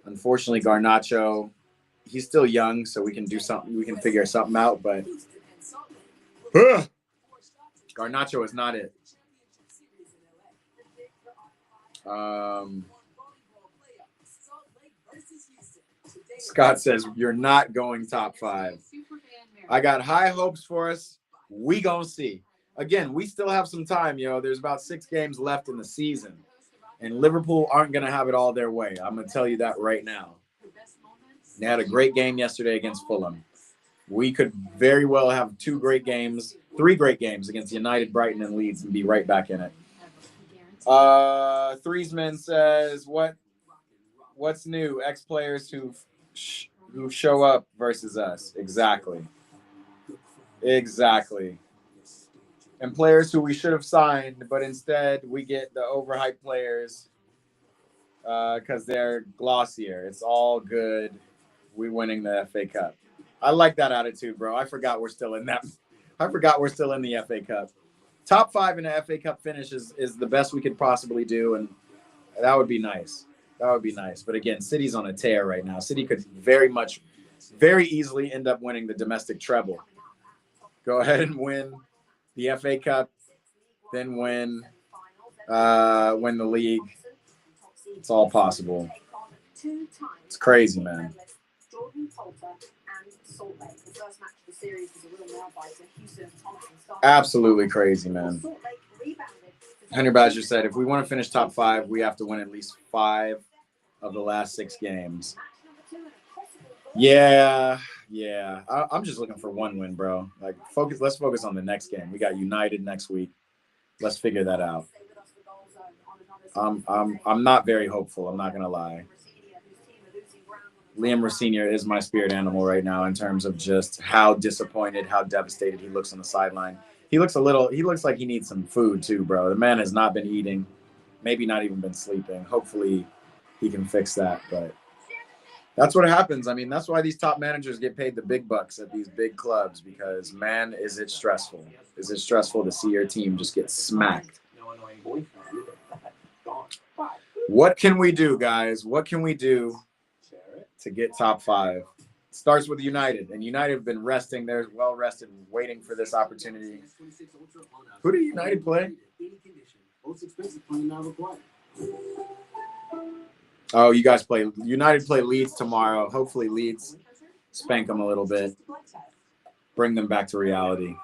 Unfortunately, Garnacho, he's still young, so we can do something. We can figure something out, but Garnacho is not it. Scott says, you're not going top 5. I got high hopes for us. We gonna see. Again, we still have some time, yo. There's about 6 games left in the season. And Liverpool aren't going to have it all their way. I'm going to tell you that right now. They had a great game yesterday against Fulham. We could very well have 3 great games against United, Brighton, and Leeds and be right back in it. Threesman says, what's new? Ex-players who show up versus us. Exactly. And players who we should have signed, but instead we get the overhyped players because they're glossier. It's all good. We winning the FA Cup. I like that attitude, bro. I forgot we're still in the FA Cup. Top 5 in the FA Cup finish is the best we could possibly do, and that would be nice. But again, City's on a tear right now. City could very easily end up winning the domestic treble. Go ahead and win the FA Cup, then win the league. It's all possible. It's crazy, man. Absolutely crazy, man. Henry Badger said, if we want to finish top 5, we have to win at least 5 of the last 6 games. Yeah. I'm just looking for one win, bro. Like, let's focus on the next game. We got United next week. Let's figure that out. I'm not very hopeful. I'm not gonna lie. Liam Rossinier is my spirit animal right now in terms of just how disappointed, how devastated he looks on the sideline. He looks like he needs some food too, bro. The man has not been eating, maybe not even been sleeping. Hopefully he can fix that, but that's what happens. I mean, that's why these top managers get paid the big bucks at these big clubs, because, man, is it stressful. Is it stressful to see your team just get smacked? What can we do, guys? What can we do to get top 5? It starts with United, and United have been resting. They're well rested, waiting for this opportunity. Who did United play? Oh, you guys play. United play Leeds tomorrow. Hopefully Leeds spank them a little bit. Bring them back to reality.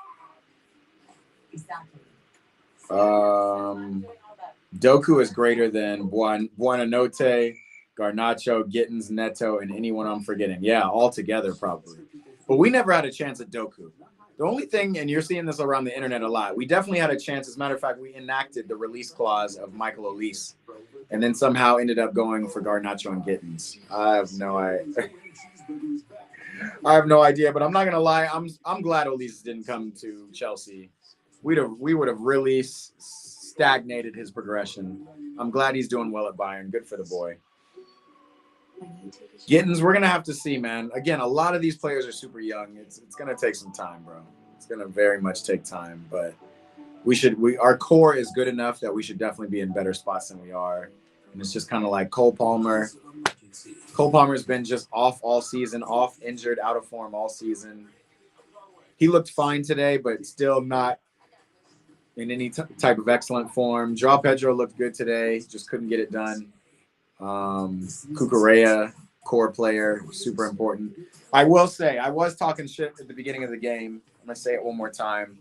Doku is greater than Buonanotte, Garnacho, Gittins, Neto, and anyone I'm forgetting. Yeah, all together probably. But we never had a chance at Doku. The only thing, and you're seeing this around the internet a lot, we definitely had a chance. As a matter of fact, we enacted the release clause of Michael Olise, and then somehow ended up going for Garnacho and Gittins. I have no idea, but I'm not gonna lie. I'm glad Olise didn't come to Chelsea. We would have really stagnated his progression. I'm glad he's doing well at Bayern. Good for the boy. Gittins, we're gonna have to see, man. Again, a lot of these players are super young. It's gonna take some time, bro. It's gonna very much take time, but our core is good enough that we should definitely be in better spots than we are. And it's just kind of like Cole Palmer. Cole Palmer's been just off all season, off, injured, out of form all season. He looked fine today, but still not in any type of excellent form. Joao Pedro looked good today, just couldn't get it done. Cucurella, core player, super important. I will say, I was talking shit at the beginning of the game. I'm going to say it one more time.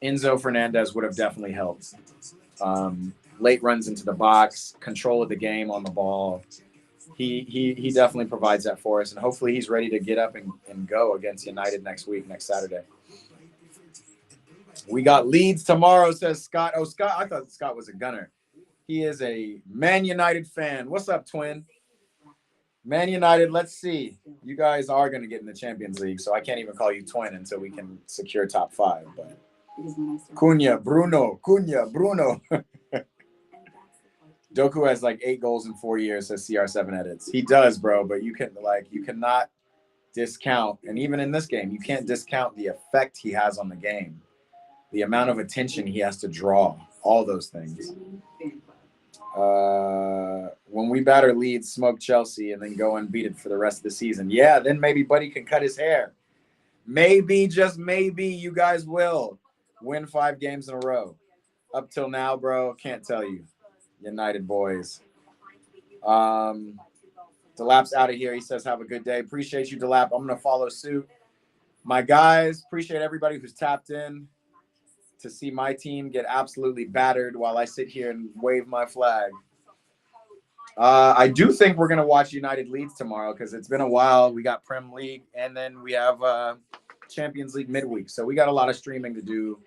Enzo Fernandez would have definitely helped. Late runs into the box, control of the game on the ball. He definitely provides that for us, and hopefully he's ready to get up and go against United next Saturday. We got Leeds tomorrow, says Scott. Oh, Scott, I thought Scott was a gunner. He is a Man United fan. What's up, twin? Man United, let's see. You guys are going to get in the Champions League, so I can't even call you twin until we can secure top 5. But Cunha, Bruno. Doku has like 8 goals in 4 years, says CR7 edits. He does, bro, but you cannot discount, and even in this game, you can't discount the effect he has on the game. The amount of attention he has to draw, all those things. When we batter Leeds, smoke Chelsea, and then go undefeated for the rest of the season. Yeah, then maybe Buddy can cut his hair. Maybe, just maybe, you guys will win 5 games in a row. Up till now, bro, can't tell you. United boys. Delap's out of here. He says, have a good day. Appreciate you, Delap. I'm going to follow suit. My guys, appreciate everybody who's tapped in to see my team get absolutely battered while I sit here and wave my flag. I do think we're going to watch United Leeds tomorrow because it's been a while. We got Prem League, and then we have Champions League midweek. So we got a lot of streaming to do,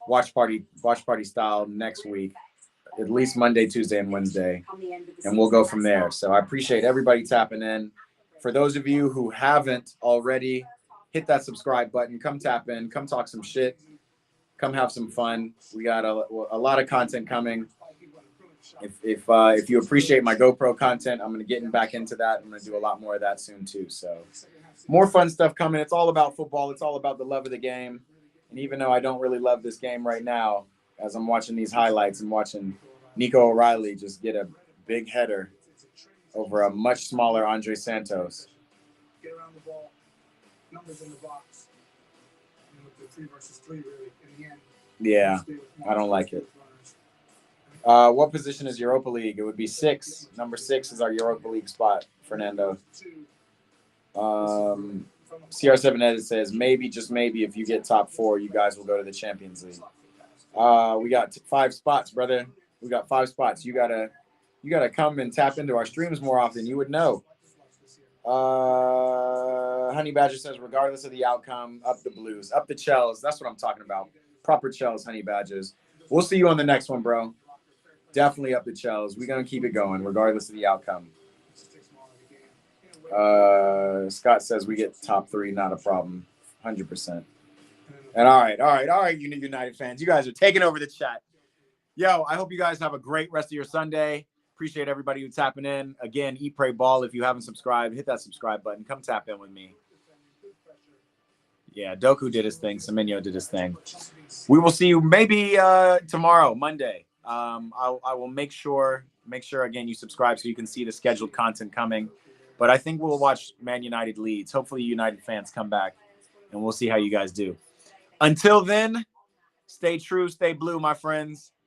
watch party style next week, at least Monday, Tuesday, and Wednesday. And we'll go from there. So I appreciate everybody tapping in. For those of you who haven't already, hit that subscribe button. Come tap in. Come talk some shit. Come have some fun. We got a lot of content coming. If you appreciate my GoPro content, I'm going to get back into that. I'm going to do a lot more of that soon too. So more fun stuff coming. It's all about football. It's all about the love of the game. And even though I don't really love this game right now, as I'm watching these highlights and watching Nico O'Reilly just get a big header over a much smaller Andre Santos. Get around the ball. Numbers in the box. 3 versus 3 really in the end. Yeah, I don't like it. What position is Europa League? It would be 6. Number 6 is our Europa League spot, Fernando. CR7 Edit says, maybe, just maybe, if you get top 4, you guys will go to the Champions League. We got 5 spots, brother. We got 5 spots. You gotta come and tap into our streams more often. You would know. Honey Badger says, regardless of the outcome, up the Blues, up the Chels. That's what I'm talking about. Proper Chels, Honey Badgers. We'll see you on the next one, bro. Definitely up the Chels. We're gonna keep it going, regardless of the outcome. Scott says we get top 3, not a problem. 100%. And all right, you United fans. You guys are taking over the chat. Yo, I hope you guys have a great rest of your Sunday. Appreciate everybody who's tapping in. Again, Eat, Pray, Ball. If you haven't subscribed, hit that subscribe button. Come tap in with me. Yeah, Doku did his thing. Semenyo did his thing. We will see you maybe tomorrow, Monday. I will make sure again you subscribe so you can see the scheduled content coming. But I think we'll watch Man United Leeds. Hopefully United fans come back, and we'll see how you guys do. Until then, stay true, stay blue, my friends.